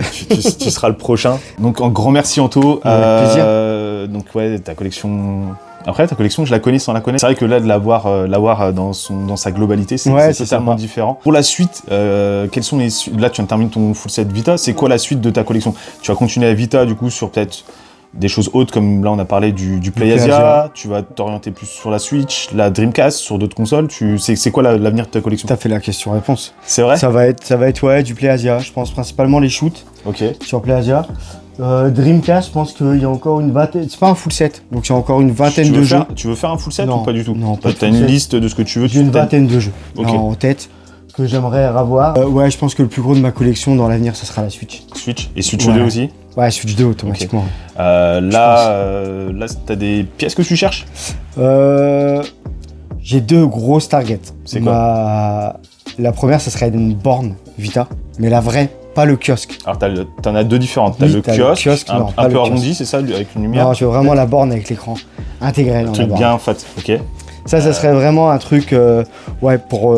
Tu seras le prochain. Donc un grand merci Anto. Avec plaisir. Donc ouais, ta collection. Après, ta collection, je la connais sans la connaître. C'est vrai que là, de l'avoir dans sa globalité, c'est totalement différent. Pour la suite, quels sont les... Là, tu viens de terminer ton full set Vita. C'est quoi la suite de ta collection? Tu vas continuer à Vita, du coup, sur peut-être des choses autres, comme là, on a parlé du PlayAsia. Tu vas t'orienter plus sur la Switch, la Dreamcast, sur d'autres consoles. C'est quoi l'avenir de ta collection? T'as fait la question-réponse. C'est vrai? Ça va être du PlayAsia. Je pense principalement les shoots. Ok. Sur PlayAsia. Dreamcast, je pense qu'il y a encore une vingtaine. C'est pas un full set, donc il y a encore une vingtaine de jeux. Tu veux faire un full set Non, ou pas du tout? non, pas de T'as full une set. liste de ce que tu veux? J'ai une vingtaine de jeux Ok. en tête que j'aimerais avoir. Ouais, je pense que le plus gros de ma collection dans l'avenir, ce sera la Switch. Switch et Switch Ouais. 2 aussi. Ouais, Switch 2 automatiquement. Là, t'as des pièces que tu cherches? J'ai deux grosses targets. C'est quoi? La première, ça serait une borne Vita, mais la vraie, pas le kiosque. Alors t'en as deux différentes. T'as Oui, le t'as le kiosque, kiosque, non, pas un le peu kiosque. arrondi, c'est ça, avec une lumière. Non, je veux vraiment la borne avec l'écran intégré dans Un la truc borne. bien fat. Ok. Ça serait vraiment un truc, pour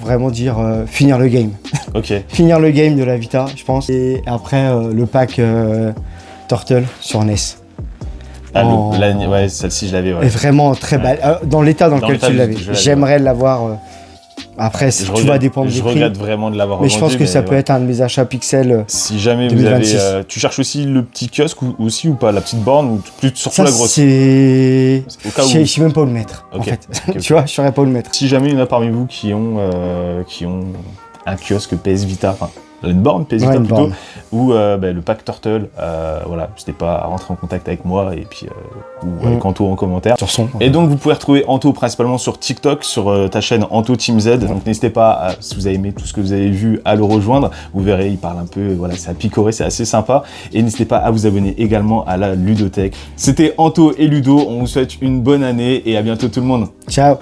vraiment dire finir le game. Ok. Finir le game de la Vita, je pense. Et après, le pack Turtle sur NES. Ah, Oh. ouais, celle-ci je l'avais. Ouais. Est vraiment très belle. Dans l'état dans lequel l'état, tu l'avais. je l'avais, J'aimerais l'avoir. Après, tout va dépendre Je des prix. regrette vraiment de l'avoir Mais revendu. je pense que ça peut être un de mes achats Pixel. Si jamais 2026. vous avez, tu cherches aussi le petit kiosque aussi ou pas, la petite borne ou plus surtout Ça, la grosse. c'est. Au cas où. Je sais même pas où le mettre. En Ok. fait. Ok. Tu vois, je saurais pas où le mettre. Si jamais il y en a parmi vous qui ont un kiosque PS Vita, enfin une borne PS Vita Ouais, une plutôt, borne. ou le pack Turtle, voilà, n'hésitez pas à rentrer en contact avec moi et puis ou avec Anto en commentaire. Sur son. Et donc vous pouvez retrouver Anto principalement sur TikTok, sur ta chaîne Anto Team Z. Donc n'hésitez pas, si vous avez aimé tout ce que vous avez vu, à le rejoindre. Vous verrez, il parle un peu, voilà, c'est à picorer, c'est assez sympa. Et n'hésitez pas à vous abonner également à la Ludothèque. C'était Anto et Ludo, on vous souhaite une bonne année et à bientôt tout le monde. Ciao.